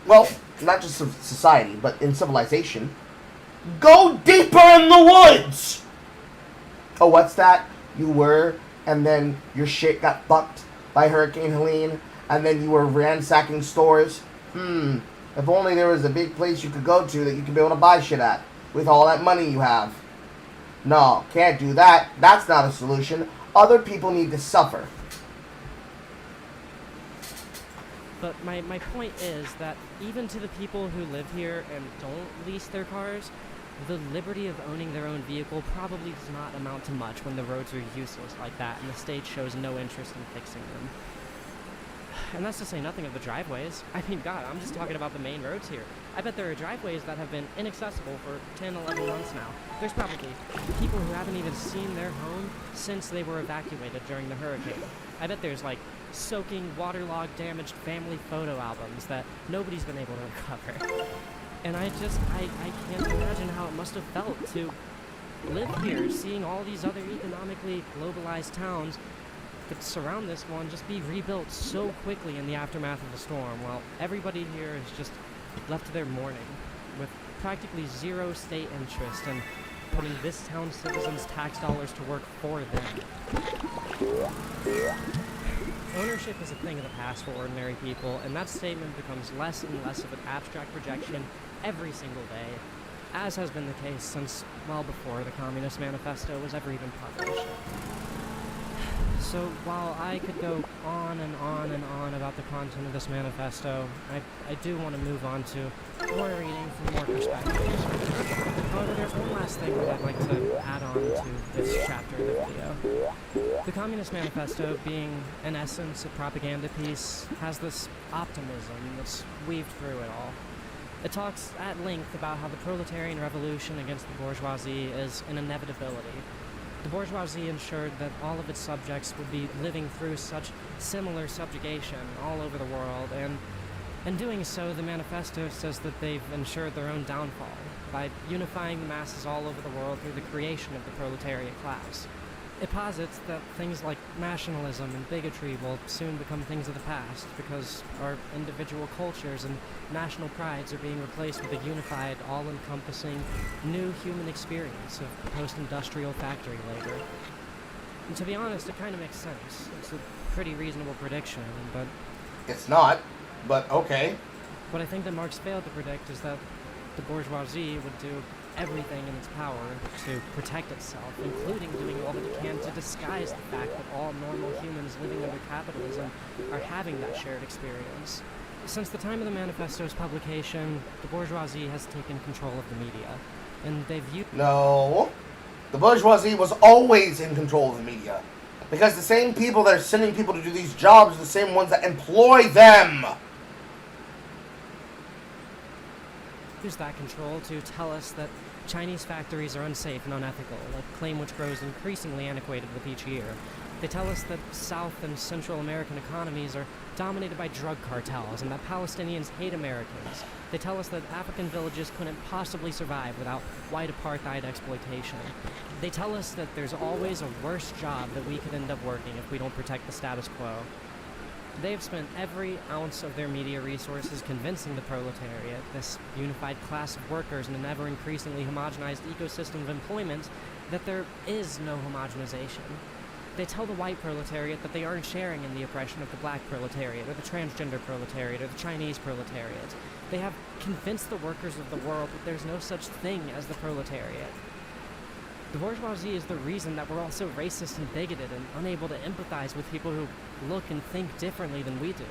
well, not just society, but in civilization, go deeper in the woods! Oh, what's that? You were, and then your shit got fucked by Hurricane Helene, and then you were ransacking stores. If only there was a big place you could go to that you could be able to buy shit at, with all that money you have. No, can't do that. That's not a solution. Other people need to suffer. But my point is that even to the people who live here and don't lease their cars, the liberty of owning their own vehicle probably does not amount to much when the roads are useless like that and the state shows no interest in fixing them. And that's to say nothing of the driveways. I mean, God, I'm just talking about the main roads here. I bet there are driveways that have been inaccessible for 10, 11 months now. There's probably people who haven't even seen their home since they were evacuated during the hurricane. I bet there's, like, soaking, waterlogged, damaged family photo albums that nobody's been able to recover. And I can't imagine how it must have felt to live here, seeing all these other economically globalized towns that surround this one just be rebuilt so quickly in the aftermath of the storm, while everybody here is just left to their mourning, with practically zero state interest in putting this town's citizens' tax dollars to work for them. Ownership is a thing of the past for ordinary people, and that statement becomes less and less of an abstract projection every single day, as has been the case since well before the Communist Manifesto was ever even published. So while I could go on and on and on about the content of this manifesto, I do want to move on to more reading from more perspectives. However, there's one last thing that I'd like to add on to this chapter of the video. The Communist Manifesto, being in essence a propaganda piece, has this optimism that's weaved through it all. It talks at length about how the proletarian revolution against the bourgeoisie is an inevitability. The bourgeoisie ensured that all of its subjects would be living through such similar subjugation all over the world, and in doing so, the manifesto says that they've ensured their own downfall by unifying the masses all over the world through the creation of the proletariat class. It posits that things like nationalism and bigotry will soon become things of the past because our individual cultures and national prides are being replaced with a unified, all-encompassing, new human experience of post-industrial factory labor. And to be honest, it kind of makes sense. It's a pretty reasonable prediction, but... It's not, but okay. What I think that Marx failed to predict is that the bourgeoisie would do everything in its power to protect itself, including doing all that it can to disguise the fact that all normal humans living under capitalism are having that shared experience. Since the time of the manifesto's publication, the bourgeoisie has taken control of the media, and they've used... No. The bourgeoisie was always in control of the media. Because the same people that are sending people to do these jobs are the same ones that employ them. Use that control to tell us that Chinese factories are unsafe and unethical, a claim which grows increasingly antiquated with each year. They tell us that South and Central American economies are dominated by drug cartels and that Palestinians hate Americans. They tell us that African villages couldn't possibly survive without white apartheid exploitation. They tell us that there's always a worse job that we could end up working if we don't protect the status quo. They've spent every ounce of their media resources convincing the proletariat, this unified class of workers in an ever-increasingly homogenized ecosystem of employment, that there is no homogenization. They tell the white proletariat that they aren't sharing in the oppression of the black proletariat, or the transgender proletariat, or the Chinese proletariat. They have convinced the workers of the world that there's no such thing as the proletariat. The bourgeoisie is the reason that we're all so racist and bigoted and unable to empathize with people who look and think differently than we do.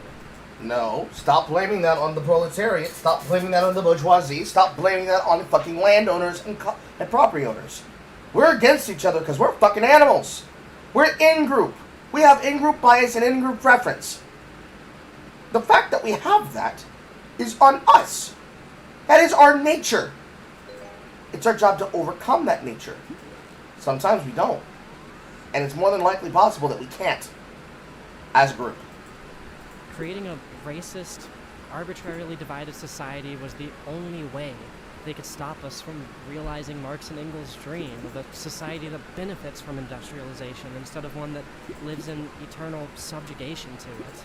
No, stop blaming that on the proletariat. Stop blaming that on the bourgeoisie. Stop blaming that on fucking landowners and property owners. We're against each other because we're fucking animals. We're in-group. We have in-group bias and in-group preference. The fact that we have that is on us. That is our nature. It's our job to overcome that nature. Sometimes we don't. And it's more than likely possible that we can't. As a group. creating a racist, arbitrarily divided society was the only way they could stop us from realizing Marx and Engels' dream of a society that benefits from industrialization instead of one that lives in eternal subjugation to it.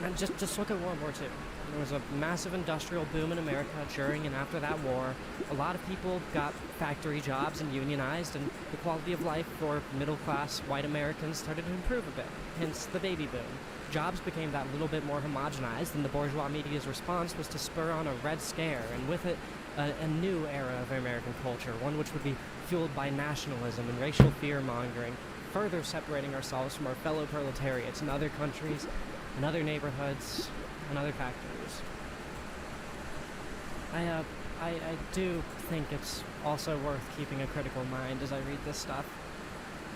And just look at World War II. There was a massive industrial boom in America during and after that war. A lot of people got factory jobs and unionized, and the quality of life for middle-class white Americans started to improve a bit, hence the baby boom. Jobs became that little bit more homogenized, and the bourgeois media's response was to spur on a Red Scare, and with it, a new era of American culture, one which would be fueled by nationalism and racial fear-mongering, further separating ourselves from our fellow proletariats in other countries, in other neighborhoods, and other factories. I do think it's also worth keeping a critical mind as I read this stuff.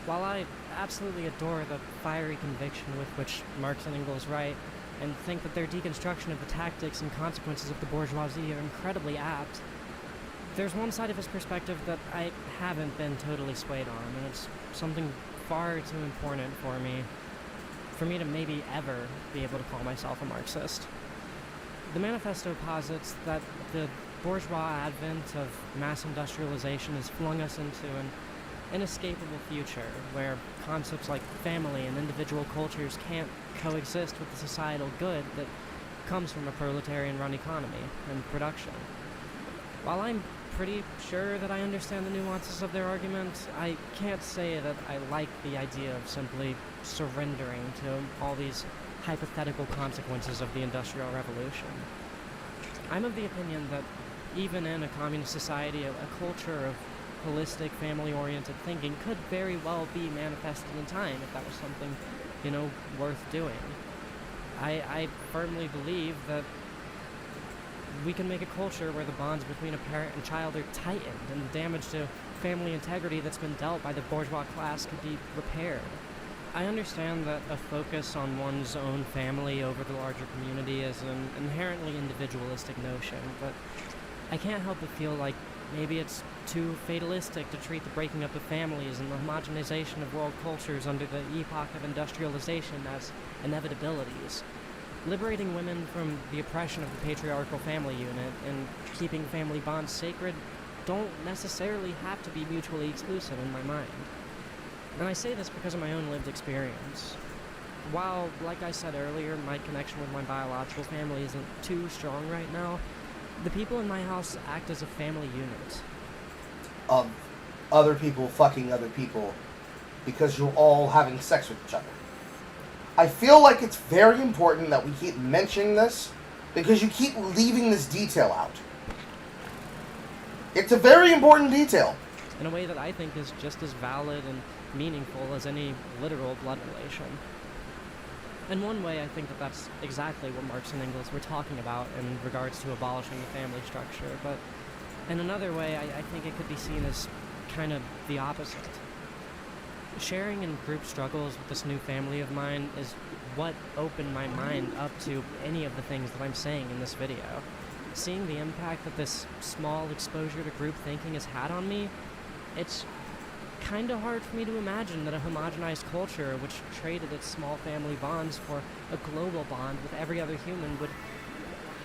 While I absolutely adore the fiery conviction with which Marx and Engels write, and think that their deconstruction of the tactics and consequences of the bourgeoisie are incredibly apt, there's one side of his perspective that I haven't been totally swayed on, and it's something far too important for me to maybe ever be able to call myself a Marxist. The manifesto posits that the bourgeois advent of mass industrialization has flung us into an inescapable future where concepts like family and individual cultures can't coexist with the societal good that comes from a proletarian-run economy and production. While I'm pretty sure that I understand the nuances of their argument, I can't say that I like the idea of simply surrendering to all these hypothetical consequences of the Industrial Revolution. I'm of the opinion that even in a communist society, a culture of holistic, family-oriented thinking could very well be manifested in time if that was something, worth doing. I firmly believe that we can make a culture where the bonds between a parent and child are tightened and the damage to family integrity that's been dealt by the bourgeois class could be repaired. I understand that a focus on one's own family over the larger community is an inherently individualistic notion, but I can't help but feel like maybe it's too fatalistic to treat the breaking up of families and the homogenization of world cultures under the epoch of industrialization as inevitabilities. Liberating women from the oppression of the patriarchal family unit and keeping family bonds sacred don't necessarily have to be mutually exclusive in my mind. And I say this because of my own lived experience. While, like I said earlier, my connection with my biological family isn't too strong right now, the people in my house act as a family unit. Of other people fucking other people because you're all having sex with each other. I feel like it's very important that we keep mentioning this because you keep leaving this detail out. It's a very important detail. In a way that I think is just as valid and meaningful as any literal blood relation. In one way, I think that that's exactly what Marx and Engels were talking about in regards to abolishing the family structure, but in another way, I think it could be seen as kind of the opposite. Sharing in group struggles with this new family of mine is what opened my mind up to any of the things that I'm saying in this video. Seeing the impact that this small exposure to group thinking has had on me, it's kind of hard for me to imagine that a homogenized culture which traded its small family bonds for a global bond with every other human would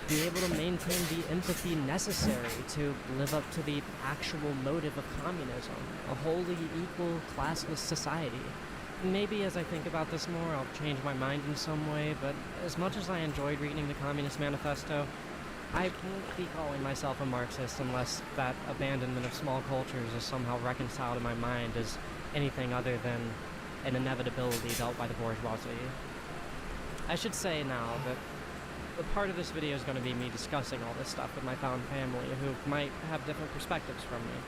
be able to maintain the empathy necessary to live up to the actual motive of communism, a wholly equal, classless society. Maybe as I think about this more, I'll change my mind in some way, but as much as I enjoyed reading the Communist Manifesto, I won't be calling myself a Marxist unless that abandonment of small cultures is somehow reconciled in my mind as anything other than an inevitability dealt by the bourgeoisie. I should say now that a part of this video is going to be me discussing all this stuff with my found family, who might have different perspectives from me.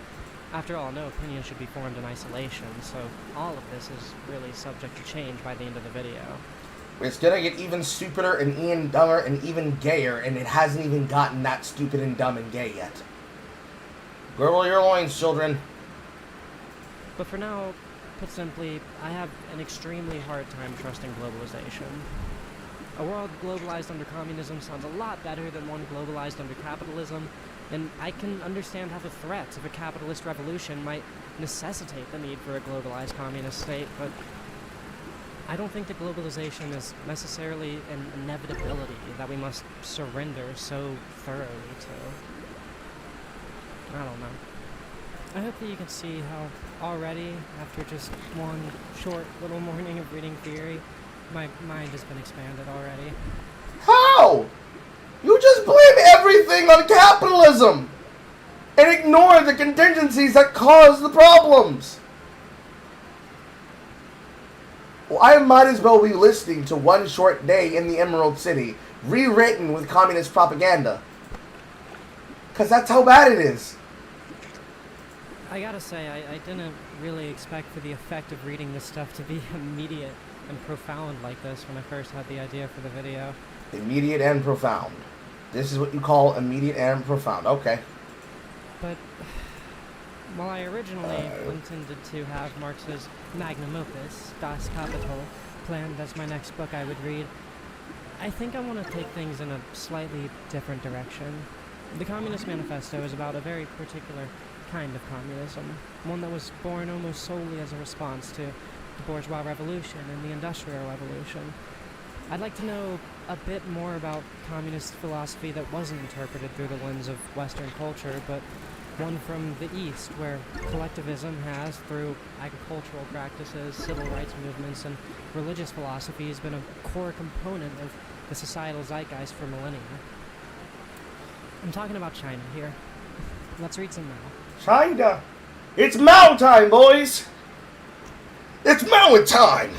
After all, no opinion should be formed in isolation, so all of this is really subject to change by the end of the video. It's gonna get even stupider and even dumber and even gayer, and it hasn't even gotten that stupid and dumb and gay yet. Girdle your loins, children. But for now, put simply, I have an extremely hard time trusting globalization. A world globalized under communism sounds a lot better than one globalized under capitalism, and I can understand how the threats of a capitalist revolution might necessitate the need for a globalized communist state, but I don't think that globalization is necessarily an inevitability that we must surrender so thoroughly to. I don't know. I hope that you can see how already, after just one short little morning of reading theory, my mind has been expanded already. How? You just blame everything on capitalism and ignore the contingencies that cause the problems. Well, I might as well be listening to One Short Day in the Emerald City, rewritten with communist propaganda. Because that's how bad it is. I gotta say, I didn't really expect for the effect of reading this stuff to be immediate and profound like this when I first had the idea for the video. Immediate and profound. This is what you call immediate and profound. Okay. But while I originally intended to have Marx's magnum opus, Das Kapital, planned as my next book I would read, I think I want to take things in a slightly different direction. The Communist Manifesto is about a very particular kind of communism, one that was born almost solely as a response to the bourgeois revolution and the industrial revolution. I'd like to know a bit more about communist philosophy that wasn't interpreted through the lens of Western culture, but one from the East, where collectivism has, through agricultural practices, civil rights movements, and religious philosophies, been a core component of the societal zeitgeist for millennia. I'm talking about China here. Let's read some Mao. China. It's Mao time, boys. It's Mao time.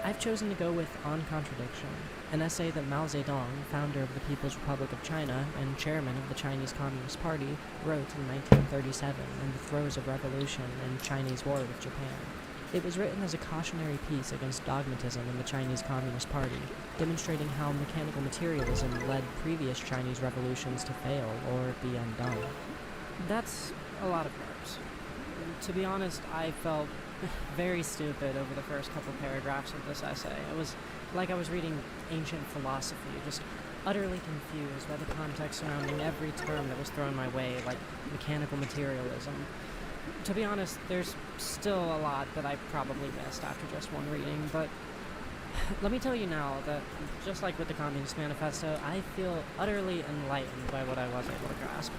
I've chosen to go with On Contradiction, an essay that Mao Zedong, founder of the People's Republic of China and chairman of the Chinese Communist Party, wrote in 1937 in the throes of revolution and Chinese war with Japan. It was written as a cautionary piece against dogmatism in the Chinese Communist Party, demonstrating how mechanical materialism led previous Chinese revolutions to fail or be undone. That's a lot of words. To be honest, I felt very stupid over the first couple paragraphs of this essay. It was like I was reading ancient philosophy, just utterly confused by the context surrounding every term that was thrown my way, like mechanical materialism. To be honest, there's still a lot that I probably missed after just one reading, but let me tell you now that, just like with the Communist Manifesto, I feel utterly enlightened by what I was able to grasp.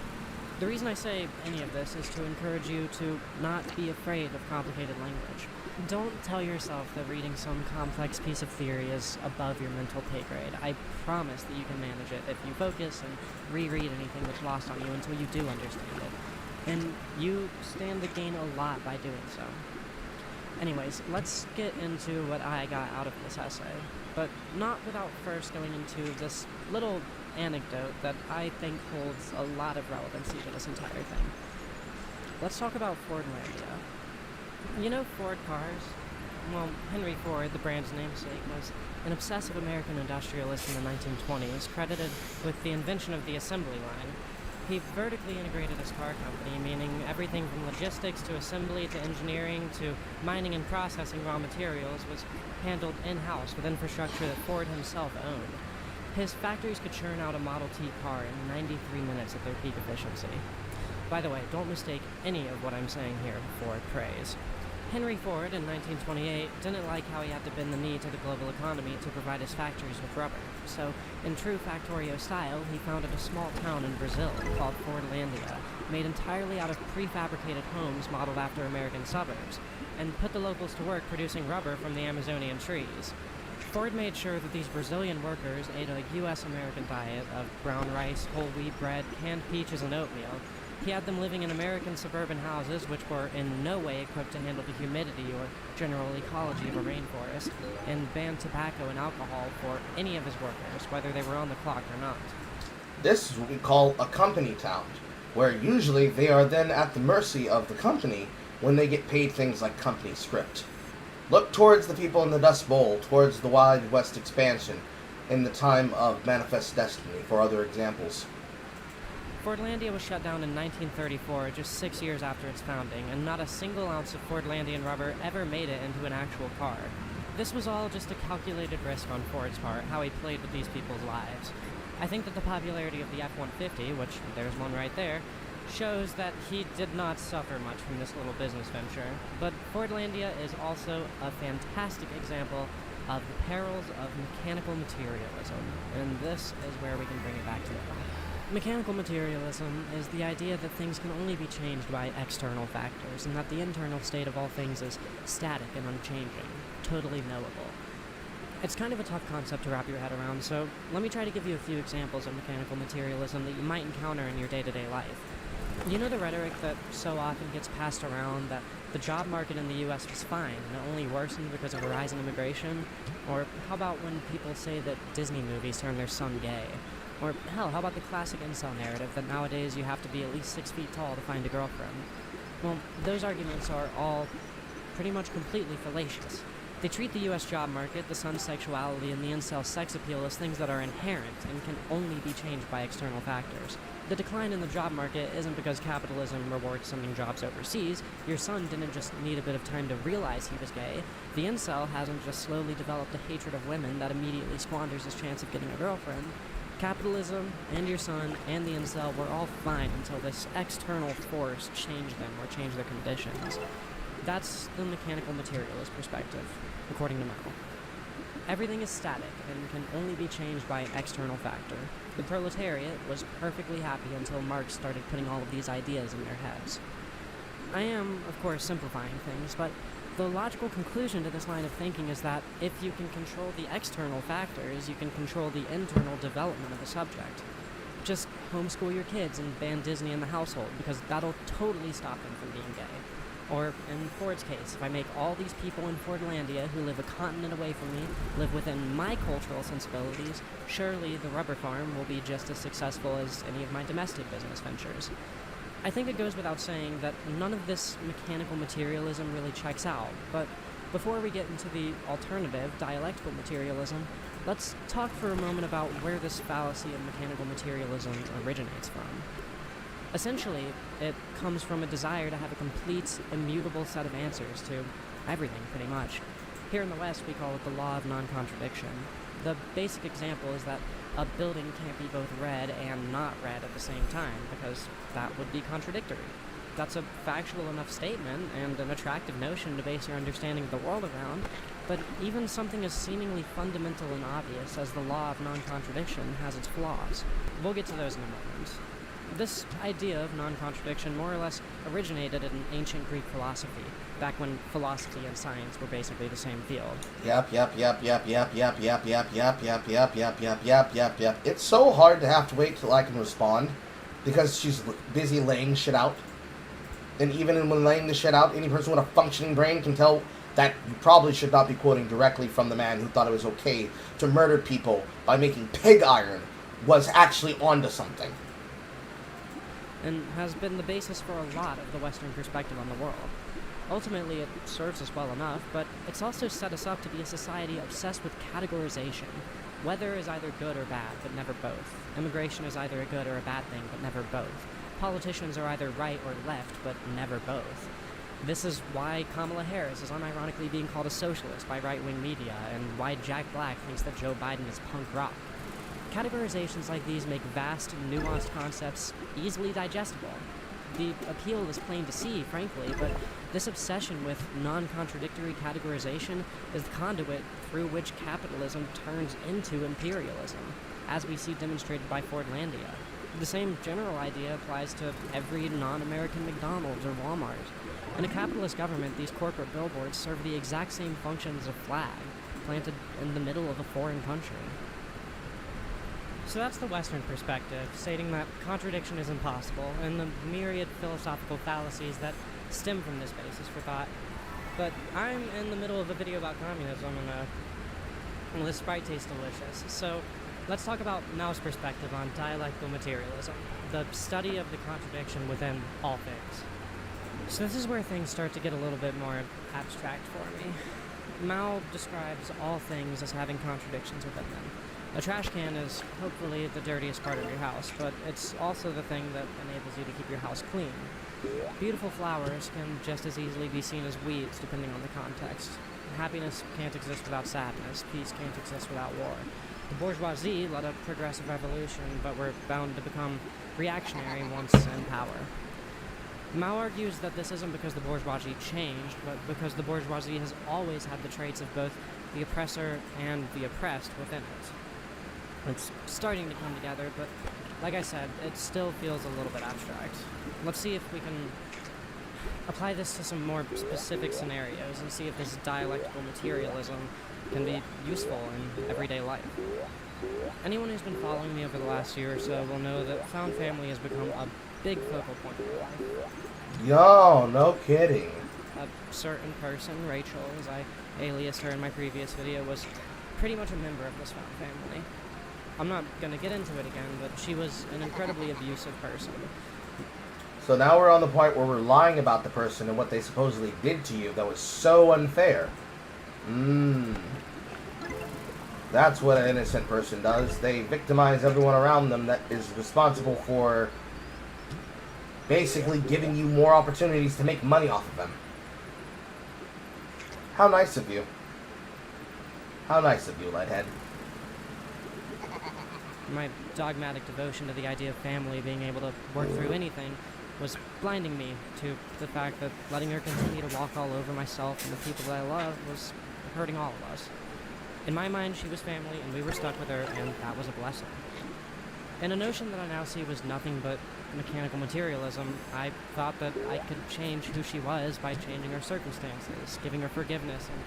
The reason I say any of this is to encourage you to not be afraid of complicated language. Don't tell yourself that reading some complex piece of theory is above your mental pay grade. I promise that you can manage it if you focus and reread anything that's lost on you until you do understand it. And you stand to gain a lot by doing so. Anyways, let's get into what I got out of this essay, but not without first going into this little anecdote that I think holds a lot of relevancy to this entire thing. Let's talk about Fordlandia. You know Ford cars? Well, Henry Ford, the brand's namesake, was an obsessive American industrialist in the 1920s, credited with the invention of the assembly line. He vertically integrated his car company, meaning everything from logistics to assembly to engineering to mining and processing raw materials was handled in-house with infrastructure that Ford himself owned. His factories could churn out a Model T car in 93 minutes at their peak efficiency. By the way, don't mistake any of what I'm saying here for praise. Henry Ford, in 1928, didn't like how he had to bend the knee to the global economy to provide his factories with rubber. So, in true Factorio style, he founded a small town in Brazil called Fordlandia, made entirely out of prefabricated homes modeled after American suburbs, and put the locals to work producing rubber from the Amazonian trees. Ford made sure that these Brazilian workers ate a U.S.-American diet of brown rice, whole wheat bread, canned peaches, and oatmeal. He had them living in American suburban houses which were in no way equipped to handle the humidity or general ecology of a rainforest, and banned tobacco and alcohol for any of his workers, whether they were on the clock or not. This is what we call a company town, where usually they are then at the mercy of the company when they get paid things like company script. Look towards the people in the Dust Bowl, towards the Wild West expansion, in the time of Manifest Destiny, for other examples. Fordlandia was shut down in 1934, just 6 years after its founding, and not a single ounce of Fordlandian rubber ever made it into an actual car. this was all just a calculated risk on Ford's part, how he played with these people's lives. I think that the popularity of the F-150, which there's one right there, shows that he did not suffer much from this little business venture. But Fordlandia is also a fantastic example of the perils of mechanical materialism, and this is where we can bring it back to it. Mechanical materialism is the idea that things can only be changed by external factors, and that the internal state of all things is static and unchanging, totally knowable. It's kind of a tough concept to wrap your head around, so let me try to give you a few examples of mechanical materialism that you might encounter in your day-to-day life. You know the rhetoric that so often gets passed around that the job market in the US was fine and it only worsened because of a rise in immigration? Or how about when people say that Disney movies turn their son gay? Or hell, how about the classic incel narrative that nowadays you have to be at least 6 feet tall to find a girlfriend? Well, those arguments are all pretty much completely fallacious. They treat the US job market, the son's sexuality, and the incel sex appeal as things that are inherent and can only be changed by external factors. The decline in the job market isn't because capitalism rewards sending jobs overseas. Your son didn't just need a bit of time to realize he was gay. The incel hasn't just slowly developed a hatred of women that immediately squanders his chance of getting a girlfriend. Capitalism, and your son, and the incel were all fine until this external force changed them or changed their conditions. That's the mechanical materialist perspective, according to Mao. Everything is static and can only be changed by an external factor. The proletariat was perfectly happy until Marx started putting all of these ideas in their heads. I am, of course, simplifying things, but the logical conclusion to this line of thinking is that if you can control the external factors, you can control the internal development of the subject. Just homeschool your kids and ban Disney in the household, because that'll totally stop them from being gay. Or, in Ford's case, if I make all these people in Fordlandia who live a continent away from me live within my cultural sensibilities, surely the rubber farm will be just as successful as any of my domestic business ventures. I think it goes without saying that none of this mechanical materialism really checks out, but before we get into the alternative, dialectical materialism, let's talk for a moment about where this fallacy of mechanical materialism originates from. Essentially, it comes from a desire to have a complete, immutable set of answers to everything, pretty much. Here in the West, we call it the law of non-contradiction. The basic example is that a building can't be both red and not red at the same time, because that would be contradictory. That's a factual enough statement and an attractive notion to base your understanding of the world around, but even something as seemingly fundamental and obvious as the law of non-contradiction has its flaws. We'll get to those in a moment. This idea of non-contradiction more or less originated in ancient Greek philosophy, back when philosophy and science were basically the same field. Yep. It's so hard to have to wait till I can respond, because she's busy laying shit out. And even when laying the shit out, any person with a functioning brain can tell that you probably should not be quoting directly from the man who thought it was okay to murder people by making pig iron was actually onto something. And has been the basis for a lot of the Western perspective on the world. Ultimately, it serves us well enough, but it's also set us up to be a society obsessed with categorization. Weather is either good or bad, but never both. Immigration is either a good or a bad thing, but never both. Politicians are either right or left, but never both. This is why Kamala Harris is unironically being called a socialist by right-wing media, and why Jack Black thinks that Joe Biden is punk rock. Categorizations like these make vast, nuanced concepts easily digestible. The appeal is plain to see, frankly, but this obsession with non-contradictory categorization is the conduit through which capitalism turns into imperialism, as we see demonstrated by Fordlandia. The same general idea applies to every non-American McDonald's or Walmart. In a capitalist government, these corporate billboards serve the exact same function as a flag, planted in the middle of a foreign country. So that's the Western perspective, stating that contradiction is impossible, and the myriad philosophical fallacies that stem from this basis for thought. But I'm in the middle of a video about communism, and this Sprite tastes delicious. So let's talk about Mao's perspective on dialectical materialism, the study of the contradiction within all things. So this is where things start to get a little bit more abstract for me. Mao describes all things as having contradictions within them. A trash can is hopefully the dirtiest part of your house, but it's also the thing that enables you to keep your house clean. Beautiful flowers can just as easily be seen as weeds depending on the context. happiness can't exist without sadness, peace can't exist without war. The bourgeoisie led a progressive revolution, but were bound to become reactionary once in power. Mao argues that this isn't because the bourgeoisie changed, but because the bourgeoisie has always had the traits of both the oppressor and the oppressed within it. It's starting to come together, but like I said, it still feels a little bit abstract. Let's see if we can apply this to some more specific scenarios and see if this dialectical materialism can be useful in everyday life. Anyone who's been following me over the last year or so will know that found family has become a big focal point in my life. Yo, no kidding. A certain person, Rachel, as I aliased her in my previous video, was pretty much a member of this found family. I'm not gonna get into it again, but she was an incredibly abusive person. So now we're on the point where we're lying about the person and what they supposedly did to you that was so unfair. That's what an innocent person does. They victimize everyone around them that is responsible for basically giving you more opportunities to make money off of them. How nice of you. How nice of you, Leadhead. My dogmatic devotion to the idea of family being able to work through anything was blinding me to the fact that letting her continue to walk all over myself and the people that I love was hurting all of us. In my mind, she was family, and we were stuck with her, and that was a blessing. In a notion that I now see was nothing but mechanical materialism, I thought that I could change who she was by changing her circumstances, giving her forgiveness, and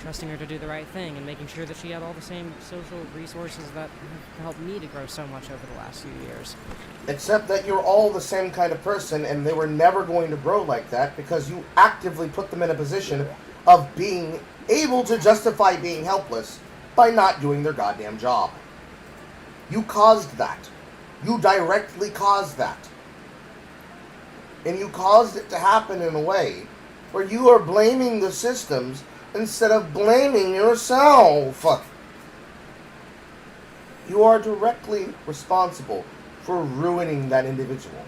trusting her to do the right thing, and making sure that she had all the same social resources that have helped me to grow so much over the last few years. Except that you're all the same kind of person, and they were never going to grow like that because you actively put them in a position of being able to justify being helpless by not doing their goddamn job. You caused that. You directly caused that. And you caused it to happen in a way where you are blaming the systems instead of blaming yourself. You are directly responsible for ruining that individual.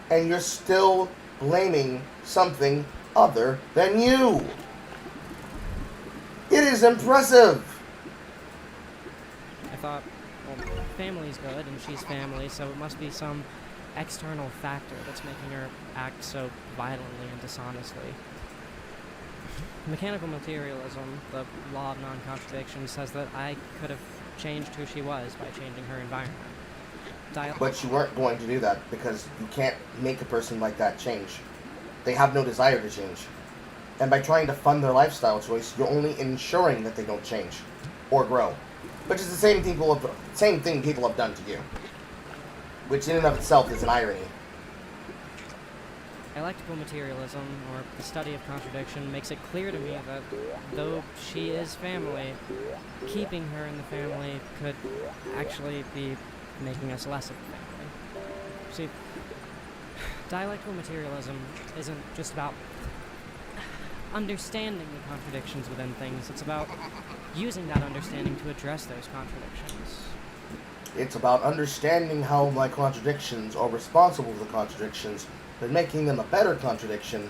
And you're still blaming something other than you. It is impressive. I thought, well, family's good, and she's family, so it must be some external factor that's making her act so violently and dishonestly. Mechanical materialism, the law of non-contradiction, says that I could have changed who she was by changing her environment. But you weren't going to do that because you can't make a person like that change. They have no desire to change. And by trying to fund their lifestyle choice, you're only ensuring that they don't change or grow. Which is the same thing people have done to you. Which in and of itself is an irony. Dialectical materialism, or the study of contradiction, makes it clear to me that though she is family, keeping her in the family could actually be making us less of a family. See, dialectical materialism isn't just about understanding the contradictions within things, it's about using that understanding to address those contradictions. It's about understanding how my contradictions are responsible for the contradictions, but making them a better contradiction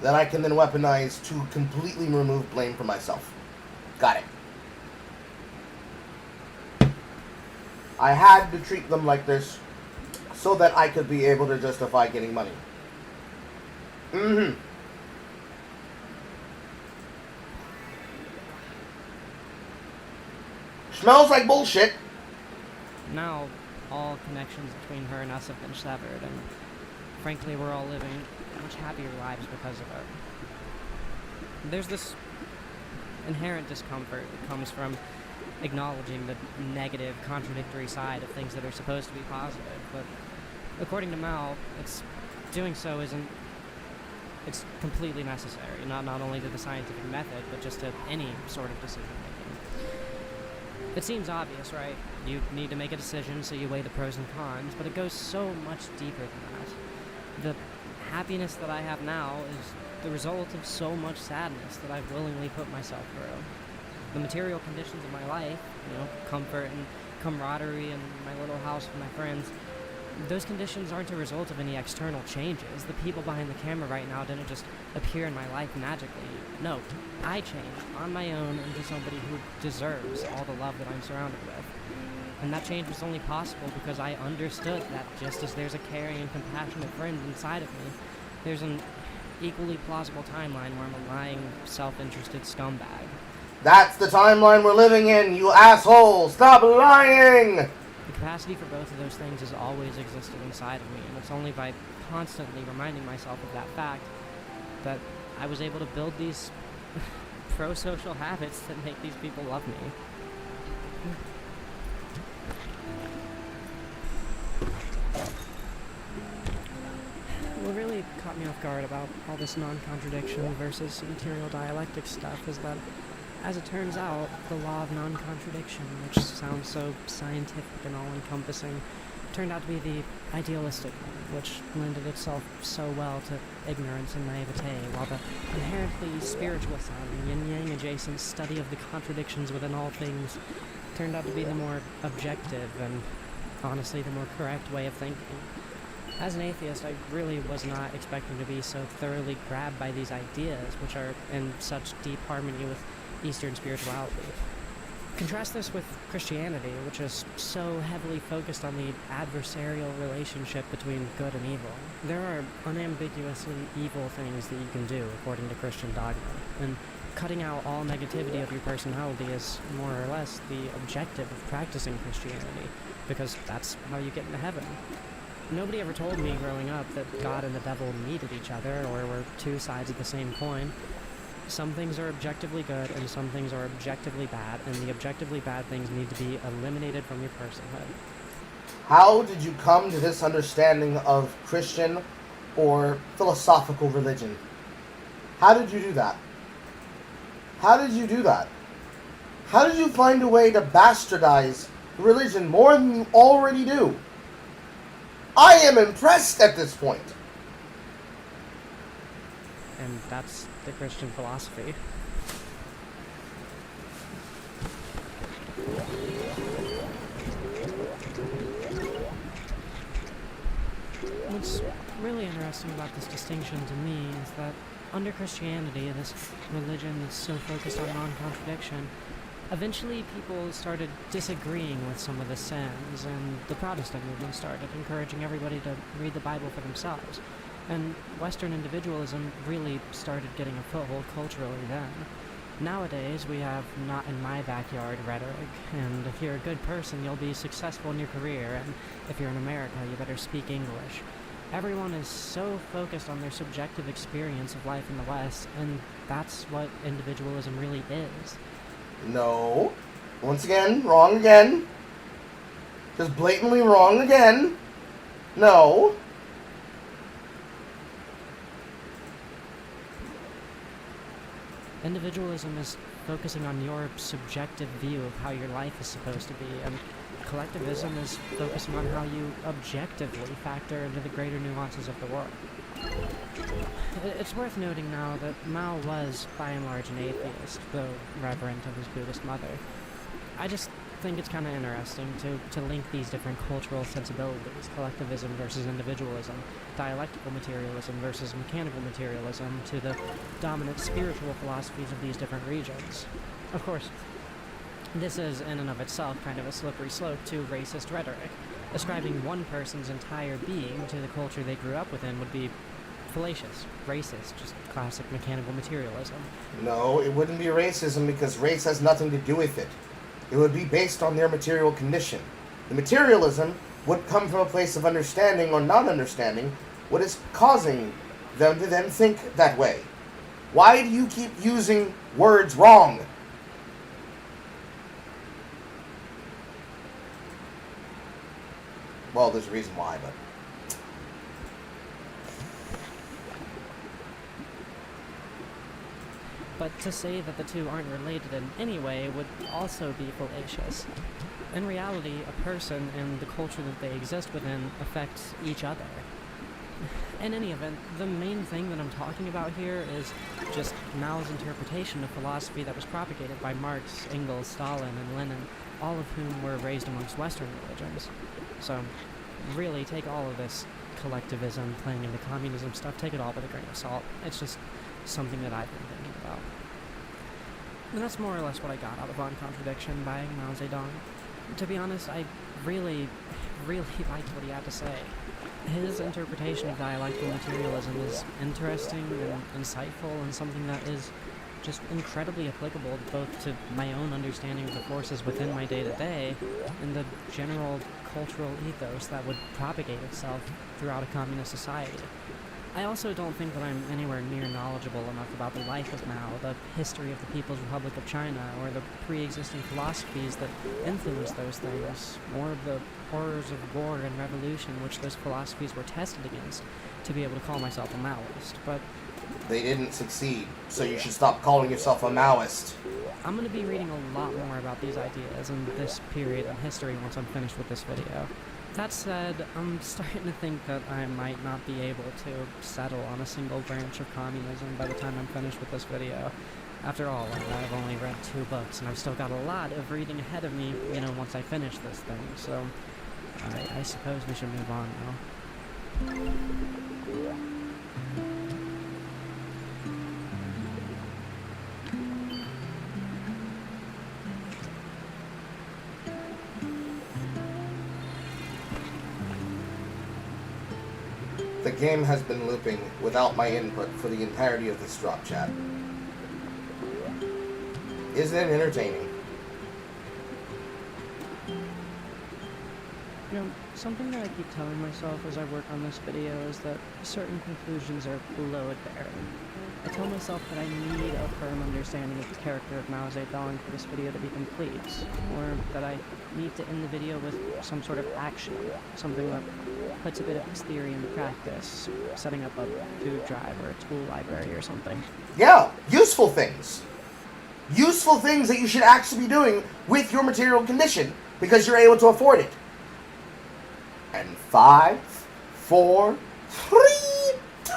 that I can then weaponize to completely remove blame from myself. Got it. I had to treat them like this so that I could be able to justify getting money. Smells like bullshit. Now, all connections between her and us have been severed, and frankly, we're all living much happier lives because of it. There's this inherent discomfort that comes from acknowledging the negative, contradictory side of things that are supposed to be positive, but according to Mao, doing so it's completely necessary, not only to the scientific method, but just to any sort of decision making. It seems obvious, right? You need to make a decision, so you weigh the pros and cons, but it goes so much deeper than that. The happiness that I have now is the result of so much sadness that I've willingly put myself through. The material conditions of my life, comfort and camaraderie and my little house with my friends, those conditions aren't a result of any external changes. The people behind the camera right now didn't just appear in my life magically. No, I changed on my own into somebody who deserves all the love that I'm surrounded with. And that change was only possible because I understood that just as there's a caring and compassionate friend inside of me, there's an equally plausible timeline where I'm a lying, self-interested scumbag. That's the timeline we're living in, you asshole! Stop lying! The capacity for both of those things has always existed inside of me, and it's only by constantly reminding myself of that fact that I was able to build these pro-social habits that make these people love me. What really caught me off guard about all this non-contradiction versus material dialectic stuff is that, as it turns out, the law of non-contradiction, which sounds so scientific and all-encompassing, turned out to be the idealistic one, which lended itself so well to ignorance and naivete, while the inherently spiritual-sounding, yin-yang adjacent study of the contradictions within all things turned out to be the more objective and, honestly, the more correct way of thinking. As an atheist, I really was not expecting to be so thoroughly grabbed by these ideas, which are in such deep harmony with Eastern spirituality. Contrast this with Christianity, which is so heavily focused on the adversarial relationship between good and evil. There are unambiguously evil things that you can do according to Christian dogma, and cutting out all negativity of your personality is more or less the objective of practicing Christianity, because that's how you get into heaven. Nobody ever told me growing up that God and the devil needed each other or were two sides of the same coin. Some things are objectively good and some things are objectively bad, and the objectively bad things need to be eliminated from your personhood. How did you come to this understanding of Christian or philosophical religion? How did you do that? How did you do that? How did you find a way to bastardize religion more than you already do? I am impressed at this point. And that's the Christian philosophy. What's really interesting about this distinction to me is that under Christianity, this religion that's so focused on non-contradiction, eventually people started disagreeing with some of the sins, and the Protestant movement started encouraging everybody to read the Bible for themselves. And Western individualism really started getting a foothold culturally then. Nowadays, we have not in my backyard rhetoric, and if you're a good person, you'll be successful in your career, and if you're in America, you better speak English. Everyone is so focused on their subjective experience of life in the West, and that's what individualism really is. No. Once again, wrong again. Just blatantly wrong again. No. Individualism is focusing on your subjective view of how your life is supposed to be, and collectivism is focusing on how you objectively factor into the greater nuances of the world. It's worth noting now that Mao was, by and large, an atheist, though reverent of his Buddhist mother. I just think it's kind of interesting to link these different cultural sensibilities, collectivism versus individualism, dialectical materialism versus mechanical materialism, to the dominant spiritual philosophies of these different regions. Of course, this is in and of itself kind of a slippery slope to racist rhetoric. Ascribing one person's entire being to the culture they grew up within would be fallacious, racist, just classic mechanical materialism. No, it wouldn't be racism because race has nothing to do with it. It would be based on their material condition. The materialism would come from a place of understanding or non-understanding what is causing them to then think that way. Why do you keep using words wrong? Well, there's a reason why, but... But to say that the two aren't related in any way would also be fallacious. In reality, a person and the culture that they exist within affects each other. In any event, the main thing that I'm talking about here is just Mao's interpretation of philosophy that was propagated by Marx, Engels, Stalin, and Lenin, all of whom were raised amongst Western religions. So, really take all of this collectivism, playing into communism stuff, take it all with a grain of salt. It's just something that I've been thinking about. And that's more or less what I got out of On Contradiction by Mao Zedong. To be honest, I really, really liked what he had to say. His interpretation of dialectical materialism is interesting and insightful, and something that is just incredibly applicable both to my own understanding of the forces within my day-to-day and the general cultural ethos that would propagate itself throughout a communist society. I also don't think that I'm anywhere near knowledgeable enough about the life of Mao, the history of the People's Republic of China, or the pre-existing philosophies that influenced those things, or of the horrors of war and revolution which those philosophies were tested against, to be able to call myself a Maoist. But They didn't succeed, so you should stop calling yourself a Maoist. I'm going to be reading a lot more about these ideas in this period in history once I'm finished with this video. That said, I'm starting to think that I might not be able to settle on a single branch of communism by the time I'm finished with this video. After all, I've only read 2 books, and I've still got a lot of reading ahead of me, once I finish this thing, so I suppose we should move on now. The game has been looping without my input for the entirety of this drop chat. Isn't it entertaining? Something that I keep telling myself as I work on this video is that certain conclusions are load-bearing. I tell myself that I need a firm understanding of the character of Mao Zedong for this video to be complete, or that I need to end the video with some sort of action, something that puts a bit of his theory into practice, setting up a food drive or a tool library or something. Yeah, useful things. Useful things that you should actually be doing with your material condition because you're able to afford it. And 5, 4, 3, 2,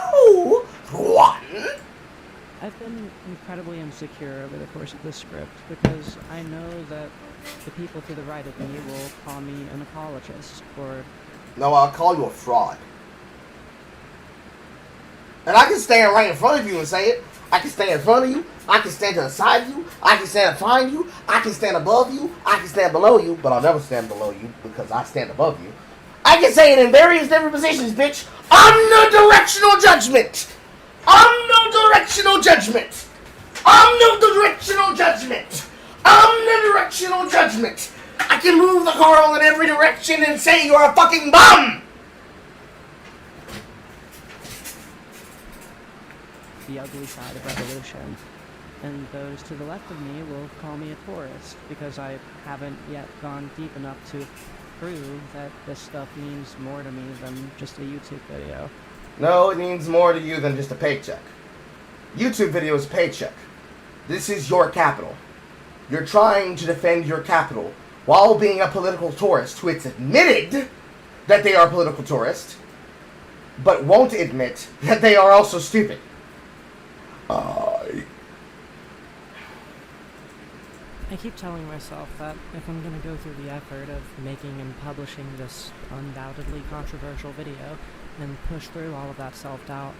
1. I've been incredibly insecure over the course of this script because I know that the people to the right of me will call me an apologist, or... No, I'll call you a fraud. And I can stand right in front of you and say it. I can stand in front of you. I can stand to the side of you. I can stand behind you. I can stand above you. I can stand below you, but I'll never stand below you because I stand above you. I can say it in various different positions, bitch. Omnidirectional judgment. Omnidirectional judgment. Omnidirectional judgment. Omnidirectional judgment. I can move the car in every direction and say you're a fucking bum. The ugly side of revolution. And those to the left of me will call me a tourist because I haven't yet gone deep enough to prove that this stuff means more to me than just a YouTube video. No, it means more to you than just a paycheck. YouTube video is a paycheck. This is your capital. You're trying to defend your capital while being a political tourist who it's admitted that they are a political tourist, but won't admit that they are also stupid. I keep telling myself that if I'm going to go through the effort of making and publishing this undoubtedly controversial video and push through all of that self-doubt,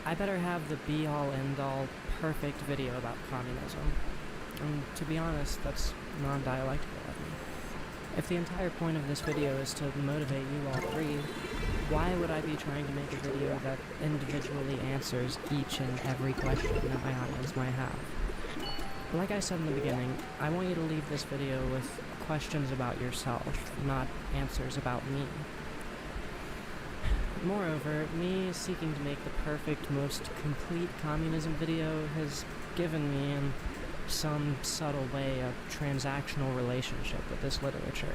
I better have the be-all, end-all, perfect video about communism. And to be honest, that's non-dialectical of me. If the entire point of this video is to motivate you all three, why would I be trying to make a video that individually answers each and every question that my audience might have? Like I said in the beginning, I want you to leave this video with questions about yourself, not answers about me. Moreover, me seeking to make the perfect, most complete communism video has given me, in some subtle way, a transactional relationship with this literature.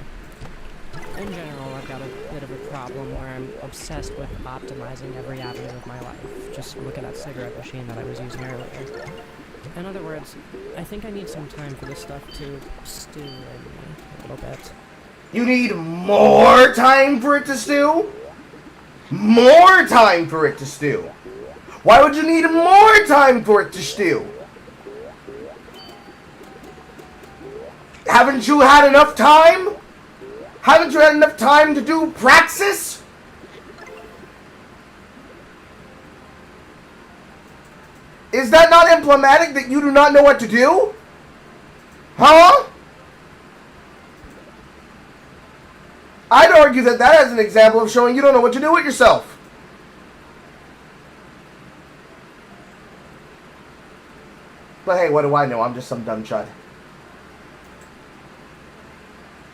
In general, I've got a bit of a problem where I'm obsessed with optimizing every avenue of my life. Just look at that cigarette machine that I was using earlier. In other words, I think I need some time for this stuff to stew in me a little bit. You need more time for it to stew? More time for it to stew. Why would you need more time for it to stew? Haven't you had enough time? Haven't you had enough time to do praxis? Is that not emblematic that you do not know what to do? Huh? I'd argue that that is an example of showing you don't know what to do with yourself. But hey, what do I know? I'm just some dumb chud.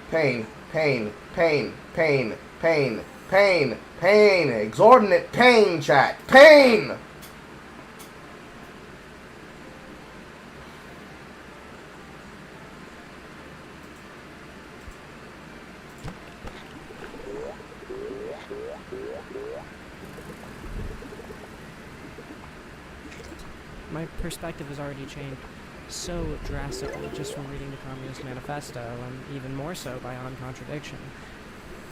Pain, pain, pain, pain, pain, pain, pain. Exorbitant pain, chat. Pain! My perspective has already changed so drastically just from reading the Communist Manifesto, and even more so by on contradiction.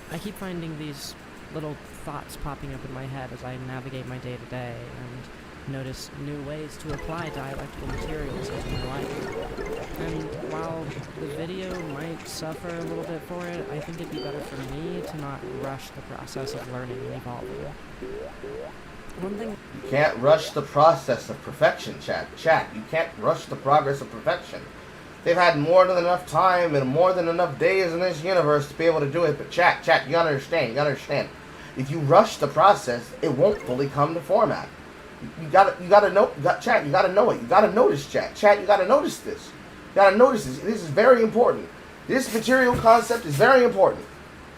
I keep finding these little thoughts popping up in my head as I navigate my day-to-day and notice new ways to apply dialectical materials into my life. And while the video might suffer a little bit for it, I think it'd be better for me to not rush the process of learning and evolving. One thing... You can't rush the process of perfection, chat. You can't rush the progress of perfection. They've had more than enough time and more than enough days in this universe to be able to do it. But chat, you gotta understand. If you rush the process, it won't fully come to format. You gotta know, chat, you gotta know it. You gotta notice, chat. Chat, you gotta notice this. You gotta notice this. This is very important. This material concept is very important.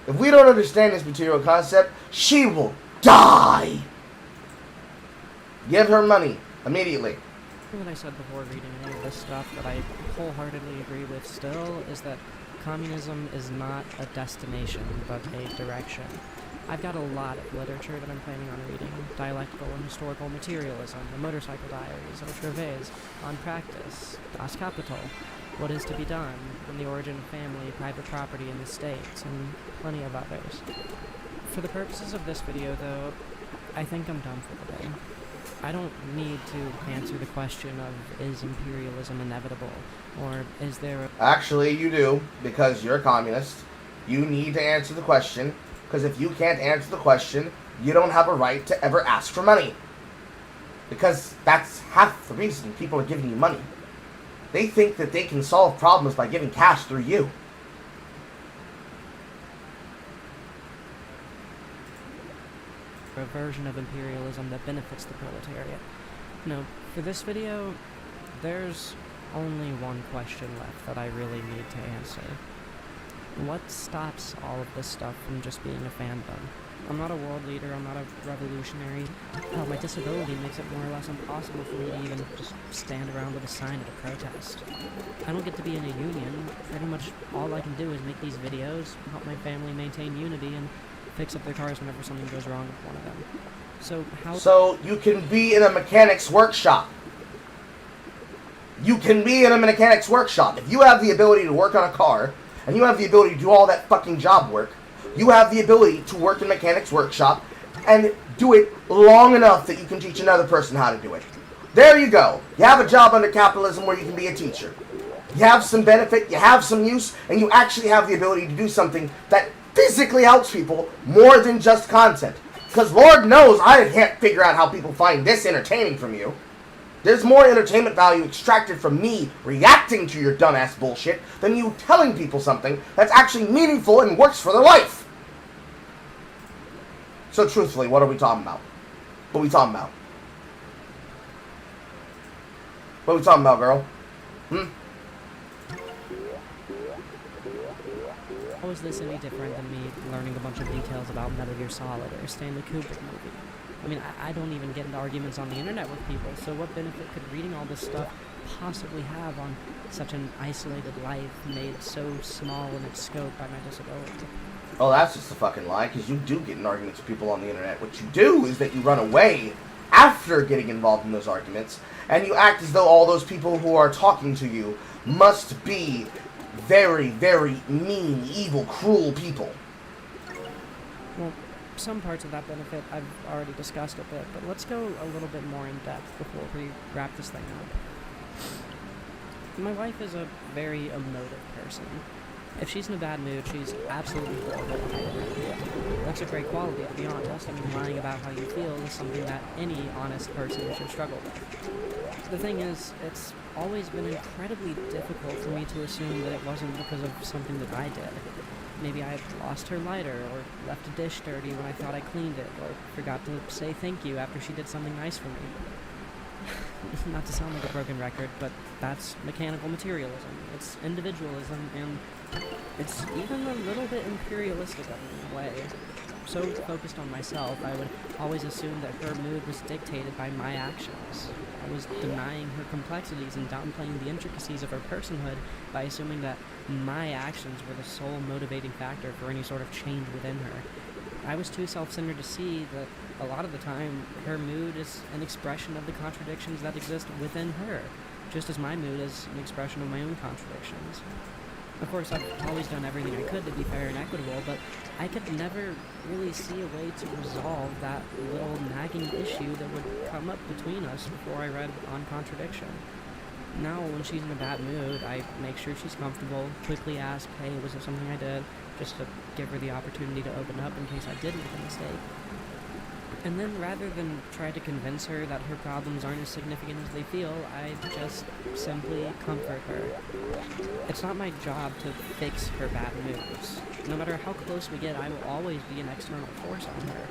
If we don't understand this material concept, she will die. Give her money immediately. What I said before reading any of this stuff that I wholeheartedly agree with still is that communism is not a destination, but a direction. I've got a lot of literature that I'm planning on reading. Dialectical and historical materialism, the motorcycle diaries, Otravez, On Practice, Das Kapital, What is to be Done, and the origin of family, private property in the States, and plenty of others. For the purposes of this video, though, I think I'm done for the day. I don't need to answer the question of, is imperialism inevitable, or is there a... Actually, you do, because you're a communist. You need to answer the question, because if you can't answer the question, you don't have a right to ever ask for money. Because that's half the reason people are giving you money. They think that they can solve problems by giving cash through you. a version of imperialism that benefits the proletariat. No, for this video, there's only one question left that I really need to answer. What stops all of this stuff from just being a fandom? I'm not a world leader, I'm not a revolutionary. Hell, my disability makes it more or less impossible for me to even just stand around with a sign at a protest. I don't get to be in a union. Pretty much all I can do is make these videos, help my family maintain unity, and fix up their cars whenever something goes wrong with one of them. So how... So you can be in a mechanic's workshop. You can be in a mechanic's workshop. If you have the ability to work on a car, and you have the ability to do all that fucking job work, you have the ability to work in a mechanic's workshop and do it long enough that you can teach another person how to do it. There you go. You have a job under capitalism where you can be a teacher. You have some benefit, you have some use, and you actually have the ability to do something that physically helps people more than just content. Because Lord knows I can't figure out how people find this entertaining from you. There's more entertainment value extracted from me reacting to your dumbass bullshit than you telling people something that's actually meaningful and works for their life. So truthfully, what are we talking about? What are we talking about? What are we talking about, girl? How is this any different than me learning a bunch of details about Metal Gear Solid or a Stanley Kubrick movie? I mean, I don't even get into arguments on the internet with people, so what benefit could reading all this stuff possibly have on such an isolated life made so small in its scope by my disability? Oh, that's just a fucking lie, because you do get in arguments with people on the internet. What you do is that you run away after getting involved in those arguments, and you act as though all those people who are talking to you must be very, very mean, evil, cruel people. Well, some parts of that benefit I've already discussed a bit, but let's go a little bit more in depth before we wrap this thing up. My wife is a very emotive person, If she's in a bad mood, she's absolutely horrible to hide around. That's a great quality, to be honest. I mean, lying about how you feel is something that any honest person should struggle with. The thing is, it's always been incredibly difficult for me to assume that it wasn't because of something that I did. Maybe I lost her lighter, or left a dish dirty when I thought I cleaned it, or forgot to say thank you after she did something nice for me. Not to sound like a broken record, but that's mechanical materialism. It's individualism, and it's even a little bit imperialistic of me in a way. So focused on myself, I would always assume that her mood was dictated by my actions. I was denying her complexities and downplaying the intricacies of her personhood by assuming that my actions were the sole motivating factor for any sort of change within her. I was too self-centered to see that a lot of the time, her mood is an expression of the contradictions that exist within her, just as my mood is an expression of my own contradictions. Of course, I've always done everything I could to be fair and equitable, but I could never really see a way to resolve that little nagging issue that would come up between us before I read On Contradiction. Now, when she's in a bad mood, I make sure she's comfortable, quickly ask, hey, was there something I did, just to give her the opportunity to open up in case I did make a mistake. And then, rather than try to convince her that her problems aren't as significant as they feel, I just simply comfort her. It's not my job to fix her bad moods. No matter how close we get, I will always be an external force on her.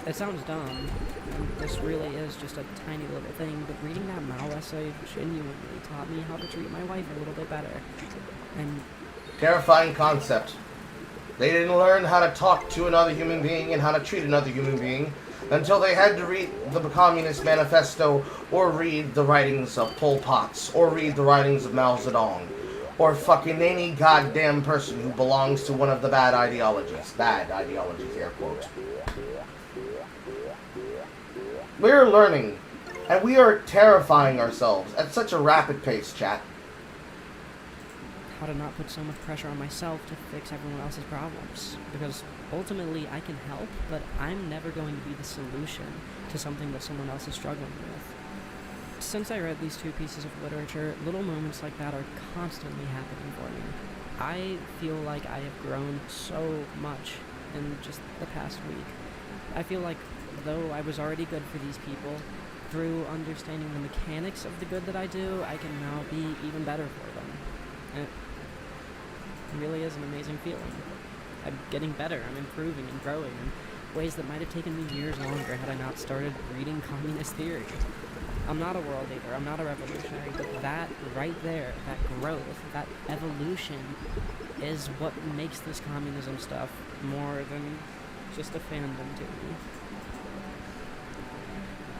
It sounds dumb, and this really is just a tiny little thing, but reading that Mao essay genuinely taught me how to treat my wife a little bit better. And Terrifying concept. They didn't learn how to talk to another human being and how to treat another human being until they had to read the Communist Manifesto, or read the writings of Pol Pot, or read the writings of Mao Zedong, or fucking any goddamn person who belongs to one of the bad ideologies. Bad ideologies, air quote. We're learning, and we are terrifying ourselves at such a rapid pace, chat. how to not put so much pressure on myself to fix everyone else's problems. Because ultimately I can help, but I'm never going to be the solution to something that someone else is struggling with. Since I read these two pieces of literature, little moments like that are constantly happening for me. I feel like I have grown so much in just the past week. I feel like though I was already good for these people, through understanding the mechanics of the good that I do, I can now be even better for them. And it really is an amazing feeling. I'm getting better, I'm improving and growing in ways that might have taken me years longer had I not started reading communist theory. I'm not a world leader, I'm not a revolutionary, but that right there, that growth, that evolution is what makes this communism stuff more than just a fandom to me.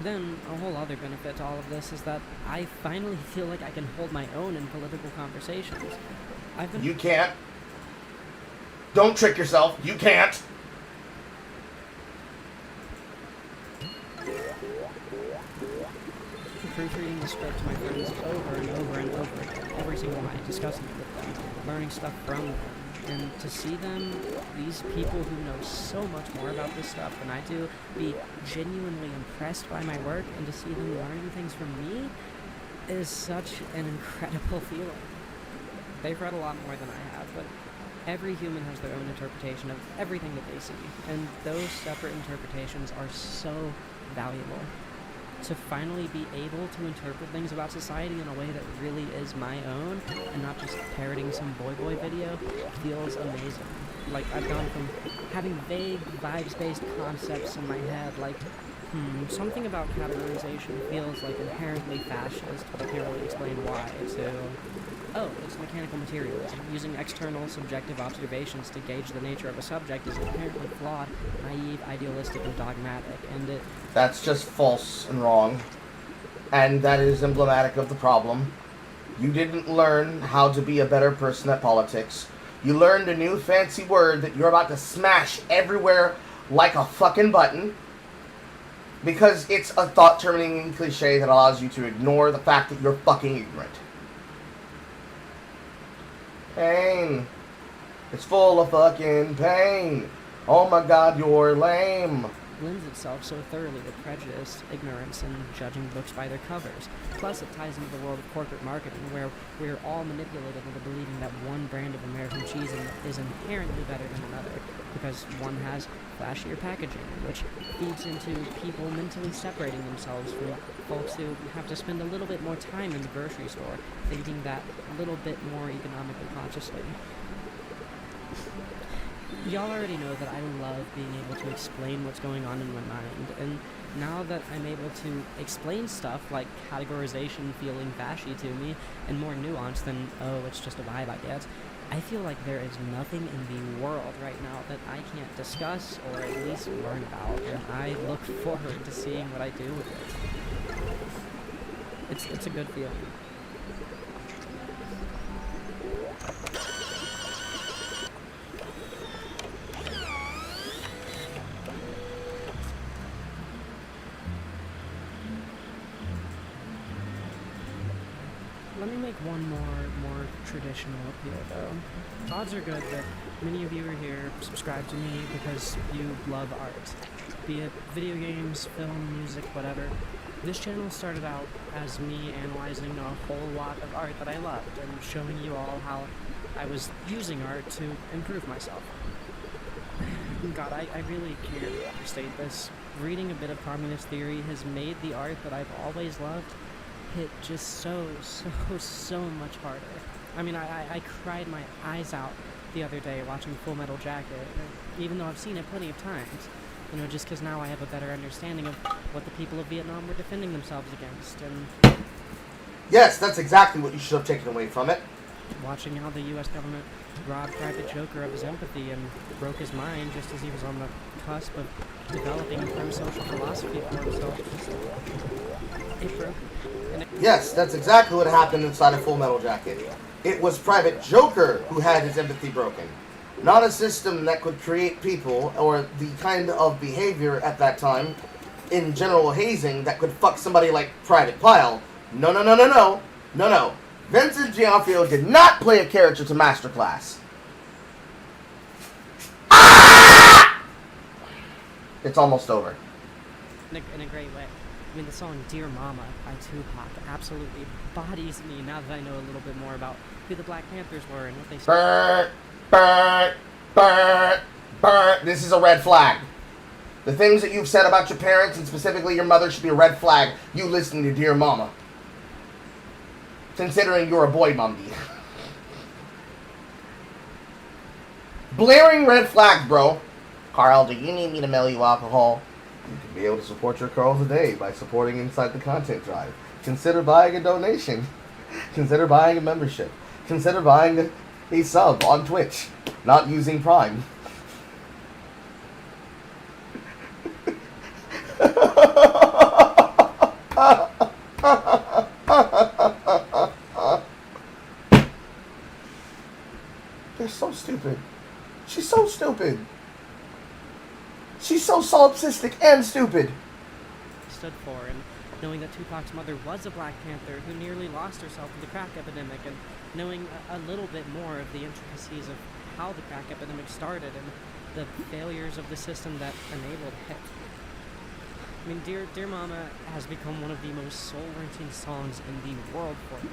Then, a whole other benefit to all of this is that I finally feel like I can hold my own in political conversations. You can't. Don't trick yourself. You can't. Proofreading the script to my friends over and over and over again, every single night, discussing it with them, learning stuff from them. And to see them, these people who know so much more about this stuff than I do, be genuinely impressed by my work, and to see them learning things from me is such an incredible feeling. They've read a lot more than I have, but every human has their own interpretation of everything that they see, and those separate interpretations are so valuable. To finally be able to interpret things about society in a way that really is my own, and not just parroting some boy video, feels amazing. Like, I've gone from having vague, vibes-based concepts in my head, like, something about categorization feels like inherently fascist, but I can't really explain why, to, oh, it's mechanical materialism. Using external subjective observations to gauge the nature of a subject is inherently flawed, naive, idealistic, and dogmatic, and it... That's just false and wrong. And that is emblematic of the problem. You didn't learn how to be a better person at politics. You learned a new fancy word that you're about to smash everywhere like a fucking button. Because it's a thought-terminating cliche that allows you to ignore the fact that you're fucking ignorant. Pain. It's full of fucking pain. Oh my god, you're lame. lends itself so thoroughly to prejudice, ignorance, and judging books by their covers. Plus, it ties into the world of corporate marketing, where we're all manipulated into believing that one brand of American cheese is inherently better than another, because one has flashier packaging, which feeds into people mentally separating themselves from folks who have to spend a little bit more time in the grocery store, thinking that little bit more economically consciously. Y'all already know that I love being able to explain what's going on in my mind, and now that I'm able to explain stuff like categorization feeling fashy to me, and more nuanced than, oh, it's just a vibe I get, I feel like there is nothing in the world right now that I can't discuss or at least learn about, and I look forward to seeing what I do with it. It's a good feeling. Let me make one more traditional appeal, though. Odds are good that many of you are here, subscribe to me because you love art. Be it video games, film, music, whatever. This channel started out as me analyzing a whole lot of art that I loved and showing you all how I was using art to improve myself. God, I really can't state this. Reading a bit of communist theory has made the art that I've always loved hit just so much harder. I mean, I cried my eyes out the other day watching Full Metal Jacket, even though I've seen it plenty of times. You know, just because now I have a better understanding of what the people of Vietnam were defending themselves against, and Yes, that's exactly what you should have taken away from it. watching how the U.S. government robbed Private Joker of his empathy and broke his mind just as he was on the cusp of developing a pro-social philosophy for himself. It broke. And it, Yes, that's exactly what happened inside of Full Metal Jacket. It was Private Joker who had his empathy broken. Not a system that could create people, or the kind of behavior at that time, in general hazing, that could fuck somebody like Private Pyle. No. Vincent D'Onofrio did not play a character to Masterclass. Ah! It's almost over. in a great way. I mean, the song Dear Mama by Tupac absolutely bodies me now that I know a little bit more about who the Black Panthers were and what they stood Burn. This is a red flag. The things that you've said about your parents, and specifically your mother, should be a red flag. You listening to Dear Mama. Considering you're a boy mummy. Blaring red flags, bro. Carl, do you need me to mail you alcohol? You can be able to support your Carls a day by supporting Inside the Content Drive. Consider buying a donation. Consider buying a membership. Consider buying a sub on Twitch. Not using Prime. They're so stupid. She's so stupid. She's so solipsistic and stupid. stood for, and knowing that Tupac's mother was a Black Panther who nearly lost herself to the crack epidemic, and knowing a little bit more of the intricacies of how the crack epidemic started and the failures of the system that enabled it. I mean, Dear Mama has become one of the most soul-wrenching songs in the world for me.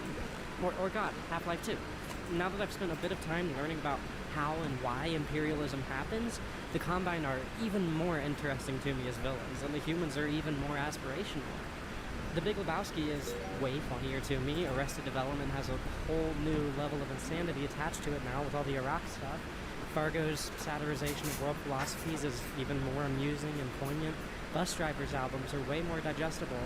Or God, Half-Life 2. Now that I've spent a bit of time learning about how and why imperialism happens, the Combine are even more interesting to me as villains, and the humans are even more aspirational. The Big Lebowski is way funnier to me. Arrested Development has a whole new level of insanity attached to it now with all the Iraq stuff. Fargo's satirization of world philosophies is even more amusing and poignant. Bus Drivers albums are way more digestible.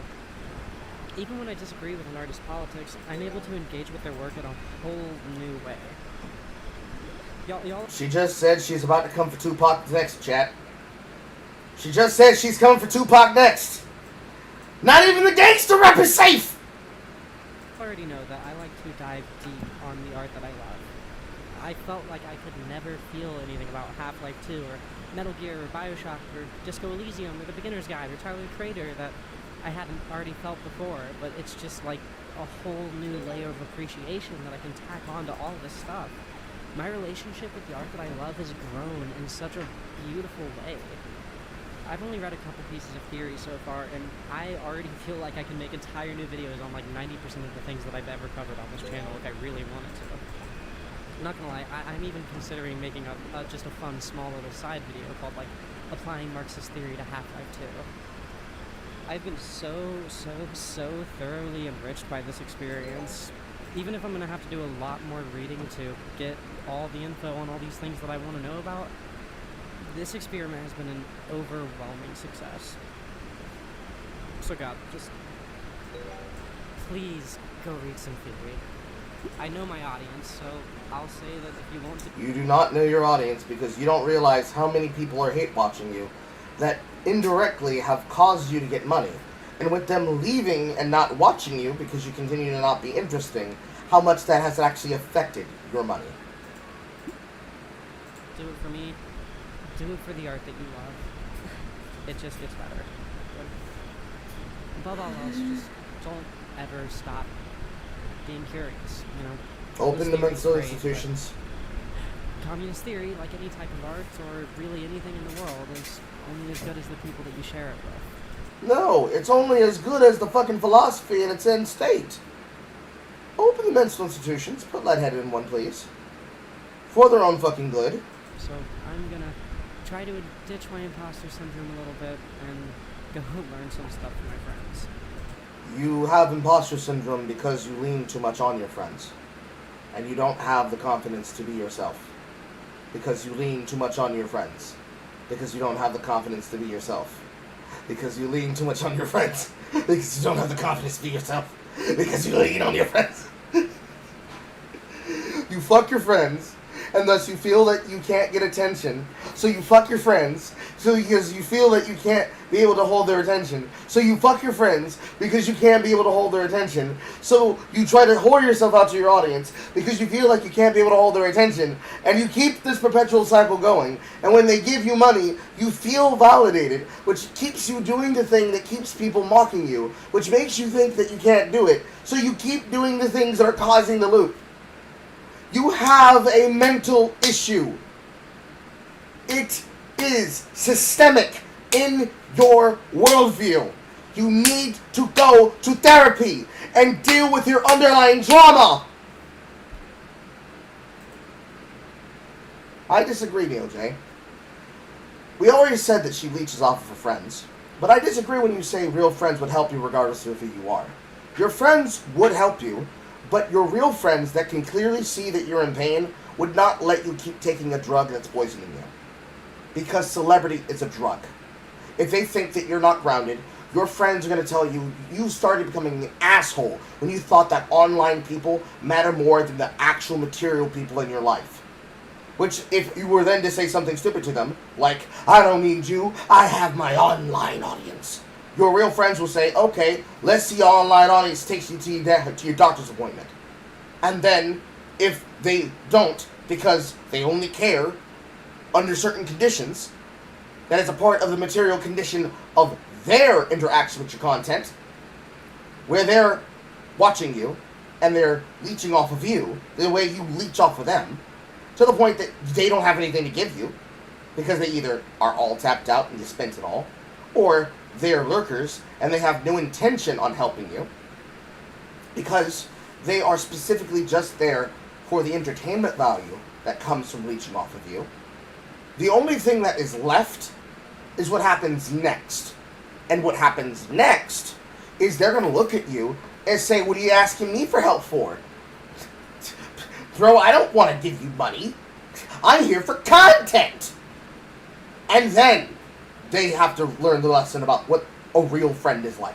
Even when I disagree with an artist's politics, I'm able to engage with their work in a whole new way. Y'all. She just said she's about to come for Tupac next, chat. She just said she's coming for Tupac next. Not even the gangster rap is safe! I already know that I like to dive deep on the art that I love. I felt like I could never feel anything about Half-Life 2 or Metal Gear or Bioshock or Disco Elysium or The Beginner's Guide or Tyler the Creator that I hadn't already felt before, but it's just like a whole new layer of appreciation that I can tack on to all this stuff. My relationship with the art that I love has grown in such a beautiful way. I've only read a couple pieces of theory so far, and I already feel like I can make entire new videos on like 90% of the things that I've ever covered on this channel if I really wanted to. I'm not gonna lie, I'm even considering making just a fun, small little side video called like Applying Marxist Theory to Half-Life 2. I've been so thoroughly enriched by this experience. Even if I'm gonna have to do a lot more reading to get all the info on all these things that I want to know about, this experiment has been an overwhelming success. So God, just please go read some theory. I know my audience, so I'll say that if you want to... You do not know your audience because you don't realize how many people are hate watching you that indirectly have caused you to get money. And with them leaving and not watching you because you continue to not be interesting, how much that has actually affected your money. Do it for me. Do it for the art that you love. It just gets better. But above all else, just don't ever stop being curious, you know? Open the mental Great, institutions. Communist theory, like any type of art or really anything in the world, is only as good as the people that you share it with. No, it's only as good as the fucking philosophy in its end state. Open the mental institutions. Put Leadhead in one, please. For their own fucking good. So I'm gonna try to ditch my imposter syndrome a little bit and go learn some stuff from my friends. You have imposter syndrome because you lean too much on your friends. And you don't have the confidence to be yourself. Because you lean too much on your friends. Because you don't have the confidence to be yourself. Because you lean too much on your friends. Because you don't have the confidence to be yourself. Because you lean on your friends. You fuck your friends, and thus you feel that you can't get attention. So you fuck your friends, because you feel that you can't be able to hold their attention. So you fuck your friends, because you can't be able to hold their attention. So you try to whore yourself out to your audience, because you feel like you can't be able to hold their attention. And you keep this perpetual cycle going. And when they give you money, you feel validated, which keeps you doing the thing that keeps people mocking you, which makes you think that you can't do it. So you keep doing the things that are causing the loop. You have a mental issue. It is systemic in your worldview. You need to go to therapy and deal with your underlying trauma. I disagree, DOJ. We already said that she leeches off of her friends, but I disagree when you say real friends would help you regardless of who you are. Your friends would help you, but your real friends that can clearly see that you're in pain would not let you keep taking a drug that's poisoning you. Because celebrity is a drug. If they think that you're not grounded, your friends are going to tell you you started becoming an asshole when you thought that online people matter more than the actual material people in your life. Which, if you were then to say something stupid to them, like, I don't need you, I have my online audience. Your real friends will say, okay, let's see your online audience takes you to your doctor's appointment. And then, if they don't, because they only care under certain conditions, that is a part of the material condition of their interaction with your content, where they're watching you, and they're leeching off of you, the way you leech off of them, to the point that they don't have anything to give you, because they either are all tapped out and you spent it all, or they're lurkers, and they have no intention on helping you, because they are specifically just there for the entertainment value that comes from leeching off of you. The only thing that is left is what happens next. And what happens next is they're going to look at you and say, what are you asking me for help for? Bro, I don't want to give you money. I'm here for content. And then they have to learn the lesson about what a real friend is like.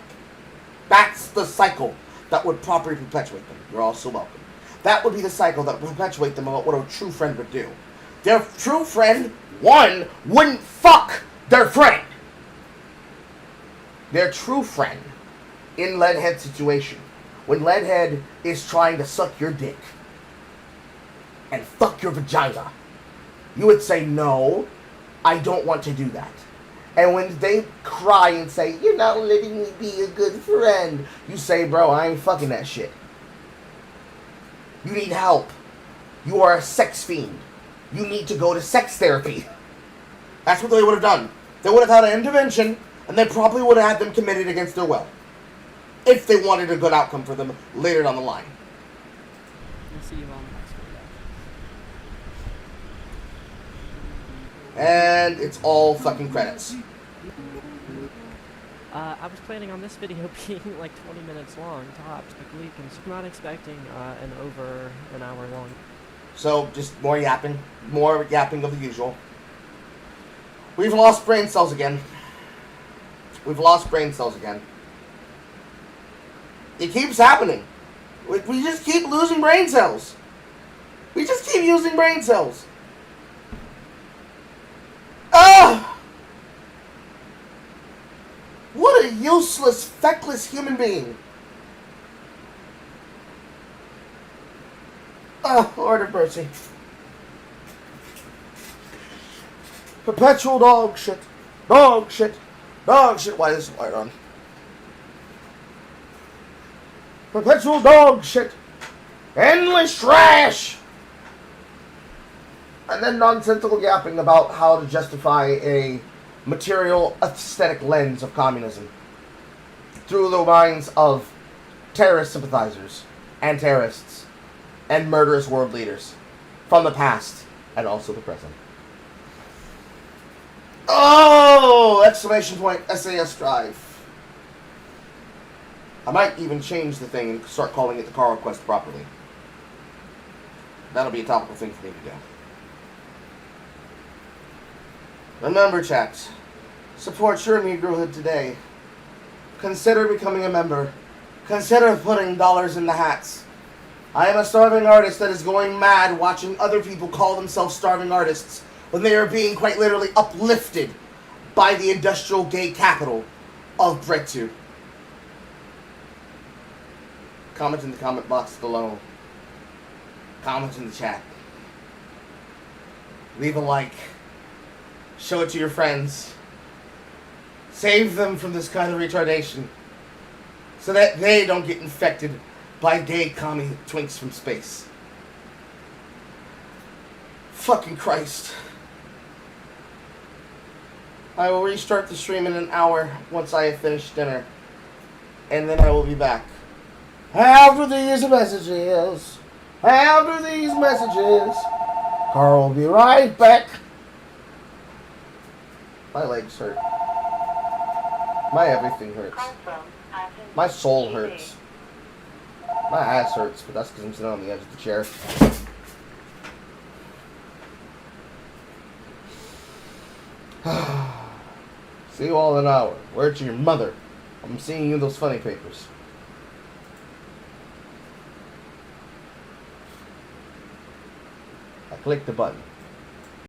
That's the cycle that would properly perpetuate them. You're also welcome. That would be the cycle that would perpetuate them about what a true friend would do. Their true friend, one, wouldn't fuck their friend. Their true friend, in Leadhead's situation, when Leadhead is trying to suck your dick and fuck your vagina, you would say, no, I don't want to do that. And when they cry and say, you're not letting me be a good friend, you say, bro, I ain't fucking that shit. You need help. You are a sex fiend. You need to go to sex therapy. That's what they would have done. They would have had an intervention, and they probably would have had them committed against their will. If they wanted a good outcome for them later down the line. I'll see you all in high school, yeah. And it's all fucking credits. I was planning on this video being like 20 minutes long, tops, typically. I'm not expecting over an hour long. So, just more yapping of the usual. We've lost brain cells again. It keeps happening. We just keep losing brain cells. We just keep using brain cells. Ah! What a useless, feckless human being. Ah, Lord of mercy. Perpetual dog shit. Dog shit. Dog shit. Why is this light on? Perpetual dog shit. Endless trash. And then nonsensical yapping about how to justify a material aesthetic lens of communism through the minds of terrorist sympathizers and terrorists and murderous world leaders from the past and also the present. Oh! Exclamation point SAS Drive. I might even change the thing and start calling it the Carl Quest properly. That'll be a topical thing for me to do. Remember, chat, support your Negrohood today. Consider becoming a member. Consider putting dollars in the hats. I am a starving artist that is going mad watching other people call themselves starving artists when they are being quite literally uplifted by the industrial gay capital of Bretu. Comment in the comment box below. Comment in the chat. Leave a like. Show it to your friends. Save them from this kind of retardation so that they don't get infected by gay commie twinks from space. Fucking Christ. I will restart the stream in an hour once I have finished dinner. And then I will be back. After these messages. Carl will be right back. My legs hurt. My everything hurts. My soul hurts. My ass hurts, but that's because I'm sitting on the edge of the chair. See you all in an hour. Word to your mother. I'm seeing you in those funny papers. I clicked the button.